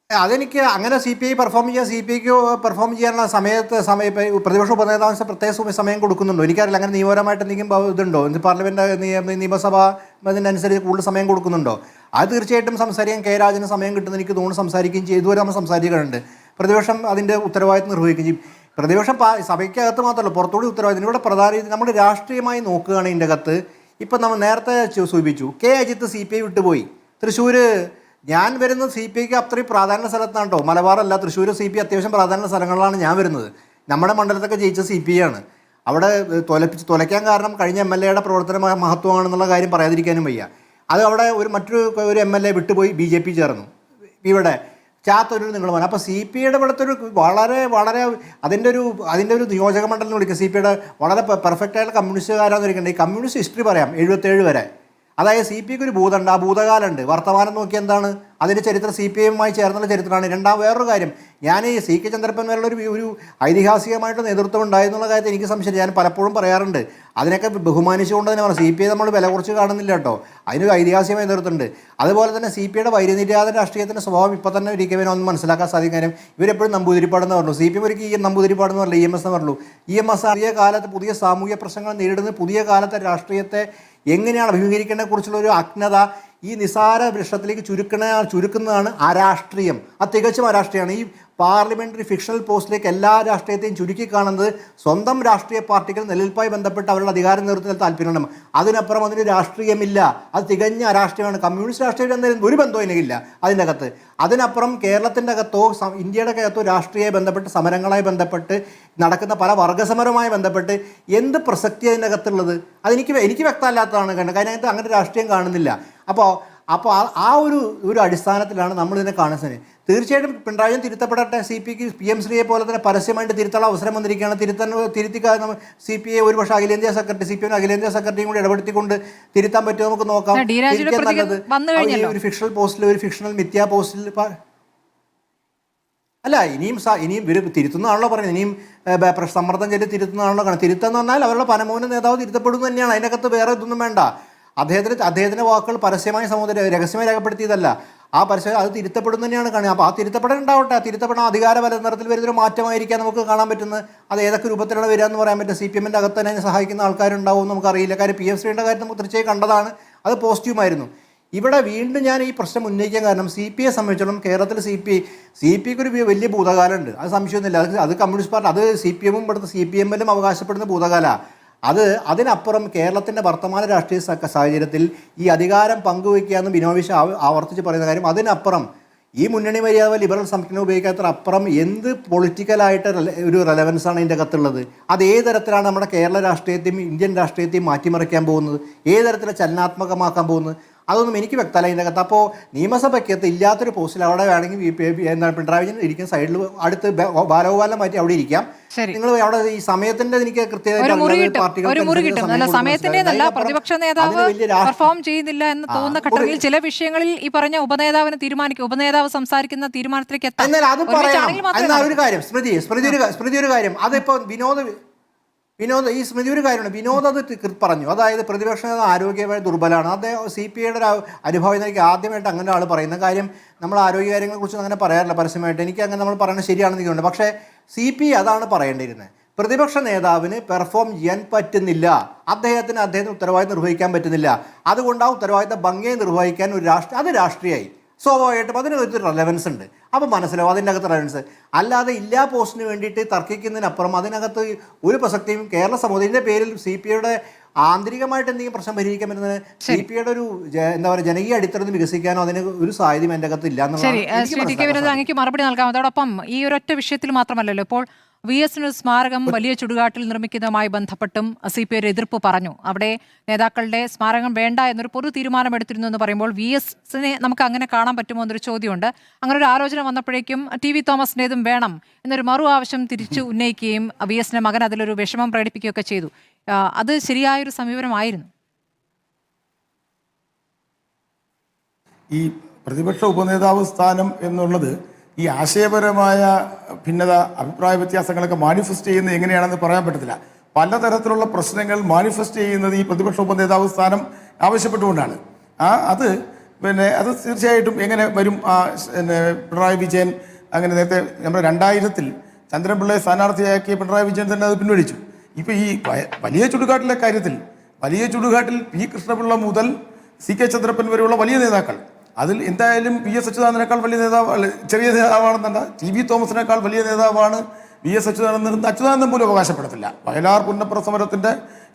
അതെനിക്ക് അങ്ങനെ CPI CPIക്ക് പെർഫോം ചെയ്യാനുള്ള പ്രതിപക്ഷ ഉപനേതാവിന് പ്രത്യേക സമയം കൊടുക്കുന്നുണ്ടോ എനിക്കറിയില്ല. അങ്ങനെ നിയമപരമായിട്ട് എന്തെങ്കിലും ഇതുണ്ടോ? പാർലമെൻറ്റ് നിയമസഭ അതിനനുസരിച്ച് കൂടുതൽ സമയം കൊടുക്കുന്നുണ്ടോ? അത് തീർച്ചയായിട്ടും സംസാരിക്കാൻ കെ രാജന് സമയം കിട്ടുന്ന എനിക്ക് തോന്നുന്നു, സംസാരിക്കുകയും ചെയ്യും. ഇതുവരെ നമ്മൾ സംസാരിക്കുന്നുണ്ട്. പ്രതിപക്ഷം അതിൻ്റെ ഉത്തരവാദിത്വം നിർവഹിക്കുകയും ചെയ്യും. പ്രതിപക്ഷം സഭയ്ക്കകത്ത് മാത്രമല്ല പുറത്തുകൂടി ഉത്തരവാദിത്തം. ഇവിടെ പ്രധാന നമ്മൾ രാഷ്ട്രീയമായി നോക്കുകയാണ്. ഇതിൻ്റെ അകത്ത് ഇപ്പം നമ്മൾ നേരത്തെ സൂചിപ്പിച്ചു, കെ അജിത്ത് CPI വിട്ടുപോയി. തൃശ്ശൂർ ഞാൻ വരുന്നത് CPIക്ക് അത്രയും പ്രാധാന്യ സ്ഥലത്താണ് കേട്ടോ, മലബാറല്ല. തൃശ്ശൂർ CPI അത്യാവശ്യം പ്രാധാന്യ സ്ഥലങ്ങളിലാണ് ഞാൻ വരുന്നത്. നമ്മുടെ മണ്ഡലത്തൊക്കെ ജയിച്ച CPI ആണ്. അവിടെ തുലയ്ക്കാൻ കാരണം കഴിഞ്ഞ MLAയുടെ പ്രവർത്തന മഹത്വമാണെന്നുള്ള കാര്യം പറയാതിരിക്കാനും വയ്യ. അത് അവിടെ മറ്റൊരു MLA വിട്ടുപോയി BJP ചേർന്നു. ഇവിടെ ചാത്തൊരു നിങ്ങൾ പറഞ്ഞു. അപ്പോൾ CPIയുടെ ഇവിടുത്തെ ഒരു വളരെ അതിൻ്റെ ഒരു നിയോജക മണ്ഡലം എന്ന് വിളിക്കുക. CPIയുടെ വളരെ പെർഫെക്റ്റായിട്ട് കമ്മ്യൂണിസ്റ്റുകാരാന്ന് വിളിക്കേണ്ടത്. ഈ കമ്മ്യൂണിസ്റ്റ് ഹിസ്റ്ററി പറയാം 77 വരെ. അതായത് സി പി ഐക്ക് ഒരു ഭൂതമുണ്ട്, ആ ഭൂതകാലമുണ്ട്. വർത്തമാനം നോക്കി എന്താണ് അതിൻ്റെ ചരിത്രം സി പി ഐയുമായി ചേർന്നുള്ള ചരിത്രമാണ്. വേറൊരു കാര്യം, ഞാൻ ഈ സി കെ ചന്ദ്രപ്പൻ വരെയുള്ള ഒരു ഐതിഹാസികമായിട്ട് നേതൃത്വം ഉണ്ടായെന്നുള്ള കാര്യത്തിൽ എനിക്ക് സംശയം. ഞാൻ പലപ്പോഴും പറയാറുണ്ട്, അതിനൊക്കെ ബഹുമാനിച്ചുകൊണ്ട് തന്നെ പറഞ്ഞു. സി പി ഐ നമ്മൾ വില കുറച്ച് കാണുന്നില്ല കേട്ടോ, അതിനൊരു ഐതിഹാസികമായ നേതൃത്വമുണ്ട്. അതുപോലെ തന്നെ സി പി ഐയുടെ വൈര്യനിര്യാതന രാഷ്ട്രീയത്തിൻ്റെ സ്വഭാവം ഇപ്പം തന്നെ ഒരിക്കലും ഒന്ന് മനസ്സിലാക്കാൻ സാധിക്കും. കാര്യം ഇവരെപ്പോഴും നമ്പൂതിരിപ്പാടെന്ന് പറഞ്ഞു. സി പി എം ഒരിക്കലും നമ്പൂതിരിപ്പാടെന്ന് പറഞ്ഞില്ല, EMS എന്ന് പറഞ്ഞു. EMS പുതിയ കാലത്ത് പുതിയ സാമൂഹ്യ പ്രശ്നങ്ങൾ നേരിടുന്ന പുതിയ കാലത്തെ രാഷ്ട്രീയത്തെ എങ്ങനെയാണ് അഭിമുഖീകരിക്കേണ്ടതിനെ കുറിച്ചുള്ള ഒരു അജ്ഞത ഈ നിസാര വൃക്ഷത്തിലേക്ക് ചുരുക്കുന്നതാണ് അരാഷ്ട്രീയം. അത് തികച്ചും അരാഷ്ട്രീയമാണ്. ഈ പാർലമെൻ്ററി ഫിക്ഷണൽ പോസ്റ്റിലേക്ക് എല്ലാ രാഷ്ട്രീയത്തെയും ചുരുക്കി കാണുന്നത് സ്വന്തം രാഷ്ട്രീയ പാർട്ടികൾ നിലനിൽപ്പുമായി ബന്ധപ്പെട്ട് അവരുടെ അധികാര നേതൃത്വത്തിൽ താല്പര്യമാണ്. അതിനപ്പുറം അതിന് രാഷ്ട്രീയമില്ല. അത് തികഞ്ഞ അരാഷ്ട്രീയമാണ്. കമ്മ്യൂണിസ്റ്റ് രാഷ്ട്രീയം എന്തായാലും ഒരു ബന്ധവും എനിക്കില്ല അതിൻ്റെ അകത്ത്. അതിനപ്പുറം കേരളത്തിൻ്റെ അകത്തോ ഇന്ത്യയുടെ അകത്തോ രാഷ്ട്രീയമായി ബന്ധപ്പെട്ട് സമരങ്ങളായി ബന്ധപ്പെട്ട് നടക്കുന്ന പല വർഗ്ഗസമരവുമായി ബന്ധപ്പെട്ട് എന്ത് പ്രസക്തി അതിൻ്റെ അകത്തുള്ളത് എനിക്ക് വ്യക്തമല്ലാത്തതാണ്. കാരണം അതിനകത്ത് അങ്ങനെ രാഷ്ട്രീയം കാണുന്നില്ല. അപ്പോൾ ആ ഒരു അടിസ്ഥാനത്തിലാണ് നമ്മളിതിനെ കാണുന്നത്. തീർച്ചയായിട്ടും പിണറായി വിജയൻ തിരുത്തപ്പെടട്ടെ. CPക്ക് PM ശ്രീയെ പോലെ തന്നെ പരസ്യമായിട്ട് തിരുത്താനുള്ള അവസരം വന്നിരിക്കുകയാണ്. തിരുത്തിക്കാൻ CPA ഒരുപക്ഷെ അഖിലേന്ത്യാ സെക്രട്ടറി CPM അഖിലേന്ത്യാ സെക്രട്ടറിയും കൂടി ഇടപെടുത്തിക്കൊണ്ട് തിരുത്താൻ പറ്റുമോ നമുക്ക് നോക്കാം. നല്ലത് ഈ ഒരു ഫിക്ഷണൽ പോസ്റ്റിൽ ഒരു ഫിക്ഷണൽ മിഥ്യാ പോസ്റ്റിൽ അല്ല ഇനിയും ഇവർ തിരുത്തുന്നതാണല്ലോ പറയുന്നത്. ഇനിയും സമ്മർദ്ദം ചെയ്ത് തിരുത്തുന്നതാണല്ലോ കാണുന്നത്. തിരുത്തെന്ന് പറഞ്ഞാൽ അവരുടെ പരമോന്നത നേതാവ് തിരുത്തപ്പെടുന്നു തന്നെയാണ്. അതിനകത്ത് വേറെ ഇതൊന്നും വേണ്ട. അദ്ദേഹത്തിൻ്റെ വാക്കുകൾ പരസ്യമായി രഹസ്യമായി രേഖപ്പെടുത്തിയതല്ല. ആ പരസ്യം അത് തിരുത്തപ്പെടുന്നു തന്നെയാണ് കാണുക. അപ്പോൾ ആ തിരുത്തപ്പെടൽ ഉണ്ടാവട്ടെ. ആ തിരുത്തപ്പെടാൻ അധികാര ബലനിറത്തിൽ വരുന്നൊരു മാറ്റമായിരിക്കാം നമുക്ക് കാണാൻ പറ്റുന്നത്. അത് ഏതൊക്കെ രൂപത്തിലാണ് വരിക എന്ന് പറയാൻ പറ്റും. CPMൻ്റെ അകത്ത് തന്നെ സഹായിക്കുന്ന ആൾക്കാരുണ്ടാവും നമുക്കറിയില്ല. കാര്യം PM ശ്രീയുടെ കാര്യം നമുക്ക് തീർച്ചയായും കണ്ടതാണ്. അത് പോസിറ്റീവായിരുന്നു. ഇവിടെ വീണ്ടും ഞാൻ ഈ പ്രശ്നം ഉന്നയിക്കാൻ കാരണം CPയെ സംബന്ധിച്ചിടത്തോളം കേരളത്തിൽ CPക്ക് ഒരു വലിയ ഭൂതകാലമുണ്ട്. അത് സംശയമൊന്നുമില്ല. അത് കമ്മ്യൂണിസ്റ്റ് പാർട്ടി, അത് CPM ഇവിടുത്തെ CPMലും അവകാശപ്പെടുന്ന ഭൂതകാലമാണ്. അതിനപ്പുറം കേരളത്തിൻ്റെ വർത്തമാന രാഷ്ട്രീയ സാഹചര്യത്തിൽ ഈ അധികാരം പങ്കുവയ്ക്കുകയെന്ന് ബിനോയ് ആവർത്തിച്ച് പറയുന്ന കാര്യം, അതിനപ്പുറം ഈ മുന്നണി മര്യാദ ലിബറൽ സംഘടന ഉപയോഗിക്കാത്ത അപ്പുറം എന്ത് പൊളിറ്റിക്കലായിട്ട് ഒരു റെലവൻസാണ് ഇതിൻ്റെ അകത്തുള്ളത്? അത് ഏത് തരത്തിലാണ് നമ്മുടെ കേരള രാഷ്ട്രീയത്തെയും ഇന്ത്യൻ രാഷ്ട്രീയത്തെയും മാറ്റിമറിക്കാൻ പോകുന്നത്? ഏത് തരത്തിലാണ് ചലനാത്മകമാക്കാൻ പോകുന്നത്? അതൊന്നും എനിക്ക് വ്യക്തമല്ല ഇതിൻ്റെ അകത്ത്. അപ്പോൾ നിയമസഭയ്ക്കകത്ത് ഇല്ലാത്തൊരു പോസ്റ്റിൽ അവിടെ വേണമെങ്കിൽ എന്താണ് പിണറായി വിജയൻ ഇരിക്കുന്ന സൈഡിൽ അടുത്ത് ബാലഗോപാലിനെ മാറ്റി അവിടെ ഇരിക്കാം. നിങ്ങൾ അവിടെ ഈ സമയത്തിന്റെ എനിക്ക് പ്രതിപക്ഷ നേതാവ് പെർഫോം ചെയ്യുന്നില്ല എന്ന് തോന്നുന്ന ഘട്ടങ്ങളിൽ ചില വിഷയങ്ങളിൽ ഈ പറഞ്ഞ ഉപനേതാവിന് തീരുമാനിക്കും, ഉപനേതാവ് സംസാരിക്കുന്ന തീരുമാനത്തിലേക്ക് എത്താം. എന്നാൽ അത് പറയാം. ഒരു കാര്യം സ്മൃതി ഒരു കാര്യം, അതിപ്പോ വിനോദ് ഈ സ്മൃതി ഒരു കാര്യമാണ്. വിനോദ് അത് പറഞ്ഞു. അതായത് പ്രതിപക്ഷ നേതാവ് ആരോഗ്യമായി ദുർബലമാണ്. അദ്ദേഹം CPIയുടെ ഒരു അനുഭവം എനിക്ക് ആദ്യമായിട്ട് അങ്ങനെ ആൾ പറയുന്ന കാര്യം. നമ്മൾ ആരോഗ്യകാര്യങ്ങളെക്കുറിച്ച് അങ്ങനെ പറയാറില്ല പരസ്യമായിട്ട്. എനിക്ക് അങ്ങനെ നമ്മൾ പറയുന്നത് ശരിയാണെന്ന് തോന്നുന്നുണ്ട്. പക്ഷേ CPI അതാണ് പറയേണ്ടിയിരുന്നത്. പ്രതിപക്ഷ നേതാവിന് പെർഫോം ചെയ്യാൻ പറ്റുന്നില്ല, അദ്ദേഹത്തിന് ഉത്തരവാദിത്തം നിർവഹിക്കാൻ പറ്റുന്നില്ല. അതുകൊണ്ട് ആ ഉത്തരവാദിത്തം ഭംഗിയായി നിർവഹിക്കാൻ അത് രാഷ്ട്രീയമായി സ്വാഭാവികമായിട്ടും അതിനകത്ത് റെലവൻസ് ഉണ്ട്. അപ്പോൾ മനസ്സിലാവും അതിൻ്റെ അകത്ത് റെലവൻസ്. അല്ലാതെ ഇല്ലാ പോസ്റ്റിന് വേണ്ടിയിട്ട് തർക്കിക്കുന്നതിനപ്പുറം അതിനകത്ത് ഒരു പ്രസക്തിയും കേരള സമൂഹത്തിൻ്റെ പേരിൽ CPIയുടെ ആന്തരികമായിട്ട് എന്തെങ്കിലും പ്രശ്നം പരിഹരിക്കാൻ പറ്റുന്നത് CPIയുടെ ഒരു എന്താ പറയുക ജനകീയ അടിത്തറ വികസിക്കാനോ അതിന് ഒരു സാധ്യതയും എൻ്റെ അകത്ത് ഇല്ല എന്നുള്ളത് അങ്ങേക്ക് മറുപടി നൽകാം. അതോടൊപ്പം ഈ ഒരൊറ്റ വിഷയത്തിൽ മാത്രമല്ലല്ലോ, ഇപ്പോൾ VS സ്മാരകം വലിയ ചുടുകാട്ടിൽ നിർമ്മിക്കുന്നതുമായി ബന്ധപ്പെട്ടും CPI ഒരു എതിർപ്പ് പറഞ്ഞു. അവിടെ നേതാക്കളുടെ സ്മാരകം വേണ്ട എന്നൊരു പൊതു തീരുമാനമെടുത്തിരുന്നു എന്ന് പറയുമ്പോൾ VSനെ നമുക്ക് അങ്ങനെ കാണാൻ പറ്റുമോ എന്നൊരു ചോദ്യമുണ്ട്. അങ്ങനെ ഒരു ആലോചന വന്നപ്പോഴേക്കും TV തോമസിൻ്റെതും വേണം എന്നൊരു മറു ആവശ്യം തിരിച്ചു ഉന്നയിക്കുകയും VSന്റെ മകൻ അതിലൊരു വിഷമം പ്രകടിപ്പിക്കുകയൊക്കെ ചെയ്തു. അത് ശരിയായൊരു സമീപനമായിരുന്നു. ഈ പ്രതിപക്ഷ ഉപനേതാവ് സ്ഥാനം എന്നുള്ളത് ഈ ആശയപരമായ ഭിന്നത, അഭിപ്രായ വ്യത്യാസങ്ങളൊക്കെ മാനിഫെസ്റ്റ് ചെയ്യുന്നത് എങ്ങനെയാണെന്ന് പറയാൻ പറ്റത്തില്ല. പലതരത്തിലുള്ള പ്രശ്നങ്ങൾ മാനിഫെസ്റ്റ് ചെയ്യുന്നത് ഈ പ്രതിപക്ഷ ഉപനേതാവ് സ്ഥാനം ആവശ്യപ്പെട്ടുകൊണ്ടാണ്. അത് തീർച്ചയായിട്ടും എങ്ങനെ വരും? പിണറായി വിജയൻ അങ്ങനെ നേരത്തെ നമ്മുടെ 2000 ചന്ദ്രൻപിള്ളയെ സ്ഥാനാർത്ഥിയാക്കിയ പിണറായി വിജയൻ തന്നെ അത് പിൻവലിച്ചു. ഇപ്പോൾ ഈ വലിയ ചുടുകാട്ടിലെ കാര്യത്തിൽ P. കൃഷ്ണപിള്ള മുതൽ CK ചന്ദ്രപ്പൻ വരെയുള്ള വലിയ നേതാക്കൾ, അതിൽ എന്തായാലും VS അച്യുതാനന്ദനേക്കാൾ വലിയ നേതാവ്, ചെറിയ നേതാവാണെന്നല്ല, TV തോമസിനേക്കാൾ വലിയ നേതാവാണ് VS അച്യുതാനന്ദൻ. അച്യുതാനന്ദൻ പോലും അവകാശപ്പെടത്തില്ല. വയലാർ പുന്നപ്ര സമരത്തിൻ്റെ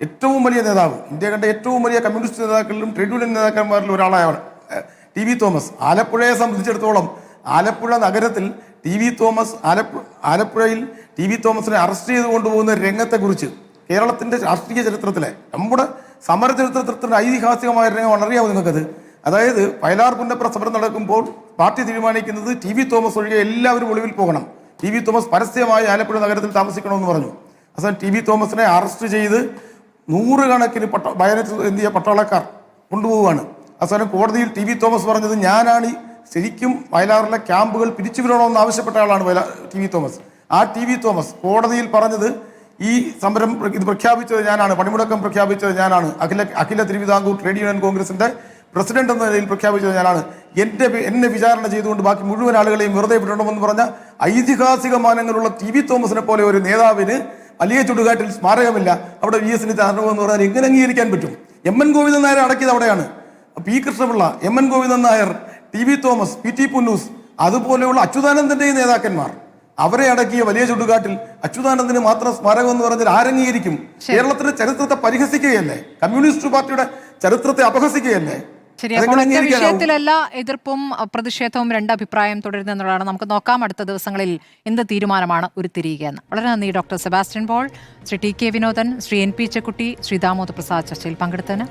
ഏറ്റവും വലിയ നേതാവ്, ഇന്ത്യ കണ്ട ഏറ്റവും വലിയ കമ്മ്യൂണിസ്റ്റ് നേതാക്കളിലും ട്രേഡ് യൂണിയൻ നേതാക്കന്മാരിലും ഒരാളാണ് TV തോമസ്. ആലപ്പുഴയെ സംബന്ധിച്ചിടത്തോളം ആലപ്പുഴ നഗരത്തിൽ ആലപ്പുഴയിൽ TV തോമസിനെ അറസ്റ്റ് ചെയ്ത് കൊണ്ടുപോകുന്ന രംഗത്തെക്കുറിച്ച് കേരളത്തിൻ്റെ രാഷ്ട്രീയ ചരിത്രത്തിലെ നമ്മുടെ സമര ചരിത്രത്തിൻ്റെ ഐതിഹാസികമായ രംഗമാണ്. അറിയാമോ നിങ്ങൾക്കത്? അതായത് വയലാർ പുന്നപ്ര സമരം നടക്കുമ്പോൾ പാർട്ടി തീരുമാനിക്കുന്നത് TV തോമസ് ഒഴികെ എല്ലാവരും ഒളിവിൽ പോകണം. TV തോമസ് പരസ്യമായി ആലപ്പുഴ നഗരത്തിൽ താമസിക്കണമെന്ന് പറഞ്ഞു. അവസാനം TV തോമസിനെ അറസ്റ്റ് ചെയ്ത് 100 കണക്കിന് എന്തിയ പട്ടാളക്കാർ കൊണ്ടുപോവുകയാണ്. അവസാനം കോടതിയിൽ ടി വി തോമസ് പറഞ്ഞത് ഞാനാണ് ശരിക്കും വയലാറിലെ ക്യാമ്പുകൾ പിരിച്ചുവിടണമെന്ന് ആവശ്യപ്പെട്ട ആളാണ് ടി വി തോമസ്. ആ ടി വി തോമസ് കോടതിയിൽ പറഞ്ഞത് ഈ സമരം ഇത് പ്രഖ്യാപിച്ചത് ഞാനാണ്, പണിമുടക്കം പ്രഖ്യാപിച്ചത് ഞാനാണ്, അഖില തിരുവിതാംകൂർ ട്രേഡ് യൂണിയൻ കോൺഗ്രസിന്റെ പ്രസിഡന്റ് എന്ന നിലയിൽ പ്രഖ്യാപിച്ചത് ഞാനാണ്, എന്നെ വിചാരണ ചെയ്തുകൊണ്ട് ബാക്കി മുഴുവൻ ആളുകളെയും വെറുതെ വിടണമെന്ന് പറഞ്ഞ ഐതിഹാസിക മാനങ്ങളുള്ള ടി വി തോമസിനെ പോലെ ഒരു നേതാവിന് വലിയ ചുടുകാട്ടിൽ സ്മാരകമില്ല. അവിടെ VS എന്ന് പറഞ്ഞാൽ എങ്ങനെ അംഗീകരിക്കാൻ പറ്റും? MN ഗോവിന്ദൻ നായർ അടക്കിയത് അവിടെയാണ്. P Krishnapillai, MN Govindan Nair, T V Thomas, PT Punnoose, അതുപോലെയുള്ള അച്യുതാനന്ദന്റെയും നേതാക്കന്മാർ അവരെ അടക്കിയ വലിയ ചുടുകാട്ടിൽ അച്യുതാനന്ദന് മാത്രം സ്മാരകം എന്ന് പറഞ്ഞാൽ ആരംഗീകരിക്കും? കേരളത്തിന്റെ ചരിത്രത്തെ പരിഹസിക്കുകയല്ലേ, കമ്മ്യൂണിസ്റ്റ് പാർട്ടിയുടെ ചരിത്രത്തെ അപഹസിക്കുകയല്ലേ? ശരി, അപ്പോൾ ഒറ്റ വിഷയത്തിലല്ല എതിർപ്പും പ്രതിഷേധവും രണ്ട് അഭിപ്രായം തുടരുന്നതാണ്. നമുക്ക് നോക്കാം അടുത്ത ദിവസങ്ങളിൽ എന്ത് തീരുമാനമാണ് ഉരുത്തിരിയുകയെന്ന്. വളരെ നന്ദി doctor Sebastian Paul, Shri TK Vinodan, Shri NP Chekkutty, Shri Damodar Prasad ചർച്ചയിൽ പങ്കെടുത്തതിന്.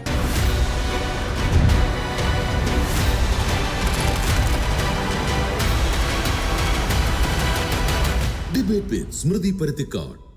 ഡിബേറ്റ് വിത്ത് സ്മൃതി പരുത്തിക്കാട്.